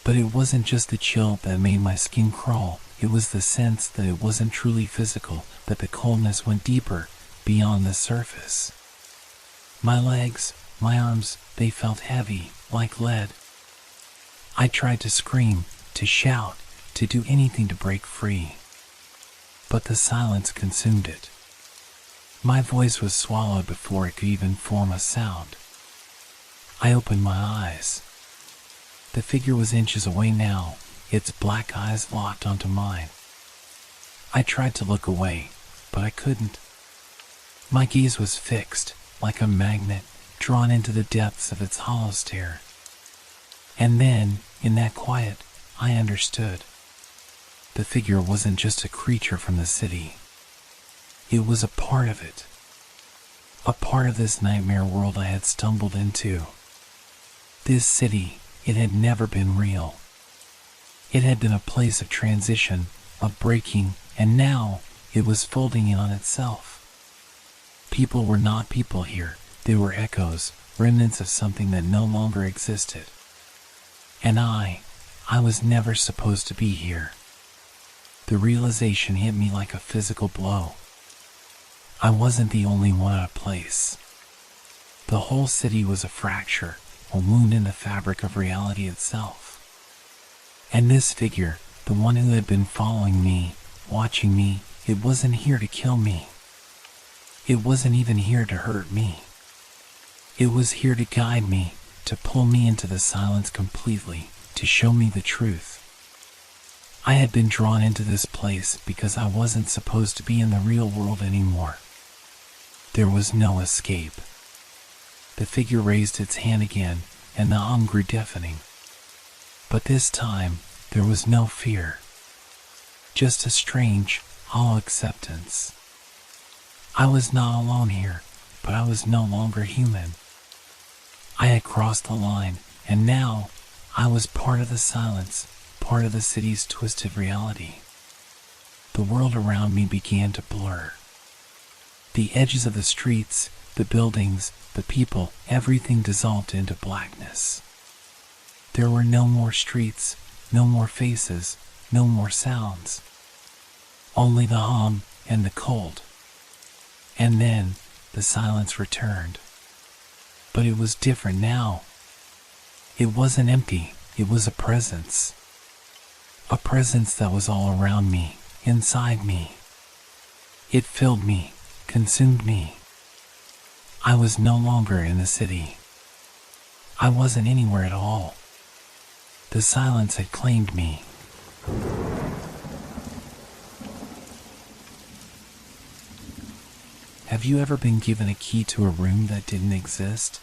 But it wasn't just the chill that made my skin crawl, it was the sense that it wasn't truly physical, that the coldness went deeper, beyond the surface. My legs, my arms, they felt heavy, like lead. I tried to scream, to shout, to do anything to break free. But the silence consumed it. My voice was swallowed before it could even form a sound. I opened my eyes. The figure was inches away now, its black eyes locked onto mine. I tried to look away, but I couldn't. My gaze was fixed, like a magnet, drawn into the depths of its hollow stare. And then, in that quiet, I understood. The figure wasn't just a creature from the city. It was a part of it. A part of this nightmare world I had stumbled into. This city, it had never been real. It had been a place of transition, of breaking, and now it was folding in on itself. People were not people here. They were echoes, remnants of something that no longer existed. And I was never supposed to be here. The realization hit me like a physical blow. I wasn't the only one out of place. The whole city was a fracture, a wound in the fabric of reality itself. And this figure, the one who had been following me, watching me, it wasn't here to kill me. It wasn't even here to hurt me. It was here to guide me, to pull me into the silence completely, to show me the truth. I had been drawn into this place because I wasn't supposed to be in the real world anymore. There was no escape. The figure raised its hand again, and the hum grew deafening. But this time, there was no fear. Just a strange, hollow acceptance. I was not alone here, but I was no longer human. I had crossed the line, and now I was part of the silence, part of the city's twisted reality. The world around me began to blur. The edges of the streets, the buildings, the people, everything dissolved into blackness. There were no more streets, no more faces, no more sounds. Only the hum and the cold. And then the silence returned. But it was different now. It wasn't empty, it was a presence. A presence that was all around me, inside me. It filled me, consumed me. I was no longer in the city. I wasn't anywhere at all. The silence had claimed me. Have you ever been given a key to a room that didn't exist?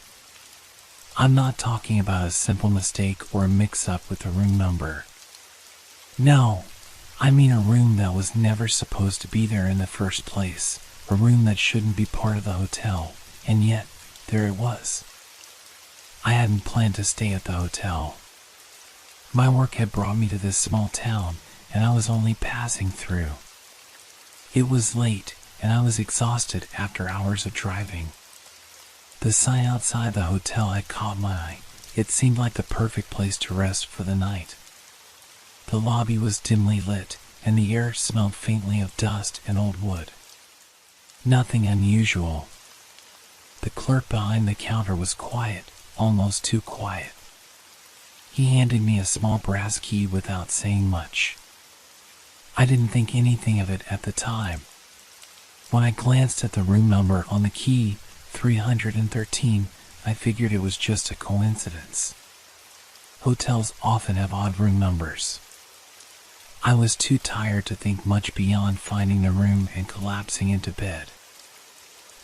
I'm not talking about a simple mistake or a mix-up with a room number. No, I mean a room that was never supposed to be there in the first place, a room that shouldn't be part of the hotel, and yet, there it was. I hadn't planned to stay at the hotel. My work had brought me to this small town, and I was only passing through. It was late, and I was exhausted after hours of driving. The sign outside the hotel had caught my eye. It seemed like the perfect place to rest for the night. The lobby was dimly lit, and the air smelled faintly of dust and old wood. Nothing unusual. The clerk behind the counter was quiet, almost too quiet. He handed me a small brass key without saying much. I didn't think anything of it at the time. When I glanced at the room number on the key, 313, I figured it was just a coincidence. Hotels often have odd room numbers. I was too tired to think much beyond finding the room and collapsing into bed.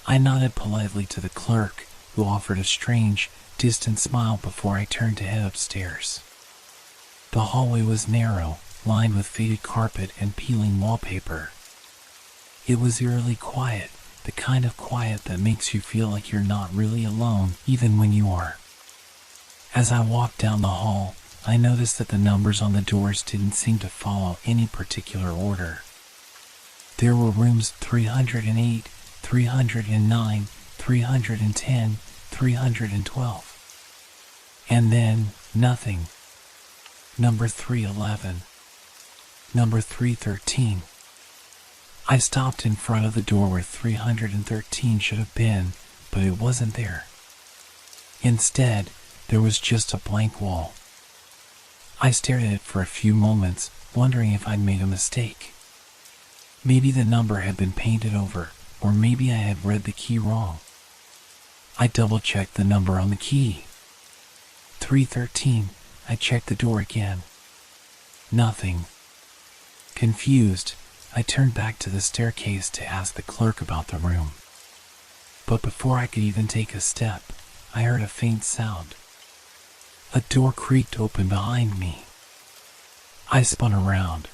I nodded politely to the clerk, who offered a strange, distant smile before I turned to head upstairs. The hallway was narrow, lined with faded carpet and peeling wallpaper. It was eerily quiet, the kind of quiet that makes you feel like you're not really alone, even when you are. As I walked down the hall, I noticed that the numbers on the doors didn't seem to follow any particular order. There were rooms 308, 309, 310, 312. And then, nothing. Number 311. Number 313. I stopped in front of the door where 313 should have been, but it wasn't there. Instead, there was just a blank wall. I stared at it for a few moments, wondering if I'd made a mistake. Maybe the number had been painted over, or maybe I had read the key wrong. I double-checked the number on the key. 313. I checked the door again. Nothing. Confused, I turned back to the staircase to ask the clerk about the room. But before I could even take a step, I heard a faint sound. A door creaked open behind me. I spun around.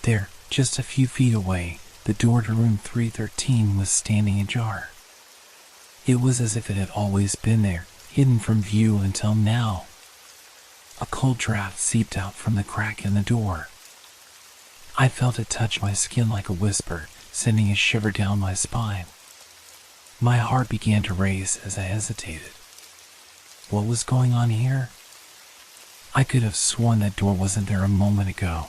There, just a few feet away, the door to room 313 was standing ajar. It was as if it had always been there, hidden from view until now. A cold draft seeped out from the crack in the door. I felt it touch my skin like a whisper, sending a shiver down my spine. My heart began to race as I hesitated. What was going on here? I could have sworn that door wasn't there a moment ago.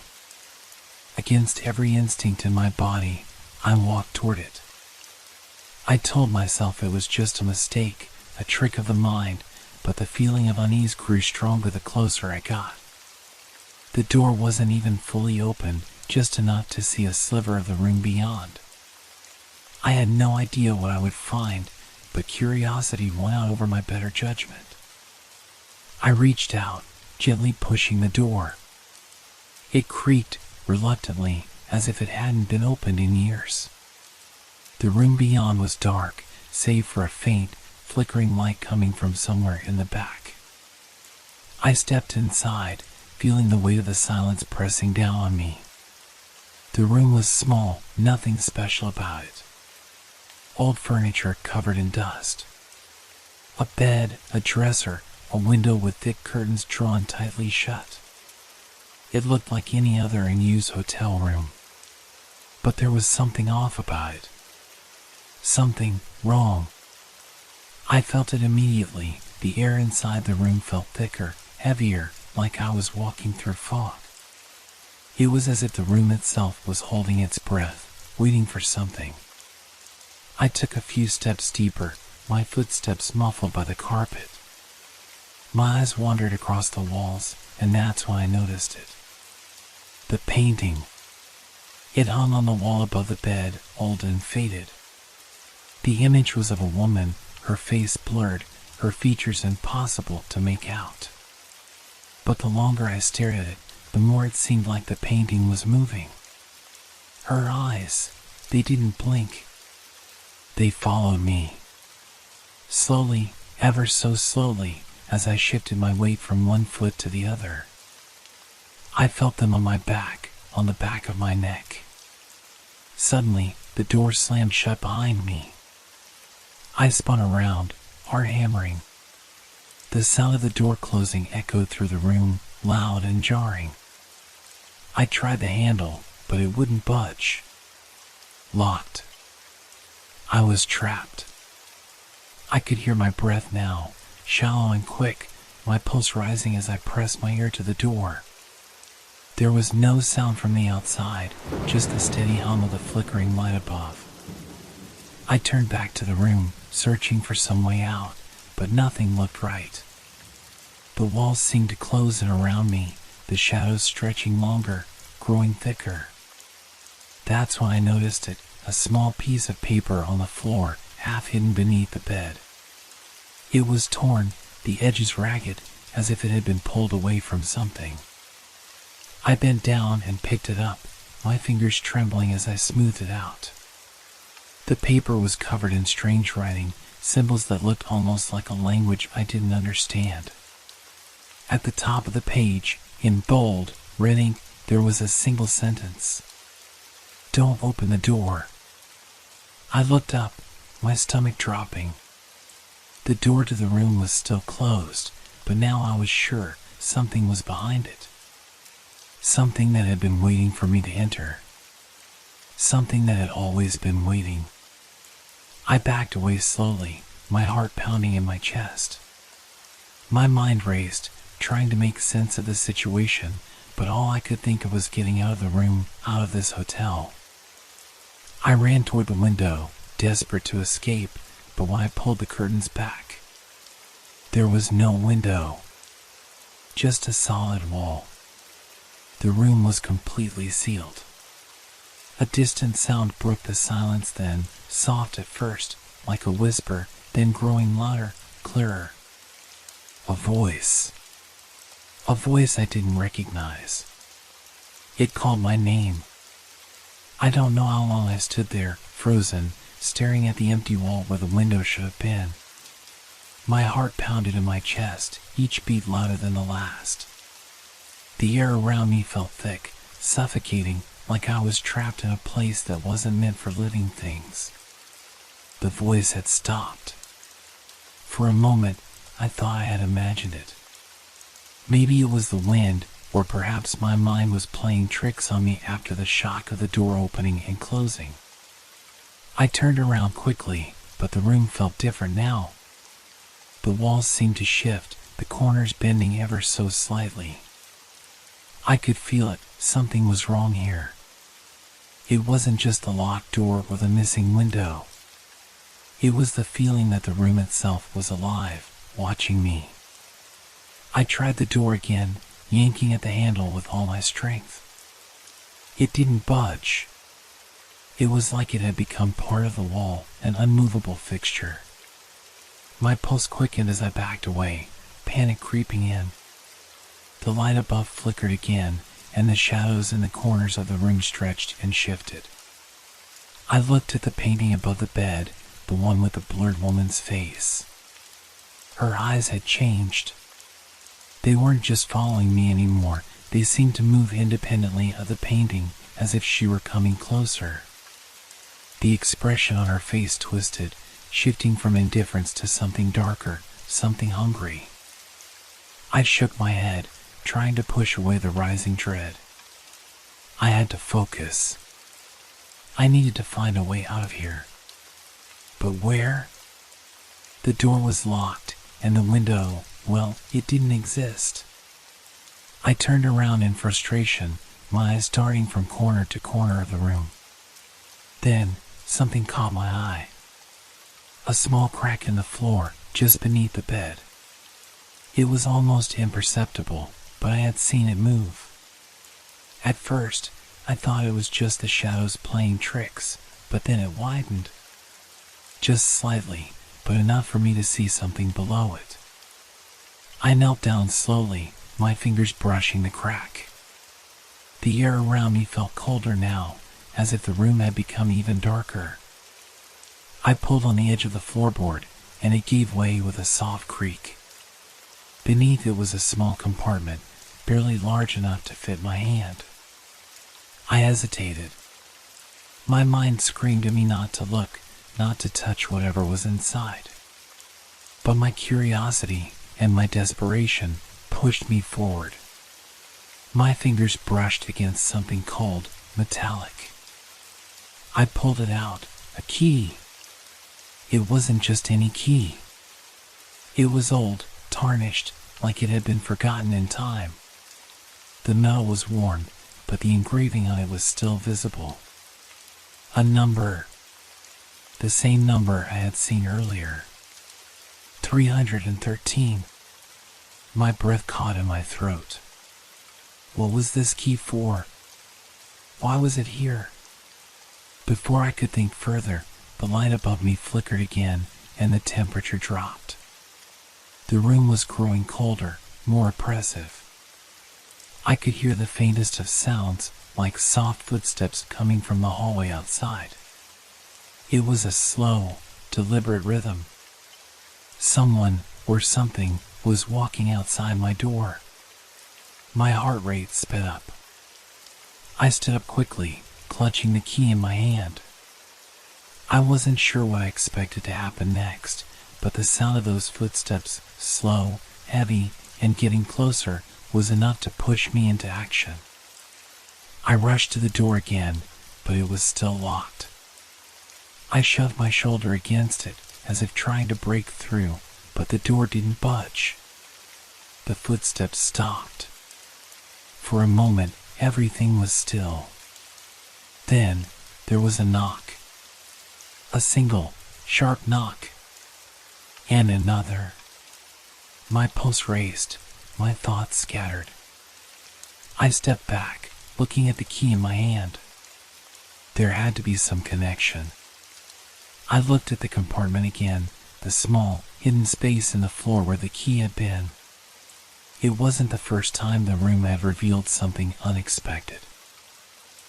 Against every instinct in my body, I walked toward it. I told myself it was just a mistake, a trick of the mind, but the feeling of unease grew stronger the closer I got. The door wasn't even fully open, just enough to see a sliver of the room beyond. I had no idea what I would find, but curiosity won out over my better judgment. I reached out, gently pushing the door. It creaked reluctantly, as if it hadn't been opened in years. The room beyond was dark, save for a faint, flickering light coming from somewhere in the back. I stepped inside, feeling the weight of the silence pressing down on me. The room was small, nothing special about it. Old furniture covered in dust. A bed, a dresser, a window with thick curtains drawn tightly shut. It looked like any other unused hotel room. But there was something off about it. Something wrong. I felt it immediately. The air inside the room felt thicker, heavier, like I was walking through fog. It was as if the room itself was holding its breath, waiting for something. I took a few steps deeper, my footsteps muffled by the carpet. My eyes wandered across the walls, and that's when I noticed it. The painting. It hung on the wall above the bed, old and faded. The image was of a woman, her face blurred, her features impossible to make out. But the longer I stared at it, the more it seemed like the painting was moving. Her eyes, they didn't blink. They followed me. Slowly, ever so slowly, as I shifted my weight from one foot to the other. I felt them on my back, on the back of my neck. Suddenly, the door slammed shut behind me. I spun around, heart hammering. The sound of the door closing echoed through the room, loud and jarring. I tried the handle, but it wouldn't budge. Locked. I was trapped. I could hear my breath now, shallow and quick, my pulse rising as I pressed my ear to the door. There was no sound from the outside, just the steady hum of the flickering light above. I turned back to the room, searching for some way out, but nothing looked right. The walls seemed to close in around me, the shadows stretching longer, growing thicker. That's when I noticed it, a small piece of paper on the floor, half hidden beneath the bed. It was torn, the edges ragged, as if it had been pulled away from something. I bent down and picked it up, my fingers trembling as I smoothed it out. The paper was covered in strange writing, symbols that looked almost like a language I didn't understand. At the top of the page, in bold, red ink, there was a single sentence. "Don't open the door." I looked up, my stomach dropping. The door to the room was still closed, but now I was sure something was behind it. Something that had been waiting for me to enter. Something that had always been waiting. I backed away slowly, my heart pounding in my chest. My mind raced, trying to make sense of the situation, but all I could think of was getting out of the room, out of this hotel. I ran toward the window, desperate to escape, but when I pulled the curtains back, there was no window. Just a solid wall. The room was completely sealed. A distant sound broke the silence then, soft at first, like a whisper, then growing louder, clearer. A voice. A voice I didn't recognize. It called my name. I don't know how long I stood there, frozen, staring at the empty wall where the window should have been. My heart pounded in my chest, each beat louder than the last. The air around me felt thick, suffocating, like I was trapped in a place that wasn't meant for living things. The voice had stopped. For a moment, I thought I had imagined it. Maybe it was the wind, or perhaps my mind was playing tricks on me after the shock of the door opening and closing. I turned around quickly, but the room felt different now. The walls seemed to shift, the corners bending ever so slightly. I could feel it, something was wrong here. It wasn't just the locked door or the missing window. It was the feeling that the room itself was alive, watching me. I tried the door again, yanking at the handle with all my strength. It didn't budge. It was like it had become part of the wall, an unmovable fixture. My pulse quickened as I backed away, panic creeping in. The light above flickered again, and the shadows in the corners of the room stretched and shifted. I looked at the painting above the bed, the one with the blurred woman's face. Her eyes had changed. They weren't just following me anymore, they seemed to move independently of the painting, as if she were coming closer. The expression on her face twisted, shifting from indifference to something darker, something hungry. I shook my head, trying to push away the rising dread. I had to focus. I needed to find a way out of here. But where? The door was locked, and the window, well, it didn't exist. I turned around in frustration, my eyes darting from corner to corner of the room. Then, something caught my eye. A small crack in the floor, just beneath the bed. It was almost imperceptible, but I had seen it move. At first, I thought it was just the shadows playing tricks, but then it widened. Just slightly, but enough for me to see something below it. I knelt down slowly, my fingers brushing the crack. The air around me felt colder now, as if the room had become even darker. I pulled on the edge of the floorboard, and it gave way with a soft creak. Beneath it was a small compartment, barely large enough to fit my hand. I hesitated. My mind screamed at me not to look, not to touch whatever was inside. But my curiosity and my desperation pushed me forward. My fingers brushed against something cold, metallic. I pulled it out, a key. It wasn't just any key. It was old, tarnished, like it had been forgotten in time. The metal was worn, but the engraving on it was still visible. A number. The same number I had seen earlier. 313. My breath caught in my throat. What was this key for? Why was it here? Before I could think further, the light above me flickered again, and the temperature dropped. The room was growing colder, more oppressive. I could hear the faintest of sounds, like soft footsteps coming from the hallway outside. It was a slow, deliberate rhythm. Someone, or something, was walking outside my door. My heart rate sped up. I stood up quickly, clutching the key in my hand. I wasn't sure what I expected to happen next, but the sound of those footsteps, slow, heavy, and getting closer, was enough to push me into action. I rushed to the door again, but it was still locked. I shoved my shoulder against it, as if trying to break through, but the door didn't budge. The footsteps stopped. For a moment, everything was still. Then, there was a knock. A single, sharp knock. And another. My pulse raced, my thoughts scattered. I stepped back, looking at the key in my hand. There had to be some connection. I looked at the compartment again, the small, hidden space in the floor where the key had been. It wasn't the first time the room had revealed something unexpected.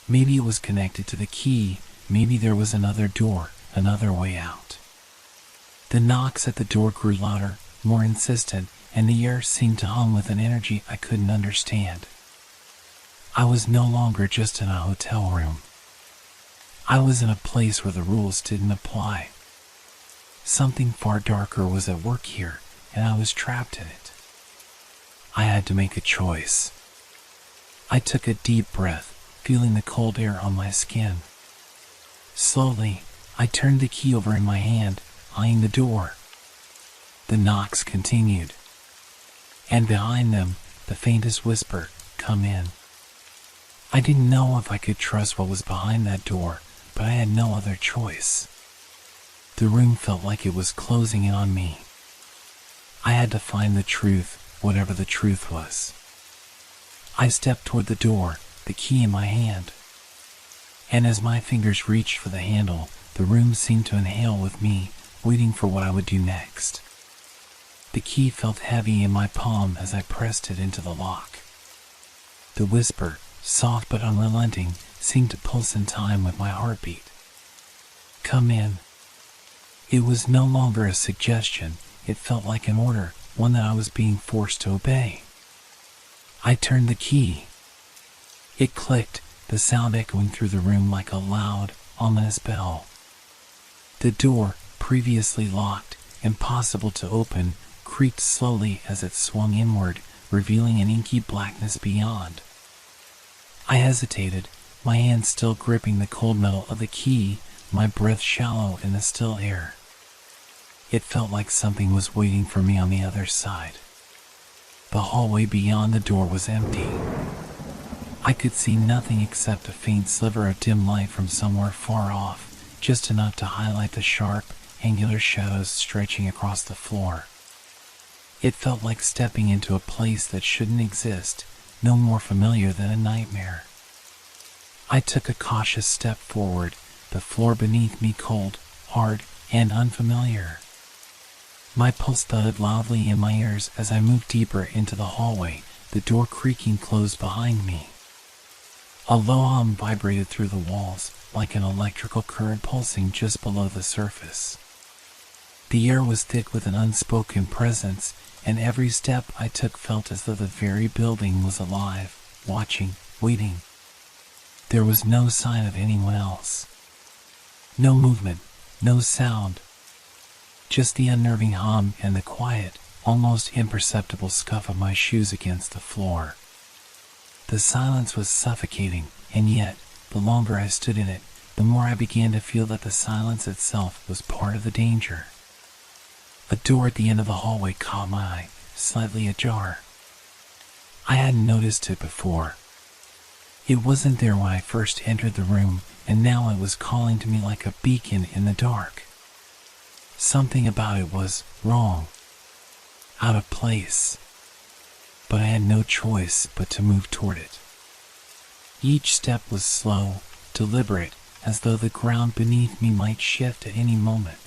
Maybe it was connected to the key, maybe there was another door, another way out. The knocks at the door grew louder, more insistent, and the air seemed to hum with an energy I couldn't understand. I was no longer just in a hotel room. I was in a place where the rules didn't apply. Something far darker was at work here, and I was trapped in it. I had to make a choice. I took a deep breath, feeling the cold air on my skin. Slowly, I turned the key over in my hand, eyeing the door. The knocks continued. And behind them, the faintest whisper, "Come in." I didn't know if I could trust what was behind that door, but I had no other choice. The room felt like it was closing in on me. I had to find the truth, whatever the truth was. I stepped toward the door, the key in my hand. And as my fingers reached for the handle, the room seemed to inhale with me, waiting for what I would do next. The key felt heavy in my palm as I pressed it into the lock. The whisper, soft but unrelenting, seemed to pulse in time with my heartbeat. "Come in." It was no longer a suggestion, it felt like an order, one that I was being forced to obey. I turned the key. It clicked, the sound echoing through the room like a loud, ominous bell. The door, previously locked, impossible to open, creaked slowly as it swung inward, revealing an inky blackness beyond. I hesitated, my hand still gripping the cold metal of the key, my breath shallow in the still air. It felt like something was waiting for me on the other side. The hallway beyond the door was empty. I could see nothing except a faint sliver of dim light from somewhere far off, just enough to highlight the sharp, angular shadows stretching across the floor. It felt like stepping into a place that shouldn't exist, no more familiar than a nightmare. I took a cautious step forward, the floor beneath me cold, hard, and unfamiliar. My pulse thudded loudly in my ears as I moved deeper into the hallway, the door creaking closed behind me. A low hum vibrated through the walls, like an electrical current pulsing just below the surface. The air was thick with an unspoken presence, and every step I took felt as though the very building was alive, watching, waiting. There was no sign of anyone else. No movement, no sound. Just the unnerving hum and the quiet, almost imperceptible scuff of my shoes against the floor. The silence was suffocating, and yet, the longer I stood in it, the more I began to feel that the silence itself was part of the danger. A door at the end of the hallway caught my eye, slightly ajar. I hadn't noticed it before. It wasn't there when I first entered the room, and now it was calling to me like a beacon in the dark. Something about it was wrong, out of place, but I had no choice but to move toward it. Each step was slow, deliberate, as though the ground beneath me might shift at any moment.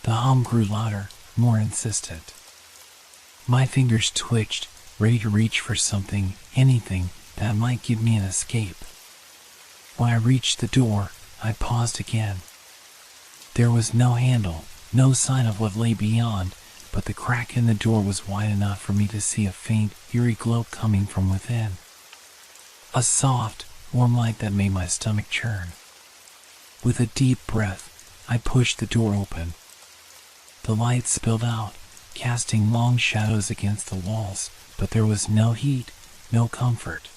The hum grew louder, more insistent. My fingers twitched, ready to reach for something, anything, that might give me an escape. When I reached the door, I paused again. There was no handle, no sign of what lay beyond, but the crack in the door was wide enough for me to see a faint, eerie glow coming from within. A soft, warm light that made my stomach churn. With a deep breath, I pushed the door open. The light spilled out, casting long shadows against the walls, but there was no heat, no comfort.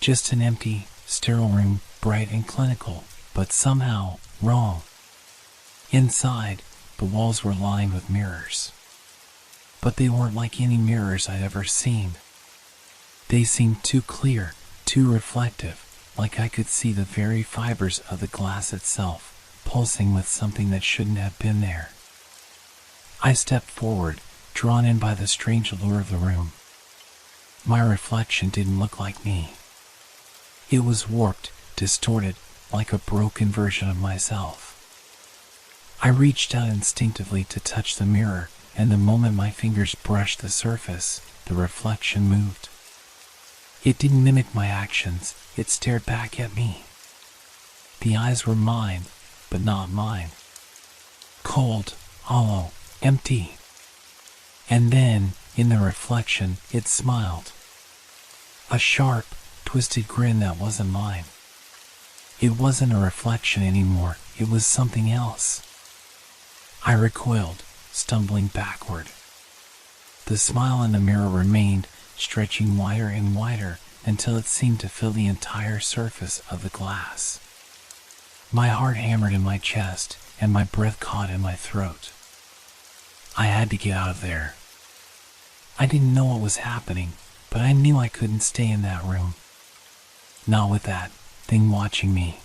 Just an empty, sterile room, bright and clinical, but somehow wrong. Inside, the walls were lined with mirrors. But they weren't like any mirrors I'd ever seen. They seemed too clear, too reflective, like I could see the very fibers of the glass itself, pulsing with something that shouldn't have been there. I stepped forward, drawn in by the strange allure of the room. My reflection didn't look like me. It was warped, distorted, like a broken version of myself. I reached out instinctively to touch the mirror, and the moment my fingers brushed the surface, the reflection moved. It didn't mimic my actions, it stared back at me. The eyes were mine, but not mine. Cold, hollow, empty. And then, in the reflection, it smiled. A sharp, twisted grin that wasn't mine. It wasn't a reflection anymore, it was something else. I recoiled, stumbling backward. The smile in the mirror remained, stretching wider and wider until it seemed to fill the entire surface of the glass. My heart hammered in my chest and my breath caught in my throat. I had to get out of there. I didn't know what was happening, but I knew I couldn't stay in that room. Not with that thing watching me.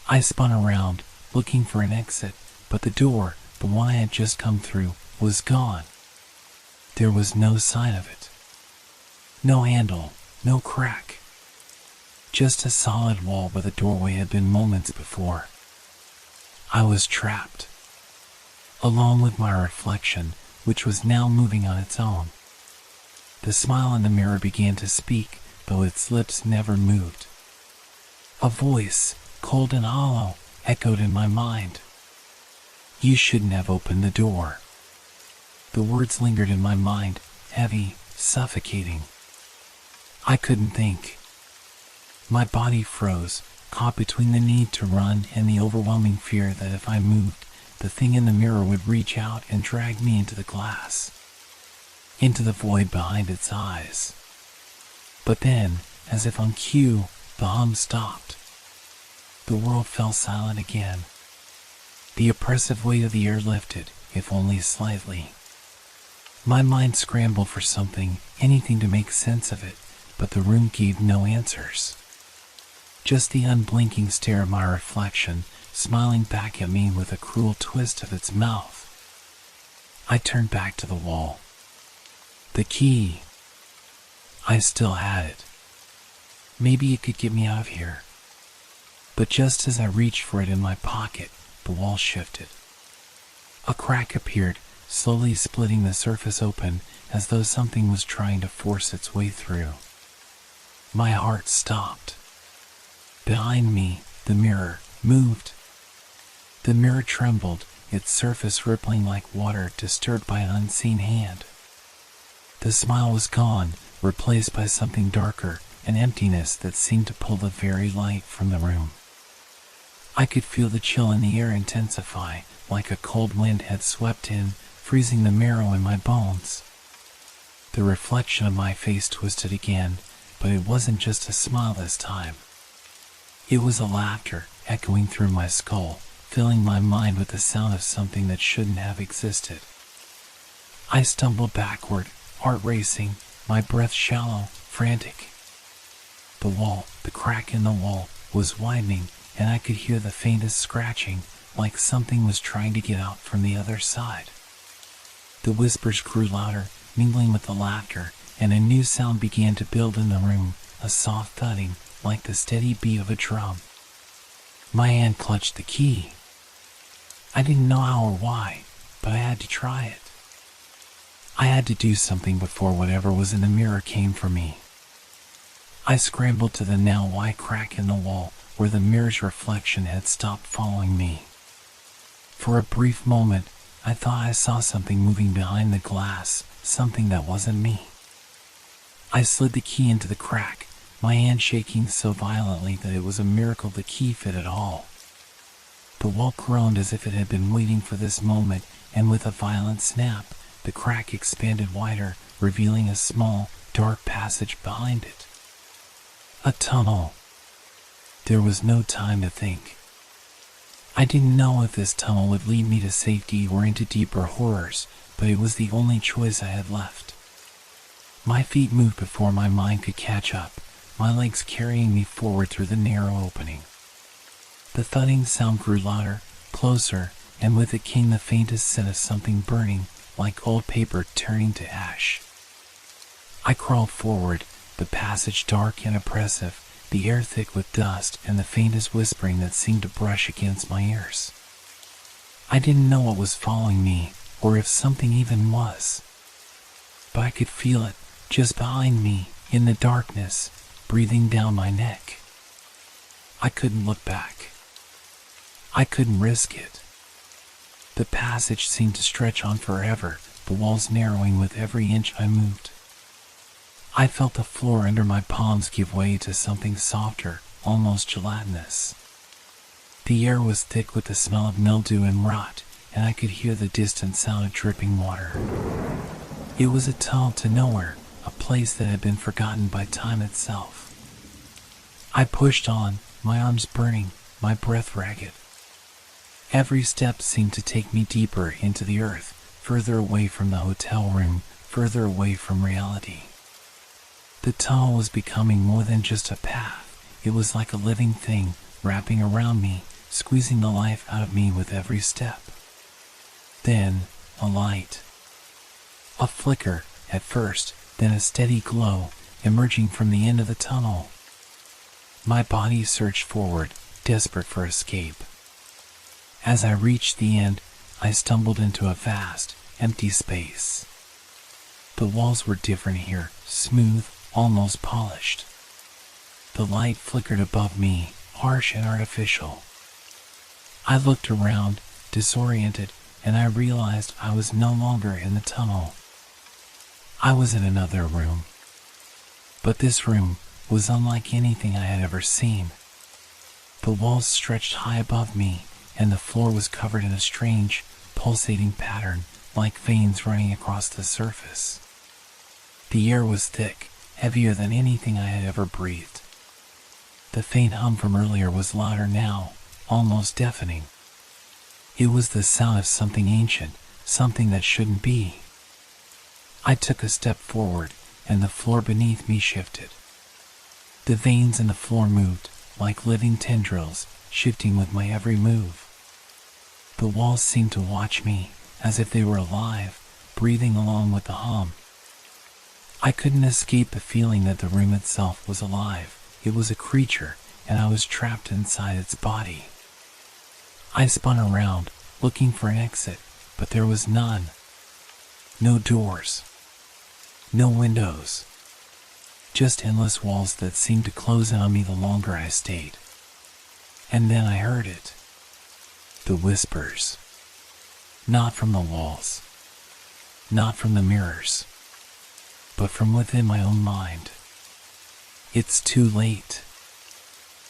I spun around, looking for an exit, but the door, the one I had just come through, was gone. There was no sign of it. No handle, no crack. Just a solid wall where the doorway had been moments before. I was trapped, along with my reflection, which was now moving on its own. The smile in the mirror began to speak, though its lips never moved. A voice, cold and hollow, echoed in my mind. "You shouldn't have opened the door." The words lingered in my mind, heavy, suffocating. I couldn't think. My body froze, caught between the need to run and the overwhelming fear that if I moved, the thing in the mirror would reach out and drag me into the glass, into the void behind its eyes. But then, as if on cue, the hum stopped. The world fell silent again. The oppressive weight of the air lifted, if only slightly. My mind scrambled for something, anything to make sense of it, but the room gave no answers. Just the unblinking stare of my reflection, smiling back at me with a cruel twist of its mouth. I turned back to the wall. The key. I still had it. Maybe it could get me out of here. But just as I reached for it in my pocket, the wall shifted. A crack appeared, slowly splitting the surface open as though something was trying to force its way through. My heart stopped. Behind me, the mirror moved. The mirror trembled, its surface rippling like water disturbed by an unseen hand. The smile was gone, replaced by something darker, an emptiness that seemed to pull the very light from the room. I could feel the chill in the air intensify, like a cold wind had swept in, freezing the marrow in my bones. The reflection of my face twisted again, but it wasn't just a smile this time. It was a laughter echoing through my skull, filling my mind with the sound of something that shouldn't have existed. I stumbled backward, heart racing, my breath shallow, frantic. The crack in the wall, was widening, and I could hear the faintest scratching, like something was trying to get out from the other side. The whispers grew louder, mingling with the laughter, and a new sound began to build in the room, a soft thudding, like the steady beat of a drum. My hand clutched the key. I didn't know how or why, but I had to try it. I had to do something before whatever was in the mirror came for me. I scrambled to the now wide crack in the wall where the mirror's reflection had stopped following me. For a brief moment, I thought I saw something moving behind the glass, something that wasn't me. I slid the key into the crack, my hand shaking so violently that it was a miracle the key fit at all. The wall groaned as if it had been waiting for this moment, and with a violent snap, the crack expanded wider, revealing a small, dark passage behind it. A tunnel. There was no time to think. I didn't know if this tunnel would lead me to safety or into deeper horrors, but it was the only choice I had left. My feet moved before my mind could catch up, my legs carrying me forward through the narrow opening. The thudding sound grew louder, closer, and with it came the faintest scent of something burning, like old paper turning to ash. I crawled forward, the passage dark and oppressive, the air thick with dust and the faintest whispering that seemed to brush against my ears. I didn't know what was following me, or if something even was. But I could feel it, just behind me, in the darkness, breathing down my neck. I couldn't look back. I couldn't risk it. The passage seemed to stretch on forever, the walls narrowing with every inch I moved. I felt the floor under my palms give way to something softer, almost gelatinous. The air was thick with the smell of mildew and rot, and I could hear the distant sound of dripping water. It was a tunnel to nowhere, a place that had been forgotten by time itself. I pushed on, my arms burning, my breath ragged. Every step seemed to take me deeper into the earth, further away from the hotel room, further away from reality. The tunnel was becoming more than just a path. It was like a living thing, wrapping around me, squeezing the life out of me with every step. Then, a light. A flicker, at first, then a steady glow, emerging from the end of the tunnel. My body surged forward, desperate for escape. As I reached the end, I stumbled into a vast, empty space. The walls were different here, smooth, almost polished. The light flickered above me, harsh and artificial. I looked around, disoriented, and I realized I was no longer in the tunnel. I was in another room. But this room was unlike anything I had ever seen. The walls stretched high above me, and the floor was covered in a strange, pulsating pattern, like veins running across the surface. The air was thick, heavier than anything I had ever breathed. The faint hum from earlier was louder now, almost deafening. It was the sound of something ancient, something that shouldn't be. I took a step forward, and the floor beneath me shifted. The veins in the floor moved, like living tendrils, shifting with my every move. The walls seemed to watch me, as if they were alive, breathing along with the hum. I couldn't escape the feeling that the room itself was alive. It was a creature, and I was trapped inside its body. I spun around, looking for an exit, but there was none. No doors. No windows. Just endless walls that seemed to close in on me the longer I stayed. And then I heard it. The whispers. Not from the walls. Not from the mirrors. But from within my own mind. It's too late.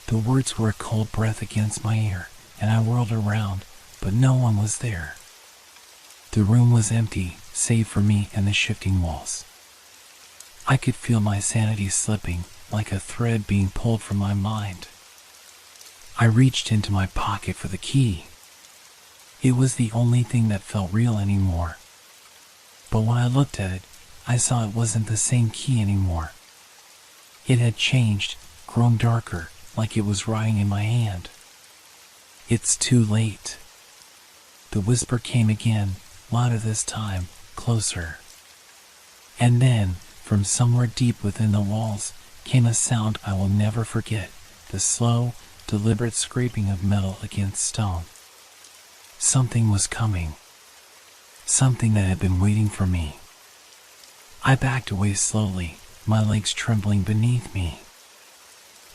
The words were a cold breath against my ear, and I whirled around, but no one was there. The room was empty, save for me and the shifting walls. I could feel my sanity slipping, like a thread being pulled from my mind. I reached into my pocket for the key. It was the only thing that felt real anymore. But when I looked at it, I saw it wasn't the same key anymore. It had changed, grown darker, like it was rotting in my hand. It's too late. The whisper came again, louder this time, closer. And then, from somewhere deep within the walls, came a sound I will never forget, the slow, deliberate scraping of metal against stone. Something was coming. Something that had been waiting for me. I backed away slowly, my legs trembling beneath me.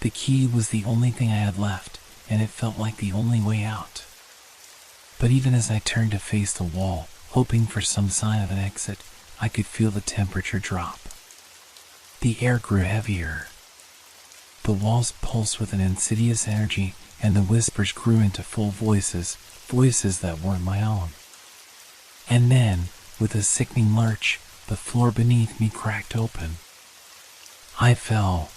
The key was the only thing I had left, and it felt like the only way out. But even as I turned to face the wall, hoping for some sign of an exit, I could feel the temperature drop. The air grew heavier. The walls pulsed with an insidious energy, and the whispers grew into full voices, voices that weren't my own. And then, with a sickening lurch, the floor beneath me cracked open. I fell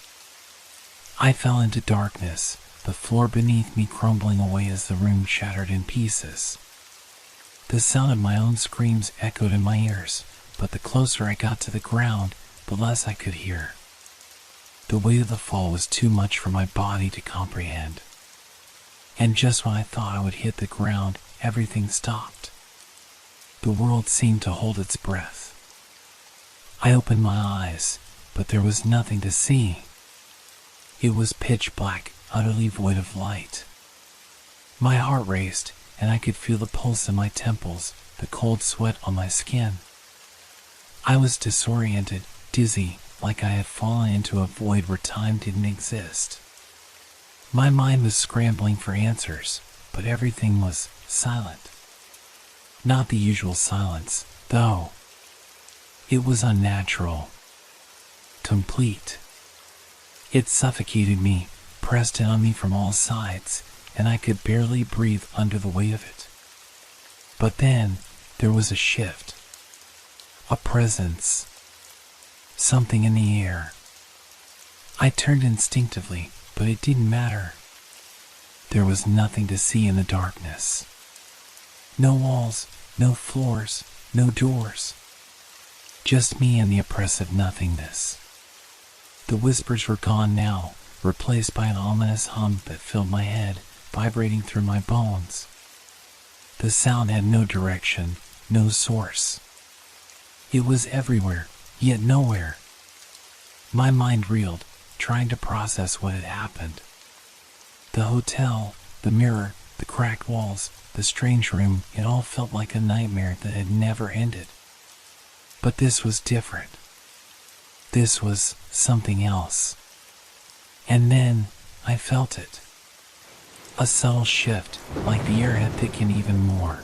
into darkness, the floor beneath me crumbling away as the room shattered in pieces. The sound of my own screams echoed in my ears, but the closer I got to the ground, the less I could hear. The weight of the fall was too much for my body to comprehend. And just when I thought I would hit the ground, everything stopped. The world seemed to hold its breath. I opened my eyes, but there was nothing to see. It was pitch black, utterly void of light. My heart raced, and I could feel the pulse in my temples, the cold sweat on my skin. I was disoriented, dizzy, like I had fallen into a void where time didn't exist. My mind was scrambling for answers, but everything was silent. Not the usual silence, though. It was unnatural. Complete. It suffocated me, pressed in on me from all sides, and I could barely breathe under the weight of it. But then, there was a shift. a presence, something in the air. I turned instinctively, but it didn't matter. There was nothing to see in the darkness. No walls, no floors, no doors. Just me and the oppressive nothingness. The whispers were gone now, replaced by an ominous hum that filled my head, vibrating through my bones. The sound had no direction, no source. It was everywhere, yet nowhere. My mind reeled, trying to process what had happened. The hotel, the mirror, the cracked walls, the strange room, it all felt like a nightmare that had never ended. But this was different. This was something else. And then I felt it. A subtle shift, like the air had thickened even more.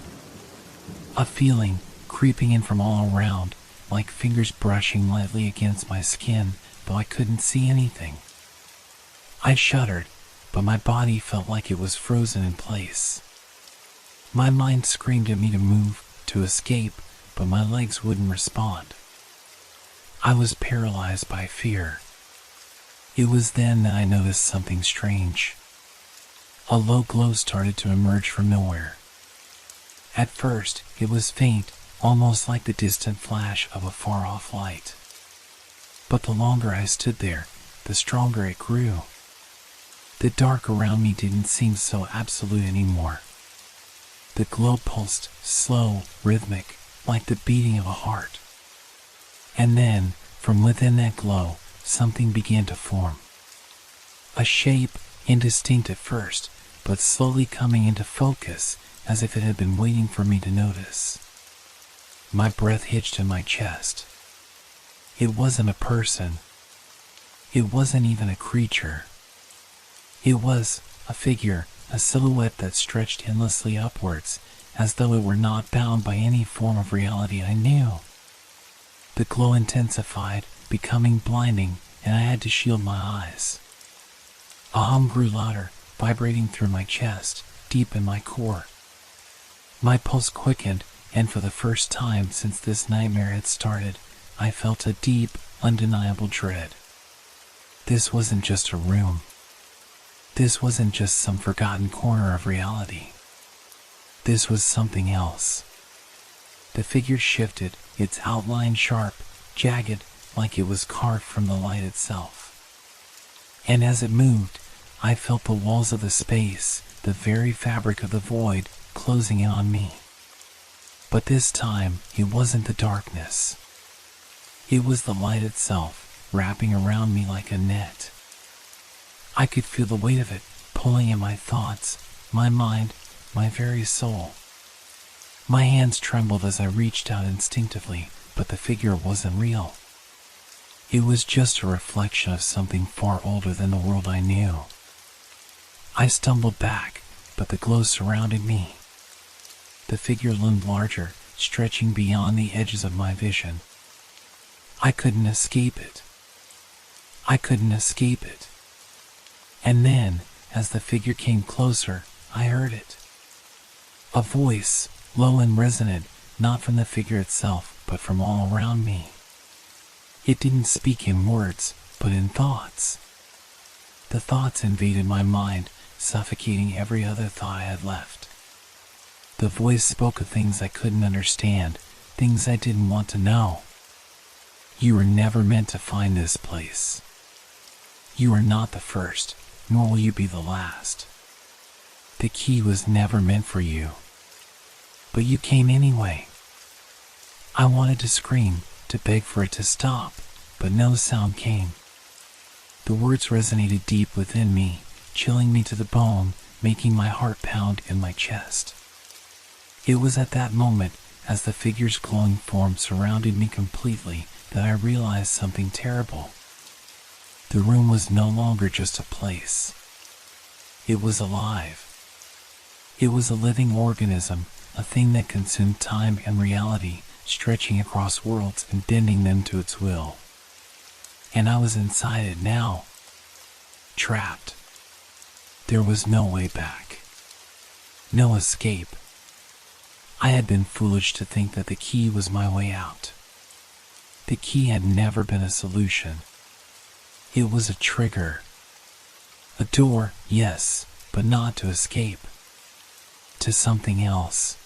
A feeling creeping in from all around, like fingers brushing lightly against my skin, though I couldn't see anything. I shuddered, but my body felt like it was frozen in place. My mind screamed at me to move, to escape, but my legs wouldn't respond. I was paralyzed by fear. It was then that I noticed something strange. A low glow started to emerge from nowhere. At first, it was faint, almost like the distant flash of a far-off light. But the longer I stood there, the stronger it grew. The dark around me didn't seem so absolute anymore. The glow pulsed, slow, rhythmic, like the beating of a heart. And then, from within that glow, something began to form. A shape, indistinct at first, but slowly coming into focus, as if it had been waiting for me to notice. My breath hitched in my chest. It wasn't a person. It wasn't even a creature. It was a figure, a silhouette that stretched endlessly upwards, as though it were not bound by any form of reality I knew. The glow intensified, becoming blinding, and I had to shield my eyes. A hum grew louder, vibrating through my chest, deep in my core. My pulse quickened, and for the first time since this nightmare had started, I felt a deep, undeniable dread. This wasn't just a room. This wasn't just some forgotten corner of reality. This was something else. The figure shifted, its outline sharp, jagged, like it was carved from the light itself. And as it moved, I felt the walls of the space, the very fabric of the void, closing in on me. But this time, it wasn't the darkness. It was the light itself, wrapping around me like a net. I could feel the weight of it, pulling at my thoughts, my mind, my very soul. My hands trembled as I reached out instinctively, but the figure wasn't real. It was just a reflection of something far older than the world I knew. I stumbled back, but the glow surrounded me. The figure loomed larger, stretching beyond the edges of my vision. I couldn't escape it. I couldn't escape it. And then, as the figure came closer, I heard it. A voice, low and resonant, not from the figure itself, but from all around me. It didn't speak in words, but in thoughts. The thoughts invaded my mind, suffocating every other thought I had left. The voice spoke of things I couldn't understand, things I didn't want to know. You were never meant to find this place. You are not the first, nor will you be the last. The key was never meant for you. But you came anyway. I wanted to scream, to beg for it to stop, but no sound came. The words resonated deep within me, chilling me to the bone, making my heart pound in my chest. It was at that moment, as the figure's glowing form surrounded me completely, that I realized something terrible. The room was no longer just a place. It was alive. It was a living organism, a thing that consumed time and reality, stretching across worlds and bending them to its will. And I was inside it now. Trapped. There was no way back. No escape. I had been foolish to think that the key was my way out. The key had never been a solution. It was a trigger. A door, yes, but not to escape. To something else.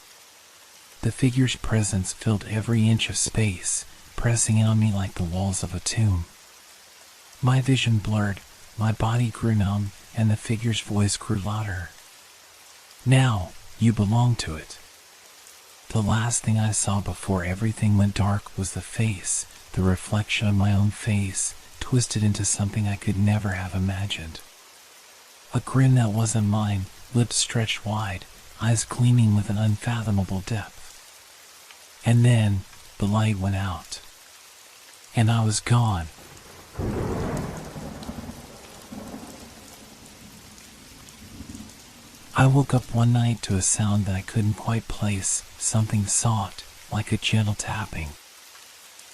The figure's presence filled every inch of space, pressing in on me like the walls of a tomb. My vision blurred, my body grew numb, and the figure's voice grew louder. Now, you belong to it. The last thing I saw before everything went dark was the face, the reflection of my own face, twisted into something I could never have imagined. A grin that wasn't mine, lips stretched wide, eyes gleaming with an unfathomable depth. And then, the light went out. And I was gone. I woke up one night to a sound that I couldn't quite place, something soft, like a gentle tapping.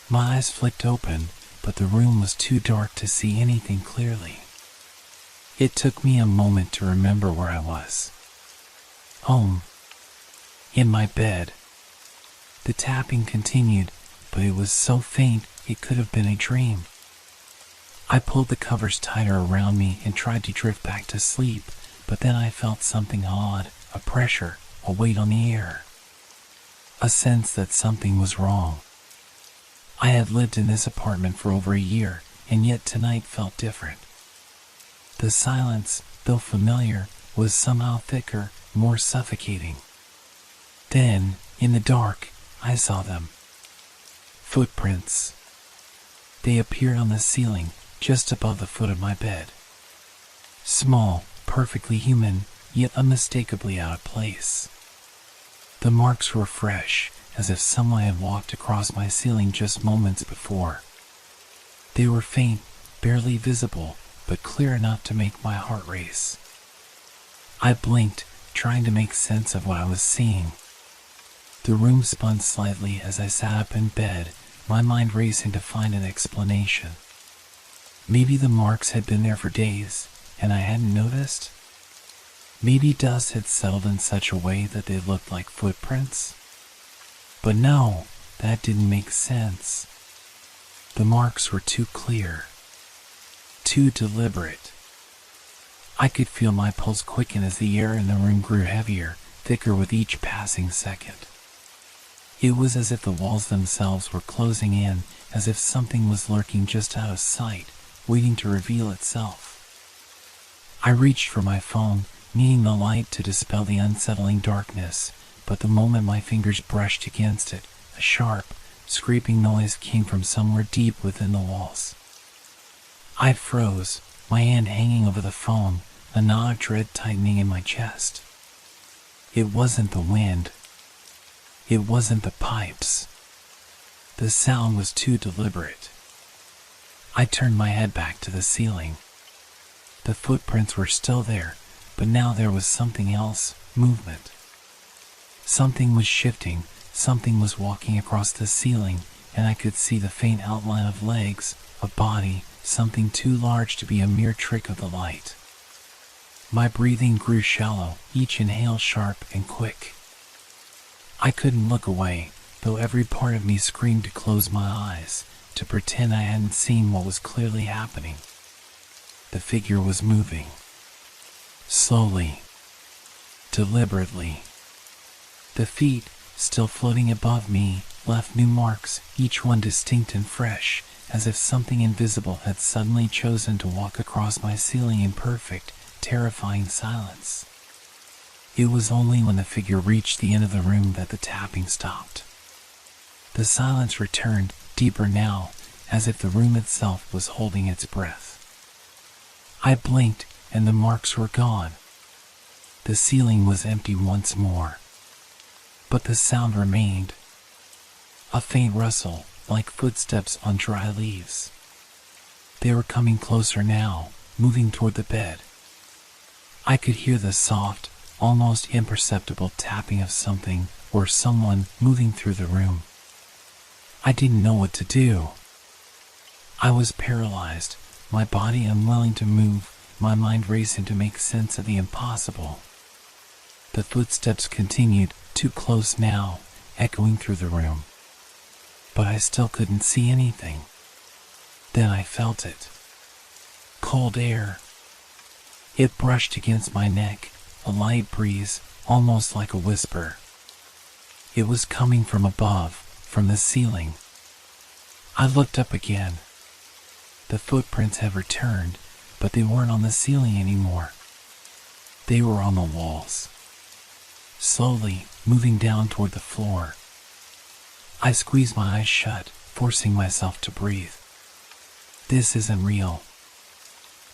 My eyes flicked open, but the room was too dark to see anything clearly. It took me a moment to remember where I was. Home. In my bed. The tapping continued, but it was so faint it could have been a dream. I pulled the covers tighter around me and tried to drift back to sleep, but then I felt something odd, a pressure, a weight on the air. A sense that something was wrong. I had lived in this apartment for over a year, and yet tonight felt different. The silence, though familiar, was somehow thicker, more suffocating. Then, in the dark, I saw them. Footprints. They appeared on the ceiling, just above the foot of my bed. Small, perfectly human, yet unmistakably out of place. The marks were fresh, as if someone had walked across my ceiling just moments before. They were faint, barely visible, but clear enough to make my heart race. I blinked, trying to make sense of what I was seeing. The room spun slightly as I sat up in bed, my mind racing to find an explanation. Maybe the marks had been there for days, and I hadn't noticed? Maybe dust had settled in such a way that they looked like footprints? But no, that didn't make sense. The marks were too clear. Too deliberate. I could feel my pulse quicken as the air in the room grew heavier, thicker with each passing second. It was as if the walls themselves were closing in, as if something was lurking just out of sight, waiting to reveal itself. I reached for my phone, needing the light to dispel the unsettling darkness, but the moment my fingers brushed against it, a sharp, scraping noise came from somewhere deep within the walls. I froze, my hand hanging over the phone, a knot of dread tightening in my chest. It wasn't the wind. It wasn't the pipes. The sound was too deliberate. I turned my head back to the ceiling. The footprints were still there, but now there was something else, movement. Something was shifting, something was walking across the ceiling, and I could see the faint outline of legs, a body, something too large to be a mere trick of the light. My breathing grew shallow, each inhale sharp and quick. I couldn't look away, though every part of me screamed to close my eyes, to pretend I hadn't seen what was clearly happening. The figure was moving. Slowly. Deliberately. The feet, still floating above me, left new marks, each one distinct and fresh, as if something invisible had suddenly chosen to walk across my ceiling in perfect, terrifying silence. It was only when the figure reached the end of the room that the tapping stopped. The silence returned, deeper now, as if the room itself was holding its breath. I blinked, and the marks were gone. The ceiling was empty once more. But the sound remained. A faint rustle, like footsteps on dry leaves. They were coming closer now, moving toward the bed. I could hear the soft, almost imperceptible tapping of something or someone moving through the room. I didn't know what to do. I was paralyzed, my body unwilling to move, my mind racing to make sense of the impossible. The footsteps continued, too close now, echoing through the room. but I still couldn't see anything. Then I felt it. Cold air. It brushed against my neck, a light breeze, almost like a whisper. It was coming from above, from the ceiling. I looked up again. The footprints had returned, but they weren't on the ceiling anymore. They were on the walls, slowly moving down toward the floor. I squeezed my eyes shut, forcing myself to breathe. This isn't real.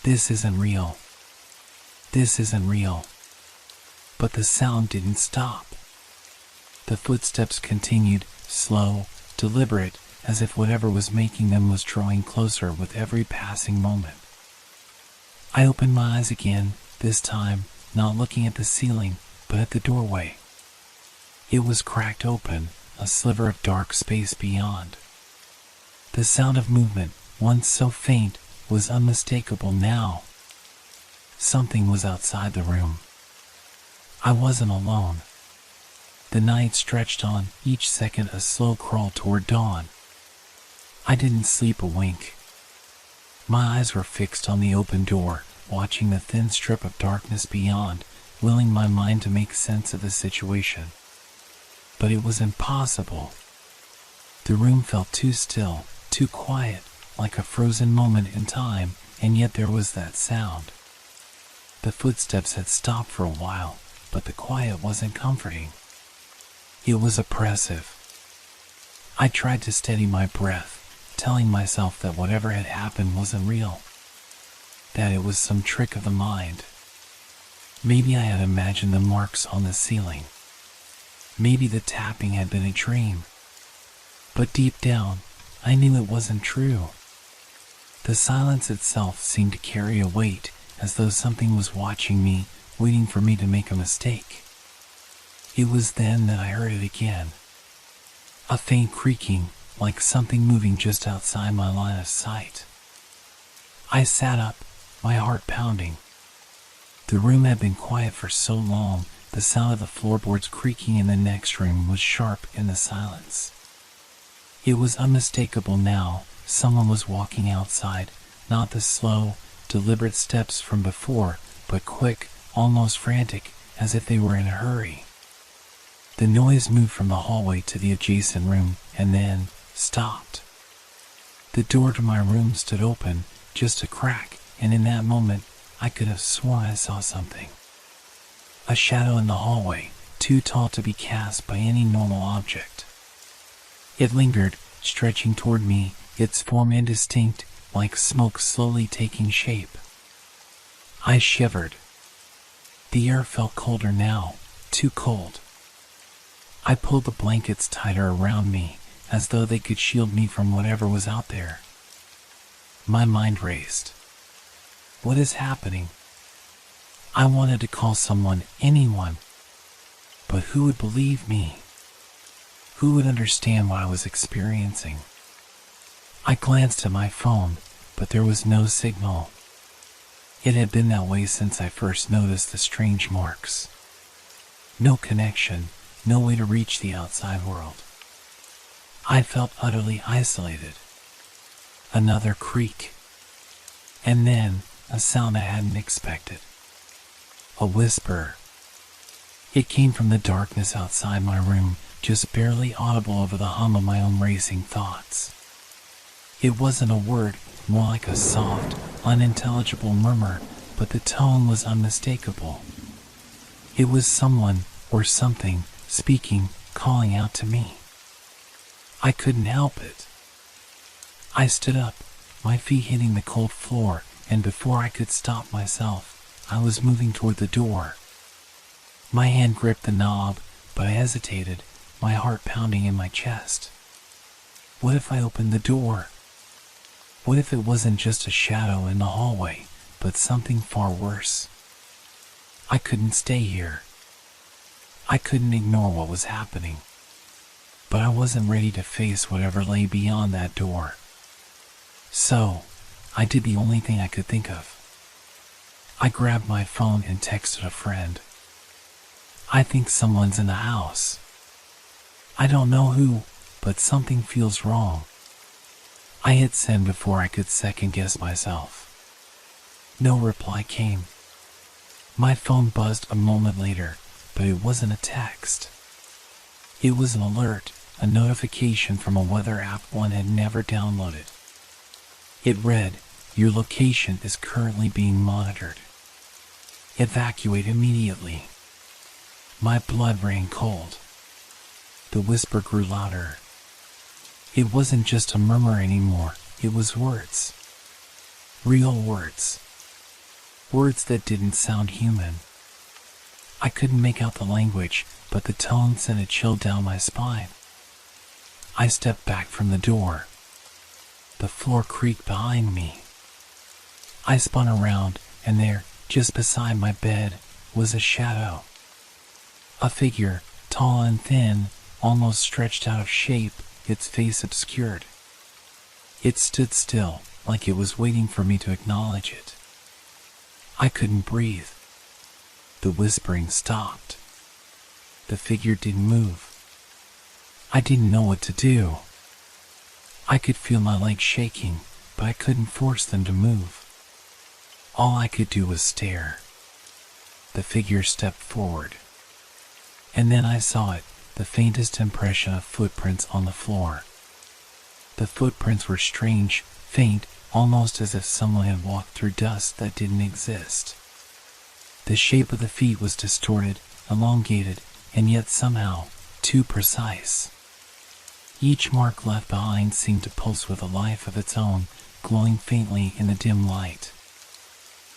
This isn't real. This isn't real. But the sound didn't stop. The footsteps continued, slow, deliberate, as if whatever was making them was drawing closer with every passing moment. I opened my eyes again, this time not looking at the ceiling, but at the doorway. It was cracked open, a sliver of dark space beyond. The sound of movement, once so faint, was unmistakable now. Something was outside the room. I wasn't alone. The night stretched on, each second a slow crawl toward dawn. I didn't sleep a wink. My eyes were fixed on the open door, watching the thin strip of darkness beyond, willing my mind to make sense of the situation. But it was impossible. The room felt too still, too quiet, like a frozen moment in time, and yet there was that sound. The footsteps had stopped for a while, but the quiet wasn't comforting. It was oppressive. I tried to steady my breath, telling myself that whatever had happened wasn't real, that it was some trick of the mind. Maybe I had imagined the marks on the ceiling. Maybe the tapping had been a dream. But deep down, I knew it wasn't true. The silence itself seemed to carry a weight, as though something was watching me, waiting for me to make a mistake. It was then that I heard it again. A faint creaking, like something moving just outside my line of sight. I sat up, my heart pounding. The room had been quiet for so long, the sound of the floorboards creaking in the next room was sharp in the silence. It was unmistakable now. Someone was walking outside, not the slow, deliberate steps from before, but quick, almost frantic, as if they were in a hurry. The noise moved from the hallway to the adjacent room, and then stopped. The door to my room stood open, just a crack, and in that moment, I could have sworn I saw something. A shadow in the hallway, too tall to be cast by any normal object. It lingered, stretching toward me, its form indistinct, like smoke slowly taking shape. I shivered. The air felt colder now, too cold. I pulled the blankets tighter around me, as though they could shield me from whatever was out there. My mind raced. What is happening? I wanted to call someone, anyone. But who would believe me? Who would understand what I was experiencing? I glanced at my phone, but there was no signal. It had been that way since I first noticed the strange marks. No connection, no way to reach the outside world. I felt utterly isolated. Another creak. And then, a sound I hadn't expected. A whisper. It came from the darkness outside my room, just barely audible over the hum of my own racing thoughts. It wasn't a word, more like a soft, unintelligible murmur, but the tone was unmistakable. It was someone, or something, speaking, calling out to me. I couldn't help it. I stood up, my feet hitting the cold floor, and before I could stop myself, I was moving toward the door. My hand gripped the knob, but I hesitated, my heart pounding in my chest. What if I opened the door? What if it wasn't just a shadow in the hallway, but something far worse? I couldn't stay here. I couldn't ignore what was happening. But I wasn't ready to face whatever lay beyond that door. So, I did the only thing I could think of. I grabbed my phone and texted a friend. I think someone's in the house. I don't know who, but something feels wrong. I hit send before I could second guess myself. No reply came. My phone buzzed a moment later, but it wasn't a text. It was an alert, a notification from a weather app one had never downloaded. It read, "Your location is currently being monitored. Evacuate immediately." My blood ran cold. The whisper grew louder. It wasn't just a murmur anymore, it was words. Real words. Words that didn't sound human. I couldn't make out the language, but the tone sent a chill down my spine. I stepped back from the door. The floor creaked behind me. I spun around, and there, just beside my bed, was a shadow. A figure, tall and thin, almost stretched out of shape, its face obscured. It stood still, like it was waiting for me to acknowledge it. I couldn't breathe. The whispering stopped. The figure didn't move. I didn't know what to do. I could feel my legs shaking, but I couldn't force them to move. All I could do was stare. The figure stepped forward. And then I saw it, the faintest impression of footprints on the floor. The footprints were strange, faint, almost as if someone had walked through dust that didn't exist. The shape of the feet was distorted, elongated, and yet somehow too precise. Each mark left behind seemed to pulse with a life of its own, glowing faintly in the dim light.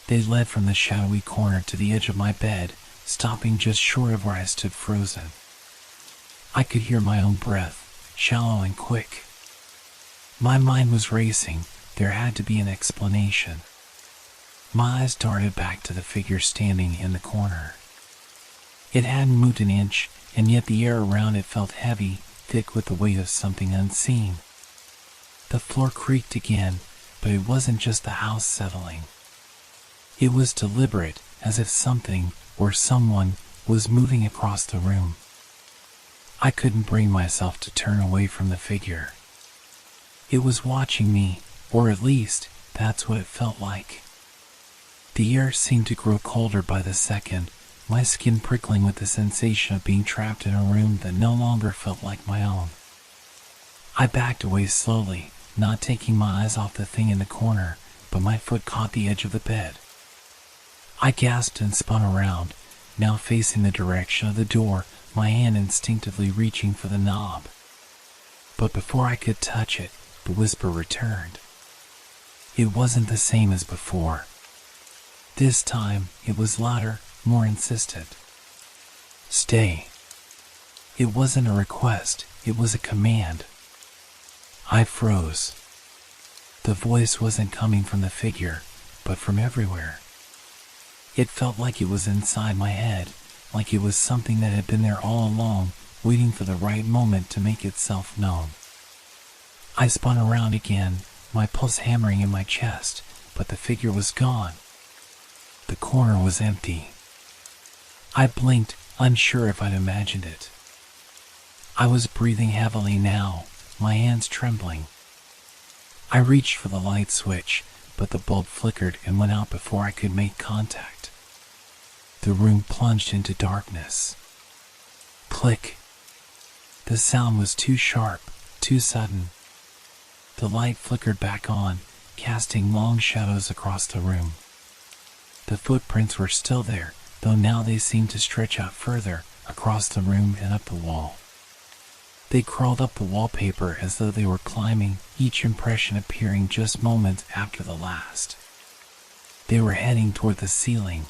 They led from the shadowy corner to the edge of my bed, stopping just short of where I stood frozen. I could hear my own breath, shallow and quick. My mind was racing. There had to be an explanation. My eyes darted back to the figure standing in the corner. It hadn't moved an inch, and yet the air around it felt heavy, thick with the weight of something unseen. The floor creaked again, but it wasn't just the house settling. It was deliberate, as if something, or someone, was moving across the room. I couldn't bring myself to turn away from the figure. It was watching me, or at least, that's what it felt like. The air seemed to grow colder by the second, my skin prickling with the sensation of being trapped in a room that no longer felt like my own. I backed away slowly, not taking my eyes off the thing in the corner, but my foot caught the edge of the bed. I gasped and spun around, now facing the direction of the door, my hand instinctively reaching for the knob. But before I could touch it, the whisper returned. It wasn't the same as before. This time, it was louder, more insistent. Stay. It wasn't a request, it was a command. I froze. The voice wasn't coming from the figure, but from everywhere. It felt like it was inside my head, like it was something that had been there all along, waiting for the right moment to make itself known. I spun around again, my pulse hammering in my chest, but the figure was gone. The corner was empty. I blinked, unsure if I'd imagined it. I was breathing heavily now, my hands trembling. I reached for the light switch, but the bulb flickered and went out before I could make contact. The room plunged into darkness. Click. The sound was too sharp, too sudden. The light flickered back on, casting long shadows across the room. The footprints were still there, though now they seemed to stretch out further, across the room and up the wall. They crawled up the wallpaper as though they were climbing, each impression appearing just moments after the last. They were heading toward the ceiling.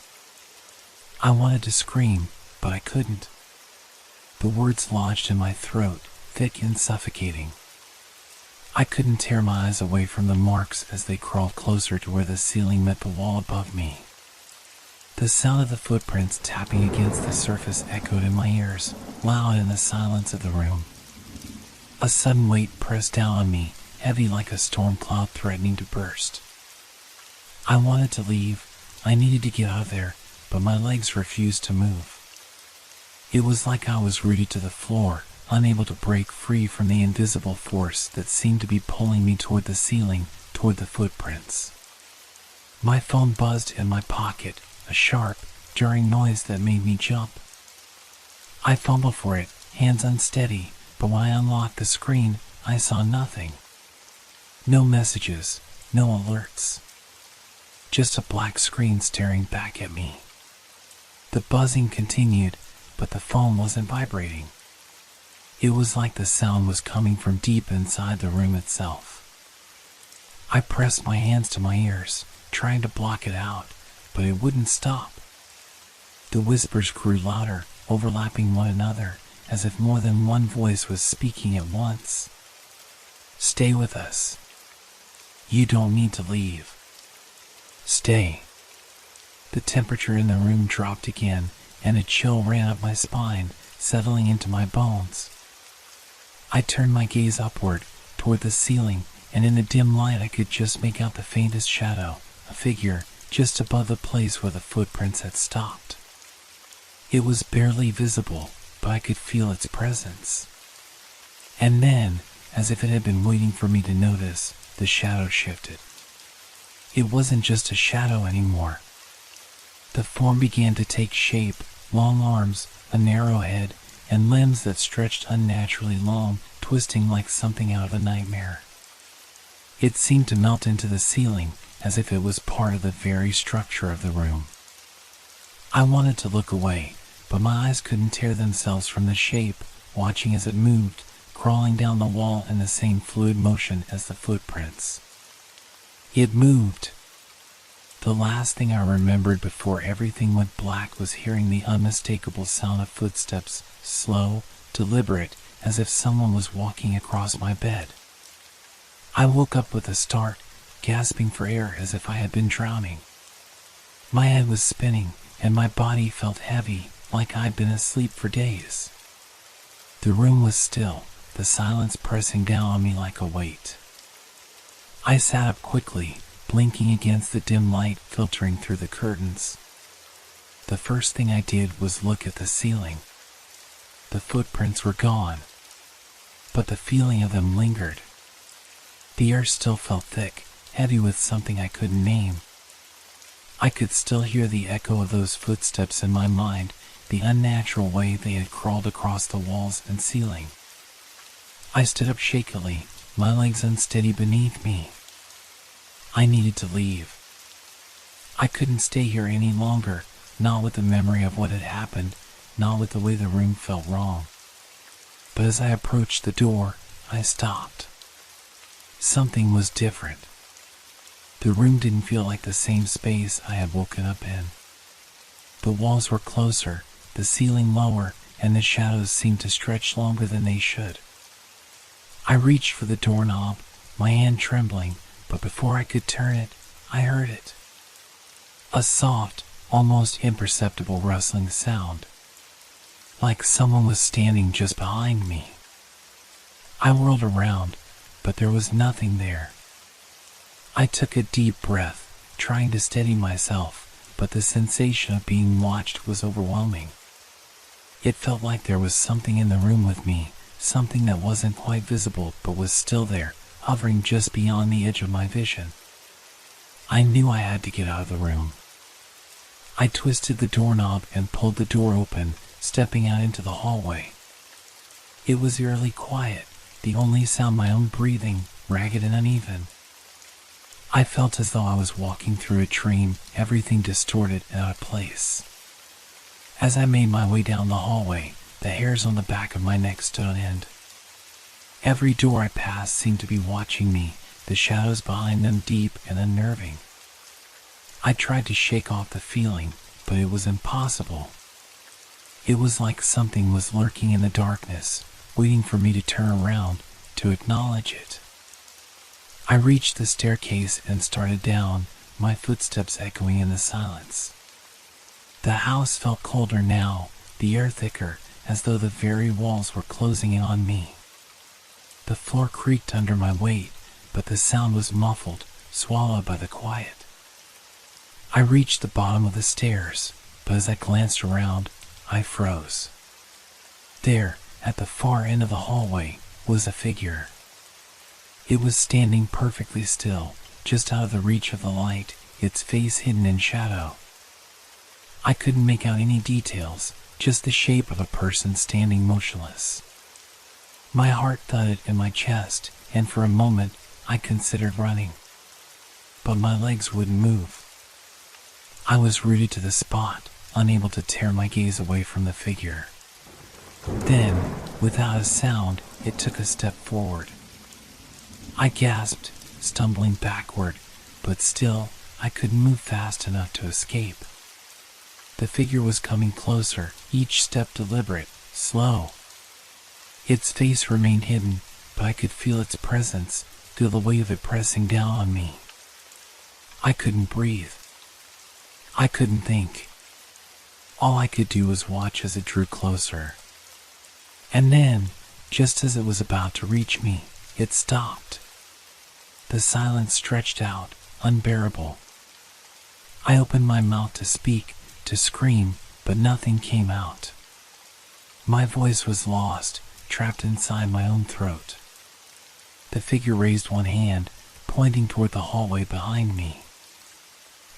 I wanted to scream, but I couldn't. The words lodged in my throat, thick and suffocating. I couldn't tear my eyes away from the marks as they crawled closer to where the ceiling met the wall above me. The sound of the footprints tapping against the surface echoed in my ears, loud in the silence of the room. A sudden weight pressed down on me, heavy like a storm cloud threatening to burst. I wanted to leave. I needed to get out of there, but my legs refused to move. It was like I was rooted to the floor, unable to break free from the invisible force that seemed to be pulling me toward the ceiling, toward the footprints. My phone buzzed in my pocket, a sharp, jarring noise that made me jump. I fumbled for it, hands unsteady, but when I unlocked the screen, I saw nothing. No messages, no alerts. Just a black screen staring back at me. The buzzing continued, but the phone wasn't vibrating. It was like the sound was coming from deep inside the room itself. I pressed my hands to my ears, trying to block it out, but it wouldn't stop. The whispers grew louder, overlapping one another, as if more than one voice was speaking at once. Stay with us. You don't need to leave. Stay. The temperature in the room dropped again, and a chill ran up my spine, settling into my bones. I turned my gaze upward, toward the ceiling, and in the dim light I could just make out the faintest shadow, a figure, just above the place where the footprints had stopped. It was barely visible, but I could feel its presence. And then, as if it had been waiting for me to notice, the shadow shifted. It wasn't just a shadow anymore. The form began to take shape, long arms, a narrow head, and limbs that stretched unnaturally long, twisting like something out of a nightmare. It seemed to melt into the ceiling, as if it was part of the very structure of the room. I wanted to look away, but my eyes couldn't tear themselves from the shape, watching as it moved, crawling down the wall in the same fluid motion as the footprints. It moved. The last thing I remembered before everything went black was hearing the unmistakable sound of footsteps, slow, deliberate, as if someone was walking across my bed. I woke up with a start, gasping for air as if I had been drowning. My head was spinning, and my body felt heavy, like I'd been asleep for days. The room was still, the silence pressing down on me like a weight. I sat up quickly, blinking against the dim light filtering through the curtains. The first thing I did was look at the ceiling. The footprints were gone, but the feeling of them lingered. The air still felt thick, heavy with something I couldn't name. I could still hear the echo of those footsteps in my mind, the unnatural way they had crawled across the walls and ceiling. I stood up shakily, my legs unsteady beneath me. I needed to leave. I couldn't stay here any longer, not with the memory of what had happened, not with the way the room felt wrong. But as I approached the door, I stopped. Something was different. The room didn't feel like the same space I had woken up in. The walls were closer, the ceiling lower, and the shadows seemed to stretch longer than they should. I reached for the doorknob, my hand trembling, but before I could turn it, I heard it. A soft, almost imperceptible rustling sound, like someone was standing just behind me. I whirled around, but there was nothing there. I took a deep breath, trying to steady myself, but the sensation of being watched was overwhelming. It felt like there was something in the room with me, something that wasn't quite visible but was still there, hovering just beyond the edge of my vision. I knew I had to get out of the room. I twisted the doorknob and pulled the door open, stepping out into the hallway. It was eerily quiet, the only sound my own breathing, ragged and uneven. I felt as though I was walking through a dream, everything distorted and out of place. As I made my way down the hallway, the hairs on the back of my neck stood on end. Every door I passed seemed to be watching me, the shadows behind them deep and unnerving. I tried to shake off the feeling, but it was impossible. It was like something was lurking in the darkness, waiting for me to turn around, to acknowledge it. I reached the staircase and started down, my footsteps echoing in the silence. The house felt colder now, the air thicker, as though the very walls were closing in on me. The floor creaked under my weight, but the sound was muffled, swallowed by the quiet. I reached the bottom of the stairs, but as I glanced around, I froze. There, at the far end of the hallway, was a figure. It was standing perfectly still, just out of the reach of the light, its face hidden in shadow. I couldn't make out any details, just the shape of a person standing motionless. My heart thudded in my chest, and for a moment I considered running. But my legs wouldn't move. I was rooted to the spot, unable to tear my gaze away from the figure. Then, without a sound, it took a step forward. I gasped, stumbling backward, but still, I couldn't move fast enough to escape. The figure was coming closer, each step deliberate, slow. Its face remained hidden, but I could feel its presence, feel the weight of it pressing down on me. I couldn't breathe. I couldn't think. All I could do was watch as it drew closer. And then, just as it was about to reach me, it stopped. The silence stretched out, unbearable. I opened my mouth to speak, to scream, but nothing came out. My voice was lost, trapped inside my own throat. The figure raised one hand, pointing toward the hallway behind me.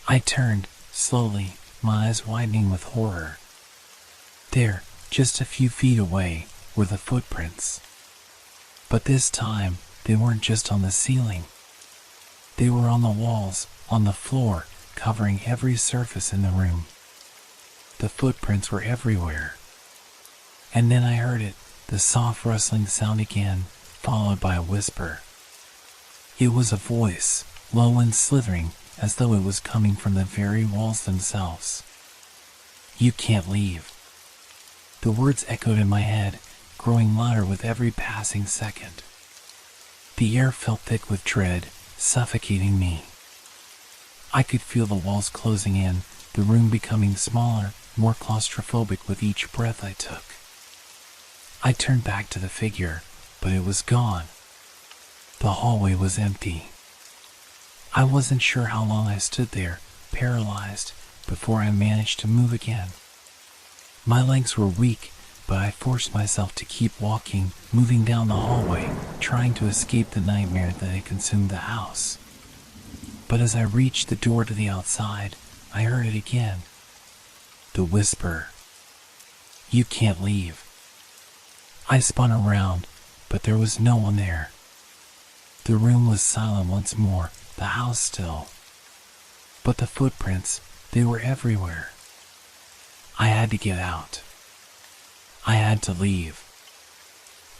I turned, slowly, my eyes widening with horror. There, just a few feet away, were the footprints. But this time, they weren't just on the ceiling. They were on the walls, on the floor, covering every surface in the room. The footprints were everywhere. And then I heard it, the soft rustling sound again, followed by a whisper. It was a voice, low and slithering, as though it was coming from the very walls themselves. "You can't leave." The words echoed in my head, growing louder with every passing second. The air felt thick with dread, suffocating me. I could feel the walls closing in, the room becoming smaller, more claustrophobic with each breath I took. I turned back to the figure, but it was gone. The hallway was empty. I wasn't sure how long I stood there, paralyzed, before I managed to move again. My legs were weak, but I forced myself to keep walking, moving down the hallway, trying to escape the nightmare that had consumed the house. But as I reached the door to the outside, I heard it again. The whisper. "You can't leave." I spun around, but there was no one there. The room was silent once more, the house still. But the footprints, they were everywhere. I had to get out. I had to leave.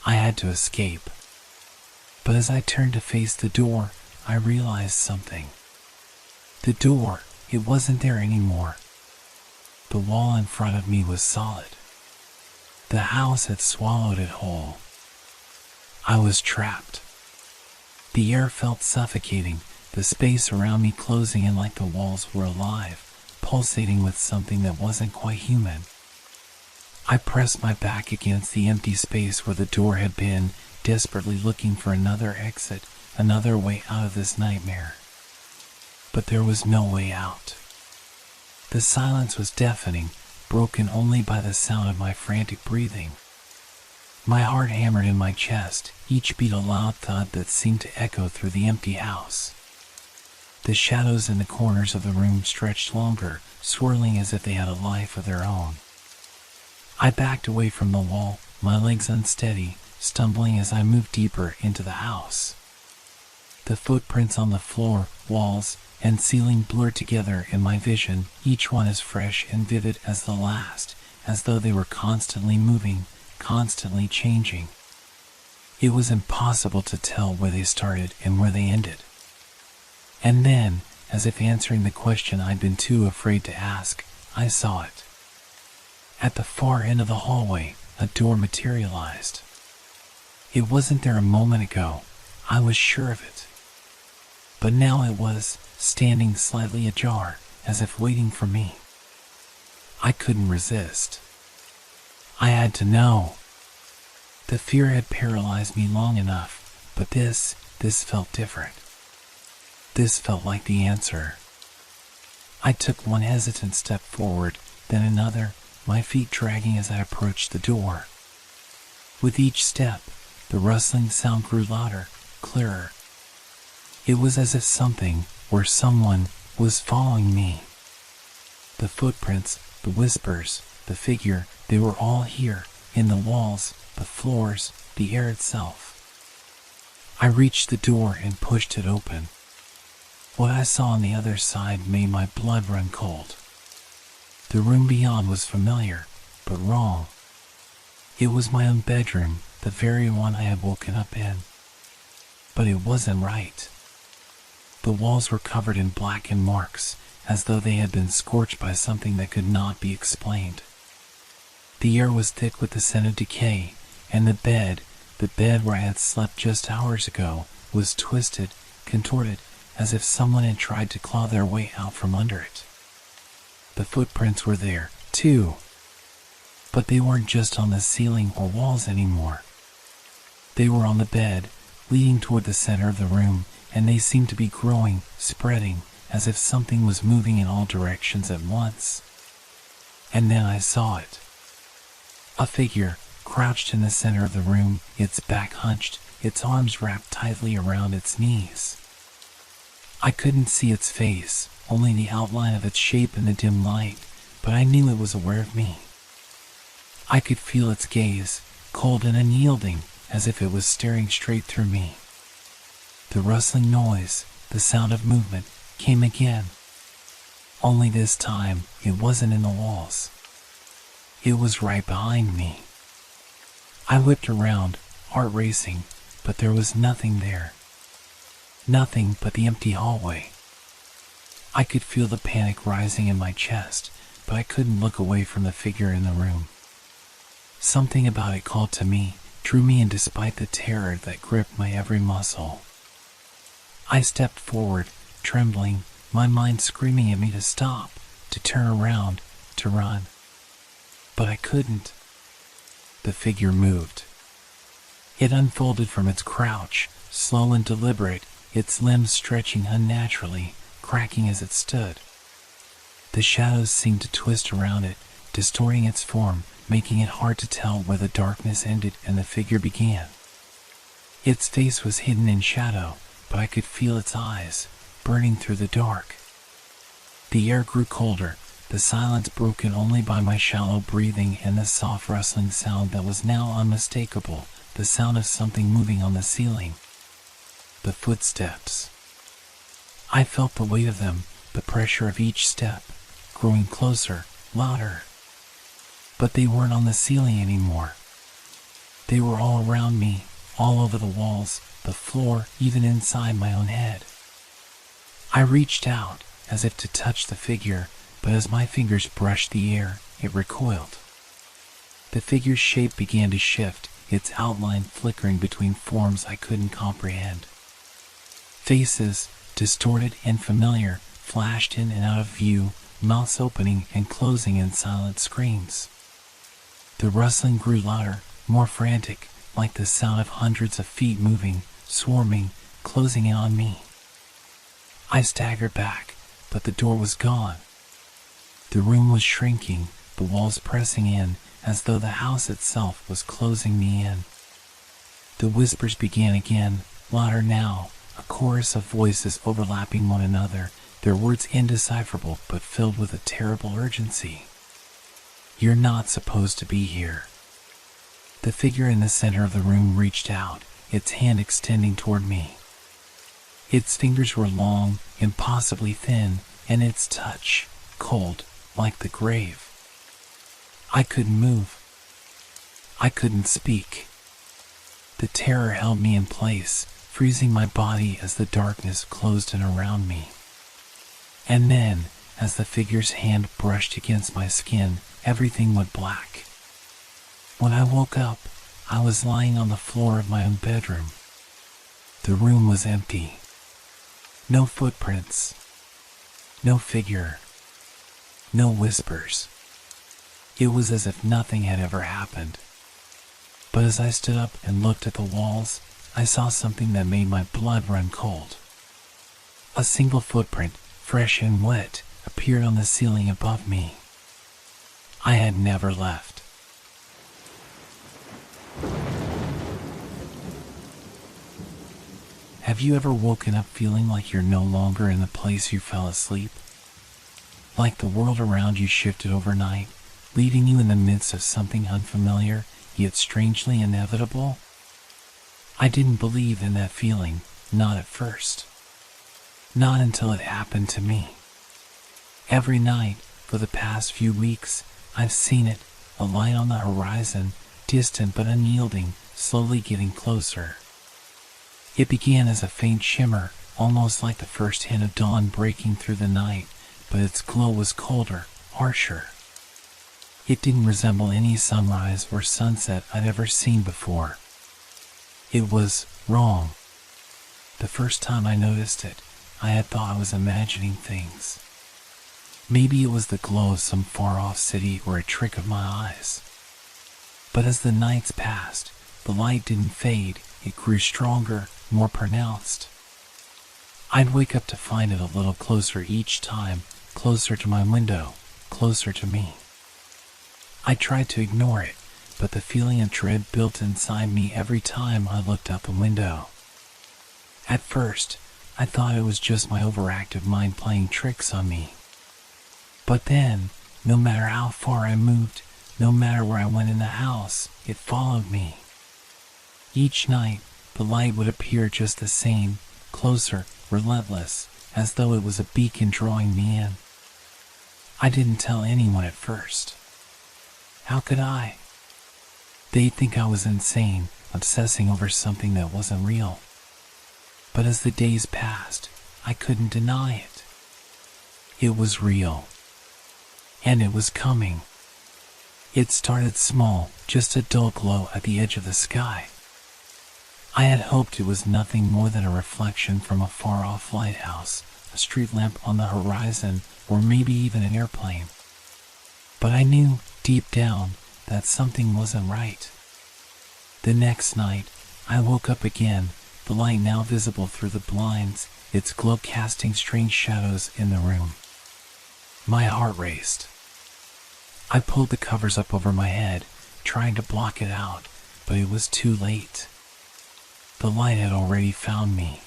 I had to escape. But as I turned to face the door, I realized something. The door, it wasn't there anymore. The wall in front of me was solid. The house had swallowed it whole. I was trapped. The air felt suffocating, the space around me closing in like the walls were alive, pulsating with something that wasn't quite human. I pressed my back against the empty space where the door had been, desperately looking for another exit, another way out of this nightmare. But there was no way out. The silence was deafening, broken only by the sound of my frantic breathing. My heart hammered in my chest, each beat a loud thud that seemed to echo through the empty house. The shadows in the corners of the room stretched longer, swirling as if they had a life of their own. I backed away from the wall, my legs unsteady, stumbling as I moved deeper into the house. The footprints on the floor, walls, and ceiling blurred together in my vision, each one as fresh and vivid as the last, as though they were constantly moving, constantly changing. It was impossible to tell where they started and where they ended. And then, as if answering the question I'd been too afraid to ask, I saw it. At the far end of the hallway, a door materialized. It wasn't there a moment ago, I was sure of it. But now it was, standing slightly ajar, as if waiting for me. I couldn't resist. I had to know. The fear had paralyzed me long enough, but this felt different. This felt like the answer. I took one hesitant step forward, then another, my feet dragging as I approached the door. With each step, the rustling sound grew louder, clearer. It was as if something, or someone, was following me. The footprints, the whispers, the figure, they were all here, in the walls, the floors, the air itself. I reached the door and pushed it open. What I saw on the other side made my blood run cold. The room beyond was familiar, but wrong. It was my own bedroom, the very one I had woken up in. But it wasn't right. The walls were covered in blackened marks, as though they had been scorched by something that could not be explained. The air was thick with the scent of decay, and the bed where I had slept just hours ago, was twisted, contorted, as if someone had tried to claw their way out from under it. The footprints were there, too. But they weren't just on the ceiling or walls anymore. They were on the bed, leading toward the center of the room, and they seemed to be growing, spreading, as if something was moving in all directions at once. And then I saw it. A figure, crouched in the center of the room, its back hunched, its arms wrapped tightly around its knees. I couldn't see its face, only the outline of its shape in the dim light, but I knew it was aware of me. I could feel its gaze, cold and unyielding, as if it was staring straight through me. The rustling noise, the sound of movement, came again. Only this time, it wasn't in the walls. It was right behind me. I whipped around, heart racing, but there was nothing there. Nothing but the empty hallway. I could feel the panic rising in my chest, but I couldn't look away from the figure in the room. Something about it called to me, drew me in despite the terror that gripped my every muscle. I stepped forward, trembling, my mind screaming at me to stop, to turn around, to run. But I couldn't. The figure moved. It unfolded from its crouch, slow and deliberate, its limbs stretching unnaturally, cracking as it stood. The shadows seemed to twist around it, distorting its form, making it hard to tell where the darkness ended and the figure began. Its face was hidden in shadow, but I could feel its eyes, burning through the dark. The air grew colder, the silence broken only by my shallow breathing and the soft rustling sound that was now unmistakable, the sound of something moving on the ceiling. The footsteps. I felt the weight of them, the pressure of each step, growing closer, louder. But they weren't on the ceiling anymore. They were all around me, all over the walls, the floor, even inside my own head. I reached out, as if to touch the figure, but as my fingers brushed the air, it recoiled. The figure's shape began to shift, its outline flickering between forms I couldn't comprehend. Faces, distorted and familiar, flashed in and out of view, mouths opening and closing in silent screams. The rustling grew louder, more frantic, like the sound of hundreds of feet moving, swarming, closing in on me. I staggered back, but the door was gone. The room was shrinking, the walls pressing in, as though the house itself was closing me in. The whispers began again, louder now, a chorus of voices overlapping one another, their words indecipherable but filled with a terrible urgency. "You're not supposed to be here." The figure in the center of the room reached out, its hand extending toward me. Its fingers were long, impossibly thin, and its touch, cold, like the grave. I couldn't move. I couldn't speak. The terror held me in place, freezing my body as the darkness closed in around me. And then, as the figure's hand brushed against my skin, everything went black. When I woke up, I was lying on the floor of my own bedroom. The room was empty. No footprints. No figure. No whispers. It was as if nothing had ever happened. But as I stood up and looked at the walls, I saw something that made my blood run cold. A single footprint, fresh and wet, appeared on the ceiling above me. I had never left. Have you ever woken up feeling like you're no longer in the place you fell asleep? Like the world around you shifted overnight, leaving you in the midst of something unfamiliar, yet strangely inevitable? I didn't believe in that feeling, not at first. Not until it happened to me. Every night, for the past few weeks, I've seen it, a light on the horizon, distant but unyielding, slowly getting closer. It began as a faint shimmer, almost like the first hint of dawn breaking through the night, but its glow was colder, harsher. It didn't resemble any sunrise or sunset I'd ever seen before. It was wrong. The first time I noticed it, I had thought I was imagining things. Maybe it was the glow of some far-off city or a trick of my eyes. But as the nights passed, the light didn't fade, it grew stronger, more pronounced. I'd wake up to find it a little closer each time, closer to my window, closer to me. I tried to ignore it, but the feeling of dread built inside me every time I looked out the window. At first, I thought it was just my overactive mind playing tricks on me. But then, no matter how far I moved, no matter where I went in the house, it followed me. Each night, the light would appear just the same, closer, relentless, as though it was a beacon drawing me in. I didn't tell anyone at first. How could I? They'd think I was insane, obsessing over something that wasn't real. But as the days passed, I couldn't deny it. It was real. And it was coming. It started small, just a dull glow at the edge of the sky. I had hoped it was nothing more than a reflection from a far-off lighthouse, a street lamp on the horizon, or maybe even an airplane. But I knew, deep down, that something wasn't right. The next night, I woke up again, the light now visible through the blinds, its glow casting strange shadows in the room. My heart raced. I pulled the covers up over my head, trying to block it out, but it was too late. The light had already found me.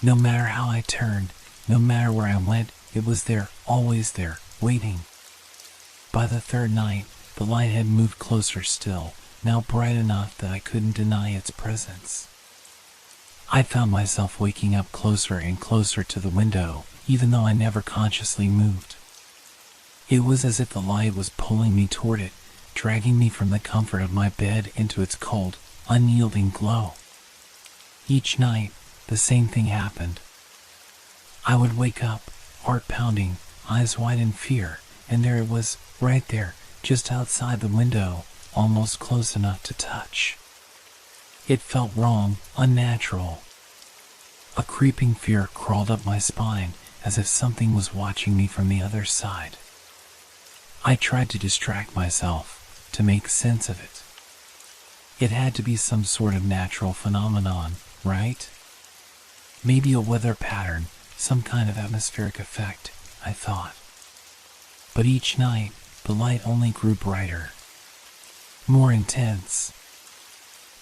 No matter how I turned, no matter where I went, it was there, always there, waiting. By the third night, the light had moved closer still, now bright enough that I couldn't deny its presence. I found myself waking up closer and closer to the window, even though I never consciously moved. It was as if the light was pulling me toward it, dragging me from the comfort of my bed into its cold, unyielding glow. Each night, the same thing happened. I would wake up, heart pounding, eyes wide in fear, and there it was, right there, just outside the window, almost close enough to touch. It felt wrong, unnatural. A creeping fear crawled up my spine, as if something was watching me from the other side. I tried to distract myself, to make sense of it. It had to be some sort of natural phenomenon, right? Maybe a weather pattern, some kind of atmospheric effect, I thought. But each night, the light only grew brighter, more intense.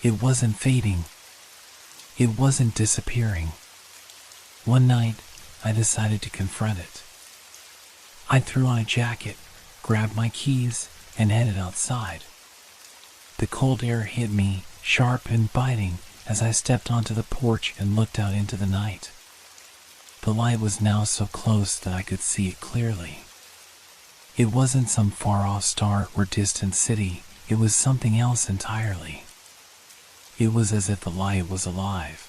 It wasn't fading. It wasn't disappearing. One night, I decided to confront it. I threw on a jacket, grabbed my keys, and headed outside. The cold air hit me, sharp and biting, as I stepped onto the porch and looked out into the night. The light was now so close that I could see it clearly. It wasn't some far-off star or distant city, it was something else entirely. It was as if the light was alive,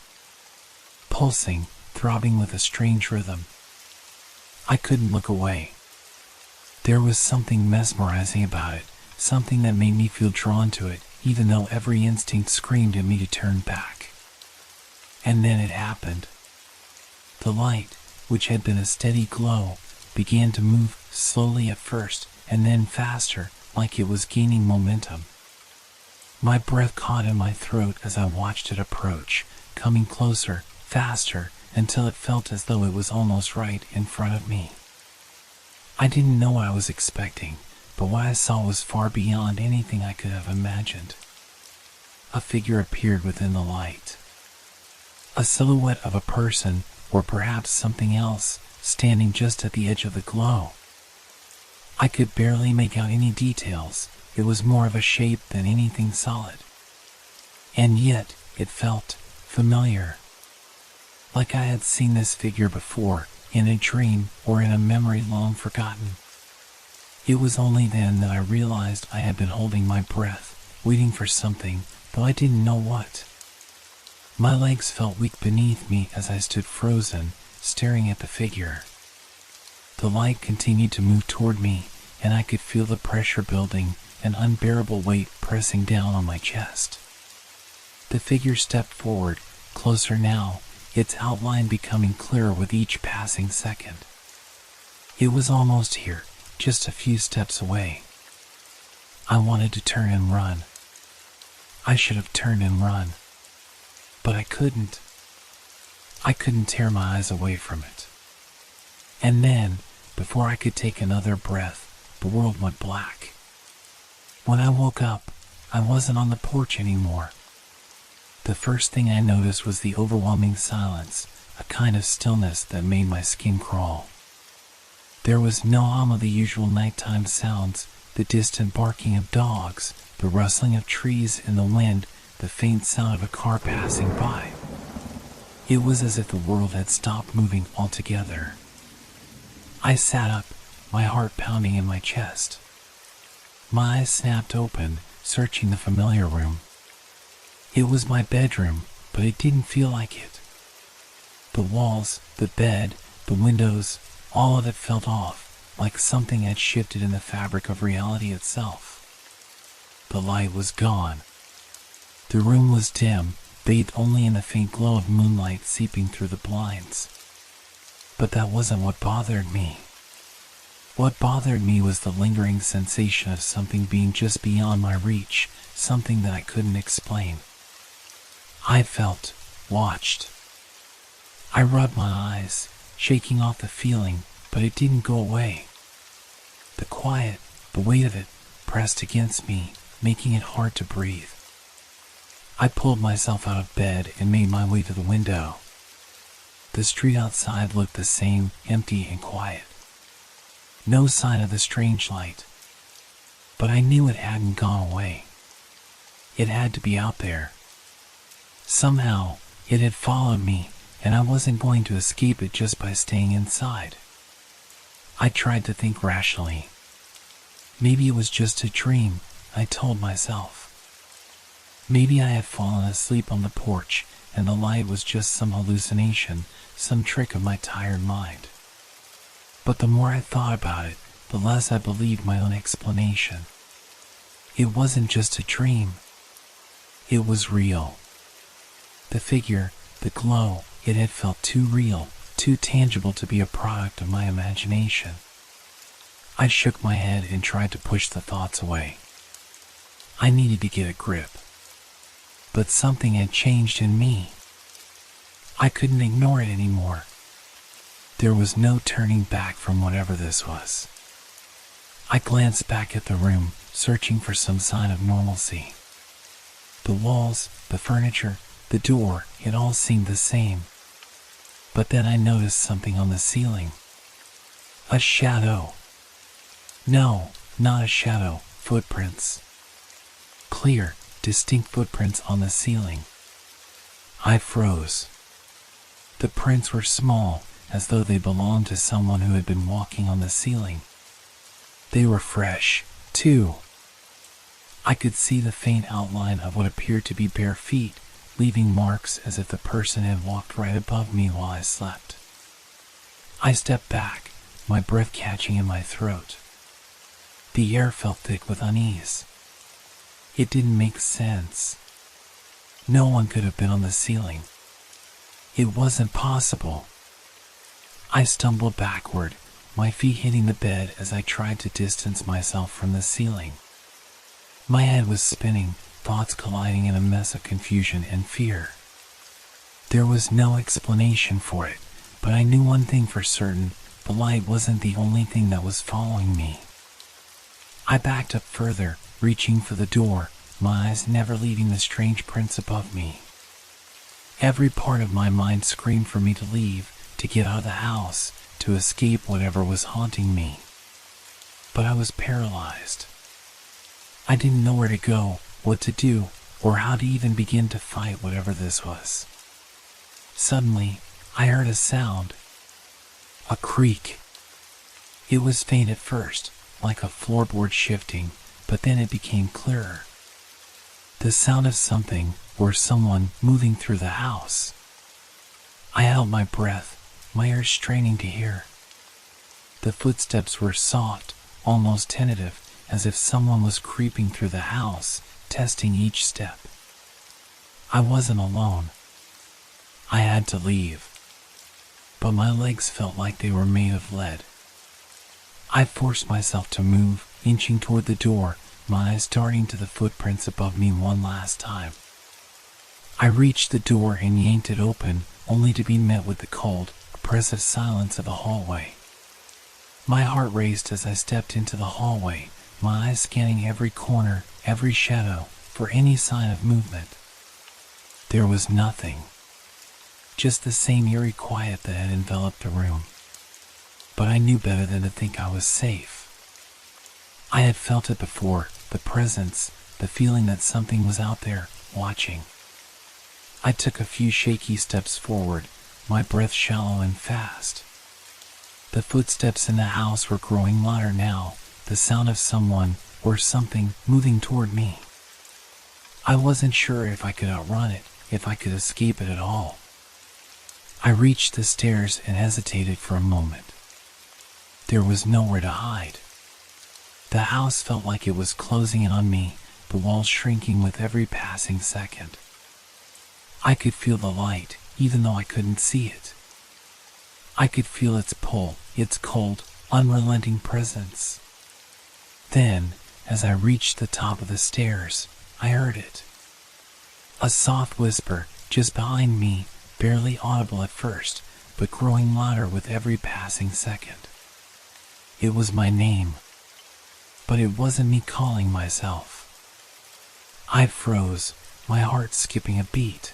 pulsing, throbbing with a strange rhythm. I couldn't look away. There was something mesmerizing about it, something that made me feel drawn to it, even though every instinct screamed at me to turn back. And then it happened. The light, which had been a steady glow, began to move slowly at first, and then faster, like it was gaining momentum. My breath caught in my throat as I watched it approach, coming closer, faster, until it felt as though it was almost right in front of me. I didn't know what I was expecting, but what I saw was far beyond anything I could have imagined. A figure appeared within the light. A silhouette of a person, or perhaps something else, standing just at the edge of the glow. I could barely make out any details. It was more of a shape than anything solid. And yet, it felt familiar. Like I had seen this figure before, in a dream or in a memory long forgotten. It was only then that I realized I had been holding my breath, waiting for something, though I didn't know what. My legs felt weak beneath me as I stood frozen, staring at the figure. The light continued to move toward me, and I could feel the pressure building, an unbearable weight pressing down on my chest. The figure stepped forward, closer now, its outline becoming clearer with each passing second. It was almost here, just a few steps away. I wanted to turn and run. I should have turned and run. But I couldn't. I couldn't tear my eyes away from it. And then, before I could take another breath, the world went black. When I woke up, I wasn't on the porch anymore. The first thing I noticed was the overwhelming silence, a kind of stillness that made my skin crawl. There was no hum of the usual nighttime sounds, the distant barking of dogs, the rustling of trees in the wind, the faint sound of a car passing by. It was as if the world had stopped moving altogether. I sat up, my heart pounding in my chest. My eyes snapped open, searching the familiar room. It was my bedroom, but it didn't feel like it. The walls, the bed, the windows, all of it felt off, like something had shifted in the fabric of reality itself. The light was gone. The room was dim, bathed only in the faint glow of moonlight seeping through the blinds. But that wasn't what bothered me. What bothered me was the lingering sensation of something being just beyond my reach, something that I couldn't explain. I felt watched. I rubbed my eyes, shaking off the feeling, but it didn't go away. The quiet, the weight of it, pressed against me, making it hard to breathe. I pulled myself out of bed and made my way to the window. The street outside looked the same, empty and quiet. No sign of the strange light. But I knew it hadn't gone away. It had to be out there. Somehow, it had followed me, and I wasn't going to escape it just by staying inside. I tried to think rationally. Maybe it was just a dream, I told myself. Maybe I had fallen asleep on the porch, and the light was just some hallucination, some trick of my tired mind. But the more I thought about it, the less I believed my own explanation. It wasn't just a dream. It was real. The figure, the glow, it had felt too real, too tangible to be a product of my imagination. I shook my head and tried to push the thoughts away. I needed to get a grip. But something had changed in me. I couldn't ignore it anymore. There was no turning back from whatever this was. I glanced back at the room, searching for some sign of normalcy. The walls, the furniture, the door, it all seemed the same. But then I noticed something on the ceiling. A shadow. No, not a shadow, footprints. Clear, distinct footprints on the ceiling. I froze. The prints were small, as though they belonged to someone who had been walking on the ceiling. They were fresh, too. I could see the faint outline of what appeared to be bare feet, leaving marks as if the person had walked right above me while I slept. I stepped back, my breath catching in my throat. The air felt thick with unease. It didn't make sense. No one could have been on the ceiling. It wasn't possible. I stumbled backward, my feet hitting the bed as I tried to distance myself from the ceiling. My head was spinning, thoughts colliding in a mess of confusion and fear. There was no explanation for it, but I knew one thing for certain: the light wasn't the only thing that was following me. I backed up further, reaching for the door, my eyes never leaving the strange prints above me. Every part of my mind screamed for me to leave, to get out of the house, to escape whatever was haunting me. But I was paralyzed. I didn't know where to go, what to do, or how to even begin to fight whatever this was. Suddenly, I heard a sound. A creak. It was faint at first, like a floorboard shifting, but then it became clearer. The sound of something, or someone, moving through the house. I held my breath, my ears straining to hear. The footsteps were soft, almost tentative, as if someone was creeping through the house, testing each step. I wasn't alone. I had to leave. But my legs felt like they were made of lead. I forced myself to move, inching toward the door, my eyes darting to the footprints above me one last time. I reached the door and yanked it open, only to be met with the cold, oppressive silence of the hallway. My heart raced as I stepped into the hallway, my eyes scanning every corner, every shadow, for any sign of movement. There was nothing. Just the same eerie quiet that had enveloped the room. But I knew better than to think I was safe. I had felt it before, the presence, the feeling that something was out there, watching. I took a few shaky steps forward, my breath shallow and fast. The footsteps in the house were growing louder now, the sound of someone, or something, moving toward me. I wasn't sure if I could outrun it, if I could escape it at all. I reached the stairs and hesitated for a moment. There was nowhere to hide. The house felt like it was closing in on me, the walls shrinking with every passing second. I could feel the light, even though I couldn't see it. I could feel its pull, its cold, unrelenting presence. Then, as I reached the top of the stairs, I heard it. A soft whisper, just behind me, barely audible at first, but growing louder with every passing second. It was my name. But it wasn't me calling myself. I froze, my heart skipping a beat.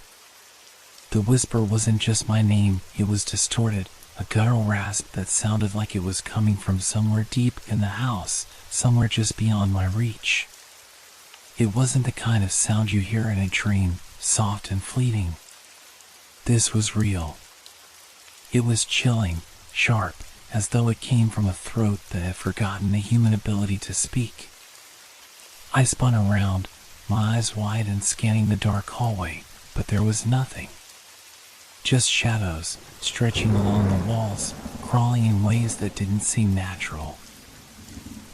The whisper wasn't just my name, it was distorted, a guttural rasp that sounded like it was coming from somewhere deep in the house, somewhere just beyond my reach. It wasn't the kind of sound you hear in a dream, soft and fleeting. This was real. It was chilling, sharp, as though it came from a throat that had forgotten the human ability to speak. I spun around, my eyes wide and scanning the dark hallway, but there was nothing. Just shadows, stretching along the walls, crawling in ways that didn't seem natural.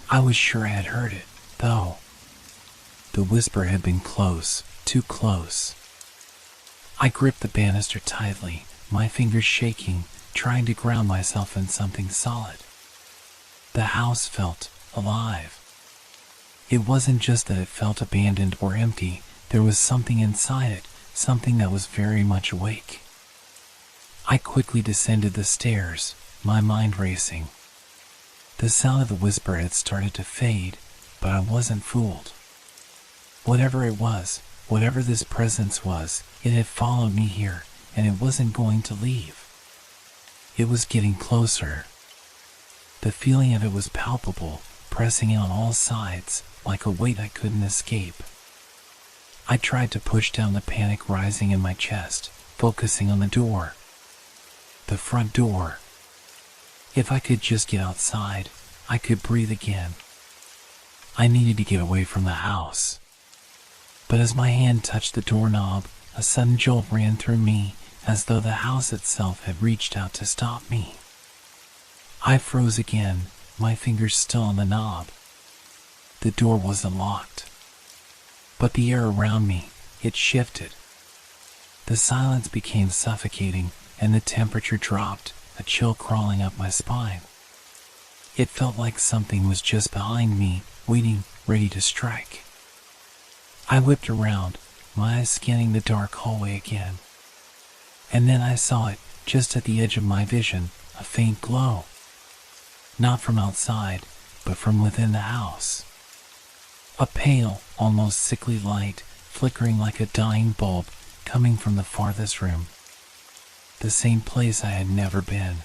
I was sure I had heard it, though. The whisper had been close, too close. I gripped the banister tightly, my fingers shaking, trying to ground myself in something solid. The house felt alive. It wasn't just that it felt abandoned or empty, there was something inside it, something that was very much awake. I quickly descended the stairs, my mind racing. The sound of the whisper had started to fade, but I wasn't fooled. Whatever it was, whatever this presence was, it had followed me here, and it wasn't going to leave. It was getting closer. The feeling of it was palpable, pressing in on all sides, like a weight I couldn't escape. I tried to push down the panic rising in my chest, focusing on the door. The front door. If I could just get outside, I could breathe again. I needed to get away from the house. But as my hand touched the doorknob, a sudden jolt ran through me, as though the house itself had reached out to stop me. I froze again, my fingers still on the knob. The door wasn't locked. But the air around me, it shifted. The silence became suffocating, and the temperature dropped, a chill crawling up my spine. It felt like something was just behind me, waiting, ready to strike. I whipped around, my eyes scanning the dark hallway again. And then I saw it, just at the edge of my vision, a faint glow. Not from outside, but from within the house. A pale, almost sickly light, flickering like a dying bulb, coming from the farthest room. The same place I had never been.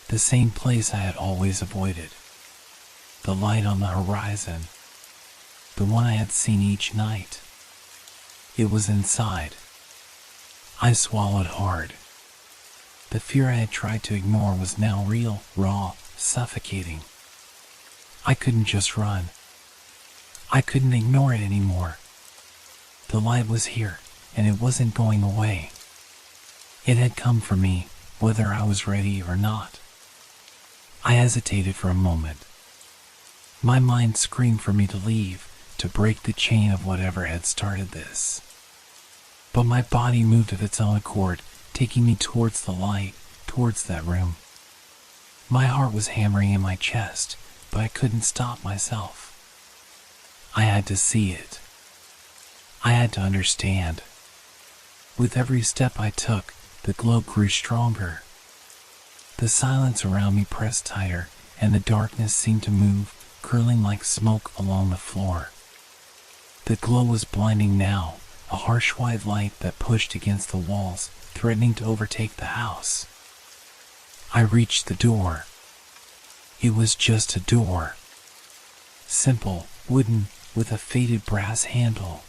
The same place I had always avoided. The light on the horizon. The one I had seen each night. It was inside. I swallowed hard. The fear I had tried to ignore was now real, raw, suffocating. I couldn't just run. I couldn't ignore it anymore. The light was here, and it wasn't going away. It had come for me, whether I was ready or not. I hesitated for a moment. My mind screamed for me to leave, to break the chain of whatever had started this. But my body moved of its own accord, taking me towards the light, towards that room. My heart was hammering in my chest, but I couldn't stop myself. I had to see it. I had to understand. With every step I took, the glow grew stronger. The silence around me pressed tighter, and the darkness seemed to move, curling like smoke along the floor. The glow was blinding now, a harsh white light that pushed against the walls, threatening to overtake the house. I reached the door. It was just a door. Simple, wooden, with a faded brass handle.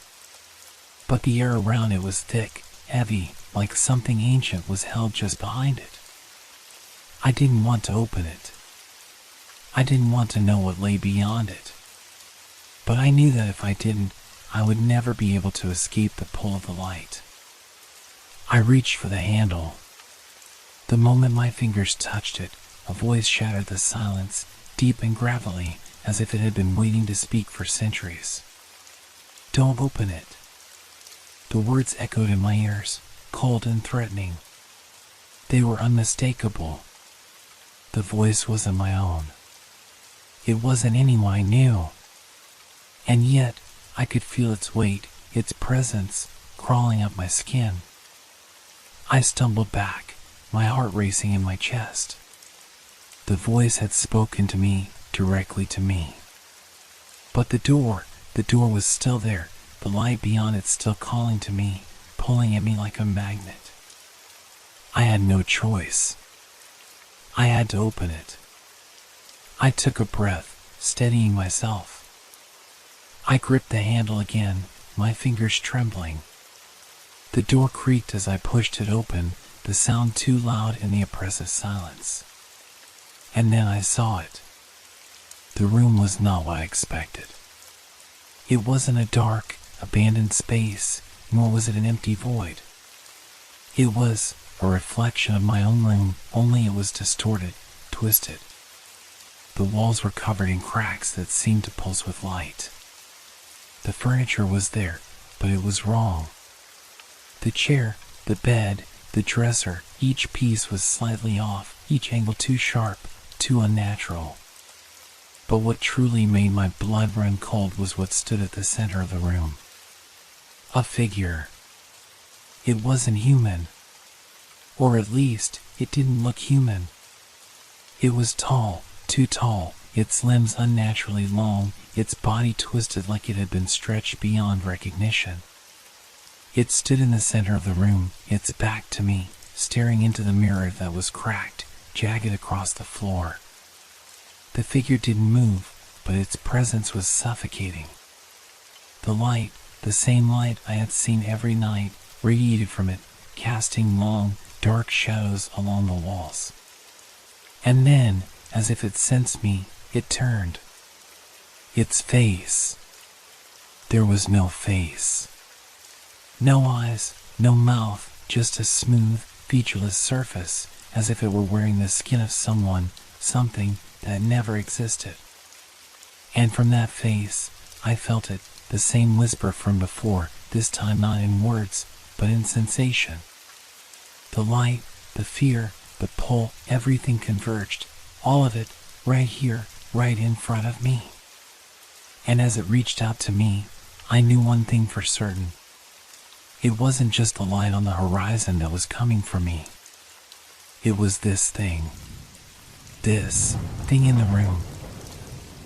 But the air around it was thick, heavy, like something ancient was held just behind it. I didn't want to open it. I didn't want to know what lay beyond it. But I knew that if I didn't, I would never be able to escape the pull of the light. I reached for the handle. The moment my fingers touched it, a voice shattered the silence, deep and gravelly, as if it had been waiting to speak for centuries. "Don't open it." The words echoed in my ears, cold and threatening. They were unmistakable. The voice wasn't my own. It wasn't anyone I knew. And yet, I could feel its weight, its presence, crawling up my skin. I stumbled back, my heart racing in my chest. The voice had spoken to me, directly to me. But the door was still there, the light beyond it still calling to me, pulling at me like a magnet. I had no choice. I had to open it. I took a breath, steadying myself. I gripped the handle again, my fingers trembling. The door creaked as I pushed it open, the sound too loud in the oppressive silence. And then I saw it. The room was not what I expected. It wasn't a dark, abandoned space, nor was it an empty void. It was a reflection of my own room, only it was distorted, twisted. The walls were covered in cracks that seemed to pulse with light. The furniture was there, but it was wrong. The chair, the bed, the dresser, each piece was slightly off, each angle too sharp, too unnatural. But what truly made my blood run cold was what stood at the center of the room. A figure. It wasn't human. Or at least, it didn't look human. It was tall, too tall, its limbs unnaturally long, its body twisted like it had been stretched beyond recognition. It stood in the center of the room, its back to me, staring into the mirror that was cracked, jagged across the floor. The figure didn't move, but its presence was suffocating. The light, the same light I had seen every night, radiated from it, casting long, dark shadows along the walls. And then, as if it sensed me, it turned. Its face. There was no face. No eyes, no mouth, just a smooth, featureless surface, as if it were wearing the skin of someone, something that never existed. And from that face, I felt it, the same whisper from before, this time not in words, but in sensation. The light, the fear, the pull, everything converged, all of it, right here, right in front of me. And as it reached out to me, I knew one thing for certain. It wasn't just the light on the horizon that was coming for me. It was this thing. This thing in the room.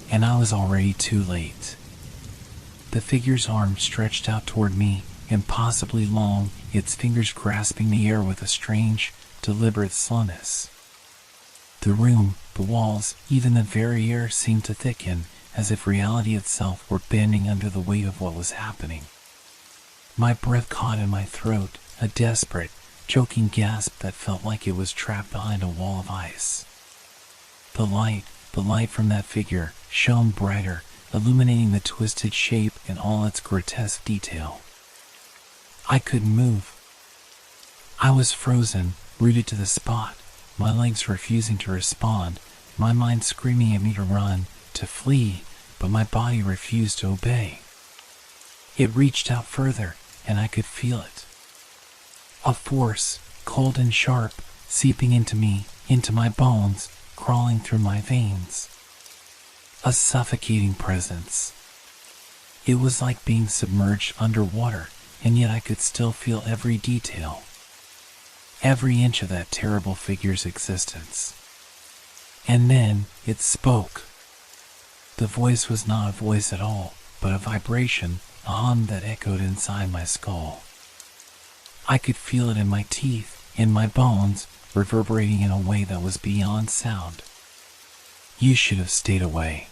And I was already too late. The figure's arm stretched out toward me, impossibly long, its fingers grasping the air with a strange, deliberate slowness. The room, the walls, even the very air seemed to thicken, as if reality itself were bending under the weight of what was happening. My breath caught in my throat, a desperate, choking gasp that felt like it was trapped behind a wall of ice. The light from that figure shone brighter, illuminating the twisted shape in all its grotesque detail. I couldn't move. I was frozen, rooted to the spot, my legs refusing to respond, my mind screaming at me to run, to flee, but my body refused to obey. It reached out further, and I could feel it. A force, cold and sharp, seeping into me, into my bones, crawling through my veins. A suffocating presence. It was like being submerged underwater, and yet I could still feel every detail, every inch of that terrible figure's existence. And then it spoke. The voice was not a voice at all, but a vibration, a hum that echoed inside my skull. I could feel it in my teeth, in my bones, reverberating in a way that was beyond sound. You should have stayed away.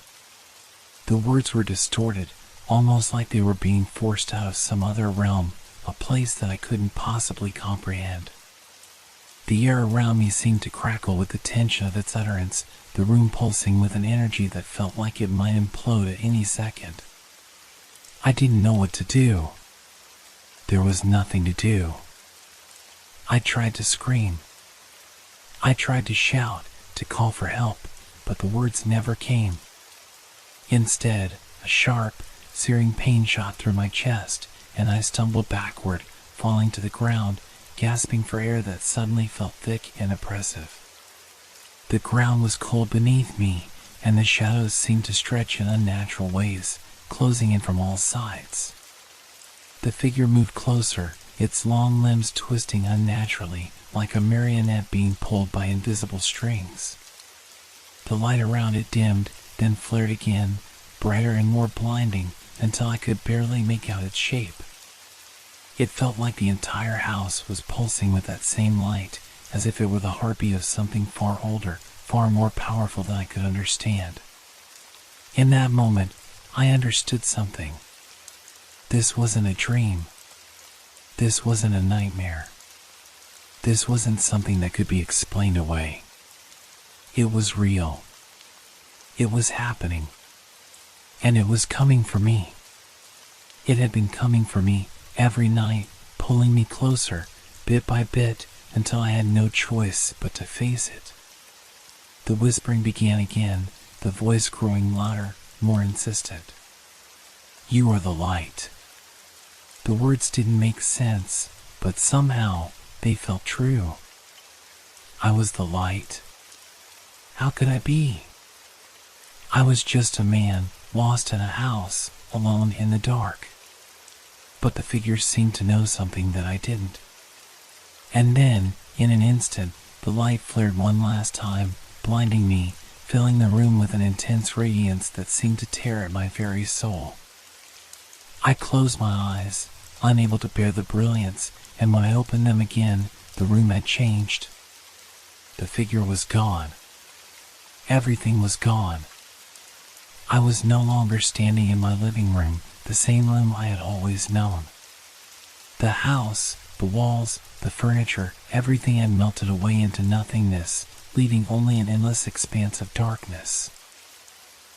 The words were distorted, almost like they were being forced out of some other realm, a place that I couldn't possibly comprehend. The air around me seemed to crackle with the tension of its utterance, the room pulsing with an energy that felt like it might implode at any second. I didn't know what to do. There was nothing to do. I tried to scream. I tried to shout, to call for help, but the words never came. Instead, a sharp, searing pain shot through my chest, and I stumbled backward, falling to the ground, gasping for air that suddenly felt thick and oppressive. The ground was cold beneath me, and the shadows seemed to stretch in unnatural ways, closing in from all sides. The figure moved closer, its long limbs twisting unnaturally, like a marionette being pulled by invisible strings. The light around it dimmed, then flared again, brighter and more blinding, until I could barely make out its shape. It felt like the entire house was pulsing with that same light, as if it were the heartbeat of something far older, far more powerful than I could understand. In that moment, I understood something. This wasn't a dream. This wasn't a nightmare. This wasn't something that could be explained away. It was real. It was happening. And it was coming for me. It had been coming for me every night, pulling me closer, bit by bit, until I had no choice but to face it. The whispering began again, the voice growing louder, more insistent. You are the light. The words didn't make sense, but somehow they felt true. I was the light. How could I be? I was just a man, lost in a house, alone in the dark. But the figure seemed to know something that I didn't. And then, in an instant, the light flared one last time, blinding me, filling the room with an intense radiance that seemed to tear at my very soul. I closed my eyes, unable to bear the brilliance, and when I opened them again, the room had changed. The figure was gone. Everything was gone. I was no longer standing in my living room, the same room I had always known. The house, the walls, the furniture, everything had melted away into nothingness, leaving only an endless expanse of darkness.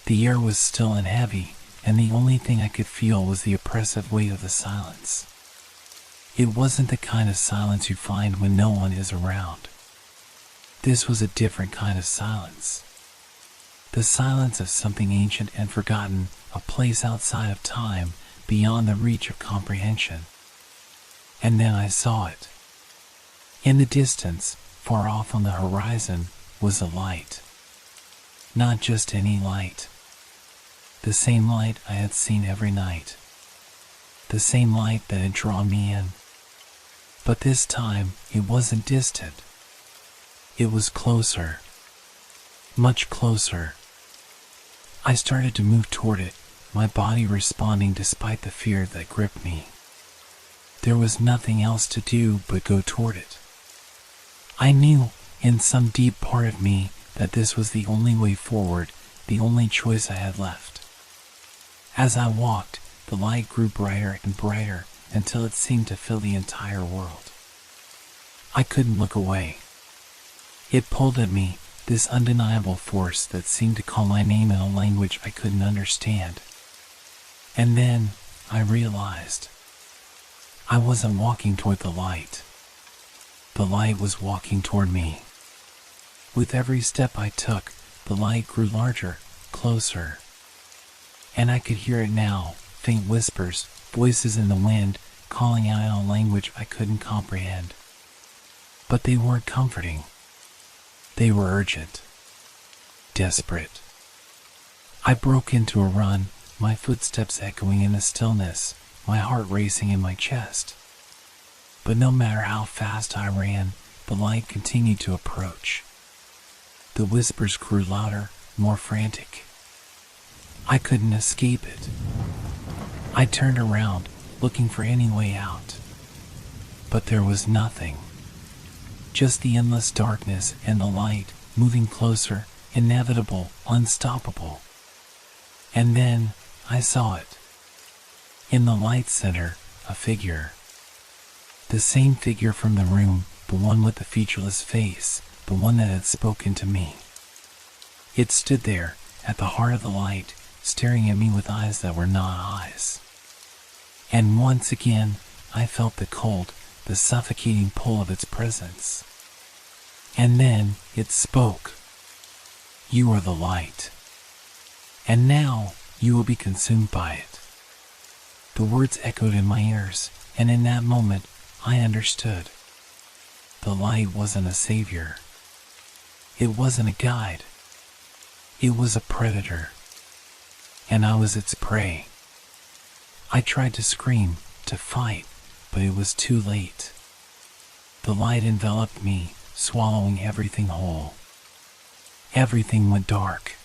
The air was still and heavy, and the only thing I could feel was the oppressive weight of the silence. It wasn't the kind of silence you find when no one is around. This was a different kind of silence. The silence of something ancient and forgotten, a place outside of time, beyond the reach of comprehension. And then I saw it. In the distance, far off on the horizon, was a light. Not just any light. The same light I had seen every night. The same light that had drawn me in. But this time, it wasn't distant. It was closer. Much closer. I started to move toward it, my body responding despite the fear that gripped me. There was nothing else to do but go toward it. I knew, in some deep part of me, that this was the only way forward, the only choice I had left. As I walked, the light grew brighter and brighter until it seemed to fill the entire world. I couldn't look away. It pulled at me, this undeniable force that seemed to call my name in a language I couldn't understand. And then I realized I wasn't walking toward the light. The light was walking toward me. With every step I took, the light grew larger, closer. And I could hear it now, faint whispers, voices in the wind, calling out in a language I couldn't comprehend. But they weren't comforting. They were urgent, desperate. I broke into a run, my footsteps echoing in the stillness, my heart racing in my chest. But no matter how fast I ran, the light continued to approach. The whispers grew louder, more frantic. I couldn't escape it. I turned around, looking for any way out. But there was nothing. Just the endless darkness and the light, moving closer, inevitable, unstoppable. And then I saw it. In the light center, a figure. The same figure from the room, the one with the featureless face, the one that had spoken to me. It stood there, at the heart of the light, staring at me with eyes that were not eyes. And once again, I felt the cold, the suffocating pull of its presence. And then it spoke. You are the light. And now you will be consumed by it. The words echoed in my ears, and in that moment, I understood. The light wasn't a savior. It wasn't a guide. It was a predator. And I was its prey. I tried to scream, to fight, but it was too late. The light enveloped me, swallowing everything whole. Everything went dark.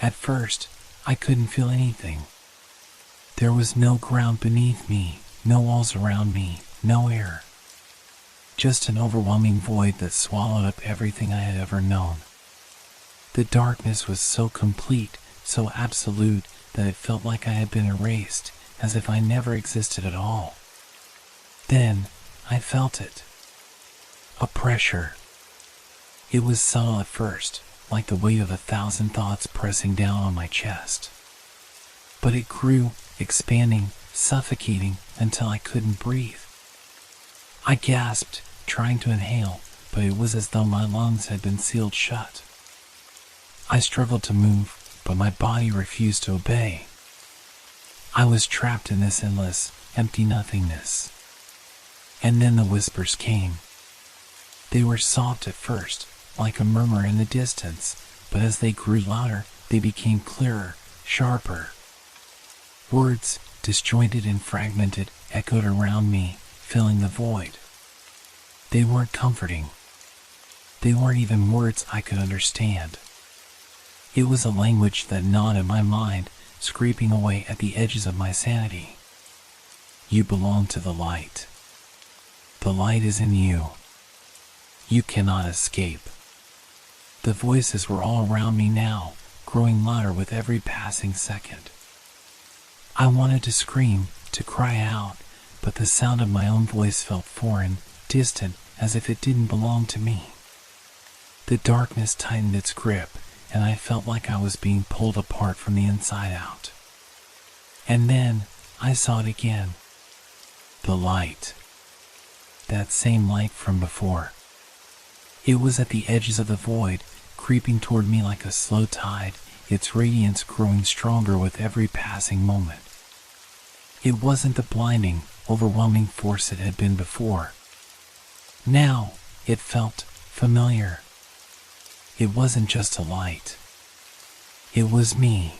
At first, I couldn't feel anything. There was no ground beneath me, no walls around me, no air. Just an overwhelming void that swallowed up everything I had ever known. The darkness was so complete, so absolute, that it felt like I had been erased, as if I never existed at all. Then, I felt it. A pressure. It was subtle at first, like the weight of 1,000 thoughts pressing down on my chest. But it grew, expanding, suffocating, until I couldn't breathe. I gasped, trying to inhale, but it was as though my lungs had been sealed shut. I struggled to move, but my body refused to obey. I was trapped in this endless, empty nothingness. And then the whispers came. They were soft at first, like a murmur in the distance, but as they grew louder, they became clearer, sharper. Words, disjointed and fragmented, echoed around me, filling the void. They weren't comforting. They weren't even words I could understand. It was a language that gnawed at my mind, scraping away at the edges of my sanity. You belong to the light. The light is in you. You cannot escape. The voices were all around me now, growing louder with every passing second. I wanted to scream, to cry out, but the sound of my own voice felt foreign, distant, as if it didn't belong to me. The darkness tightened its grip, and I felt like I was being pulled apart from the inside out. And then I saw it again. The light. That same light from before. It was at the edges of the void, creeping toward me like a slow tide, its radiance growing stronger with every passing moment. It wasn't the blinding, overwhelming force it had been before. Now, it felt familiar. It wasn't just a light. It was me.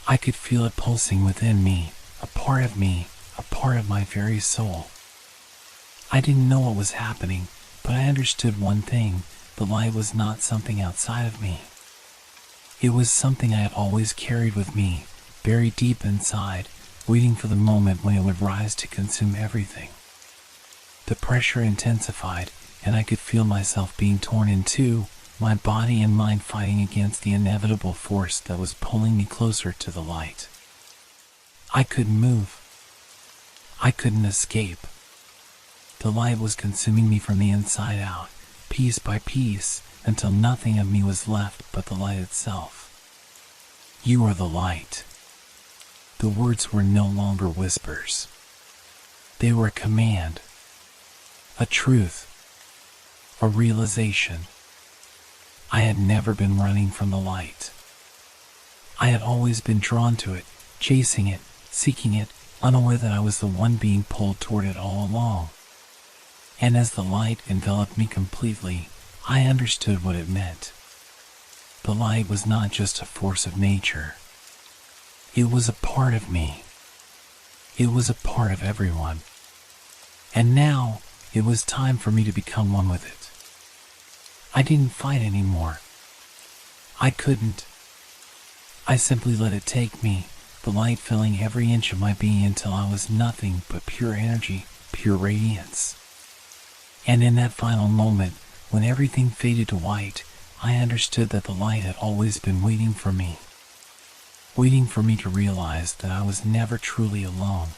I could feel it pulsing within me, a part of me, a part of my very soul. I didn't know what was happening, but I understood one thing: the light was not something outside of me. It was something I had always carried with me, buried deep inside, waiting for the moment when it would rise to consume everything. The pressure intensified, and I could feel myself being torn in two, my body and mind fighting against the inevitable force that was pulling me closer to the light. I couldn't move. I couldn't escape. The light was consuming me from the inside out, piece by piece, until nothing of me was left but the light itself. You are the light. The words were no longer whispers. They were a command, a truth, a realization. I had never been running from the light. I had always been drawn to it, chasing it, seeking it, unaware that I was the one being pulled toward it all along. And as the light enveloped me completely, I understood what it meant. The light was not just a force of nature. It was a part of me. It was a part of everyone. And now, it was time for me to become one with it. I didn't fight anymore. I couldn't. I simply let it take me, the light filling every inch of my being until I was nothing but pure energy, pure radiance. And in that final moment, when everything faded to white, I understood that the light had always been waiting for me to realize that I was never truly alone.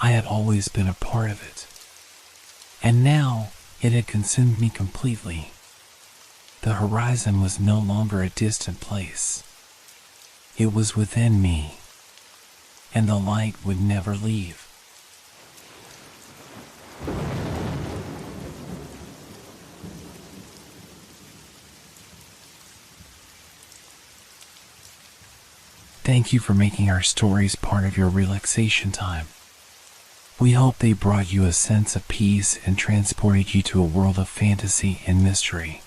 I had always been a part of it. And now, it had consumed me completely. The horizon was no longer a distant place. It was within me, and the light would never leave. Thank you for making our stories part of your relaxation time. We hope they brought you a sense of peace and transported you to a world of fantasy and mystery.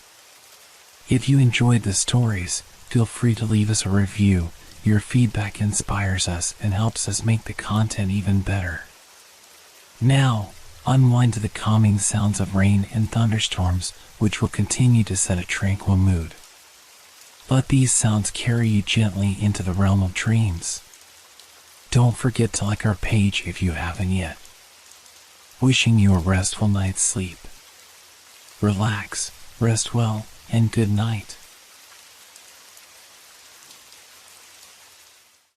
If you enjoyed the stories, feel free to leave us a review. Your feedback inspires us and helps us make the content even better. Now, unwind to the calming sounds of rain and thunderstorms, which will continue to set a tranquil mood. Let these sounds carry you gently into the realm of dreams. Don't forget to like our page if you haven't yet. Wishing you a restful night's sleep. Relax, rest well, and good night.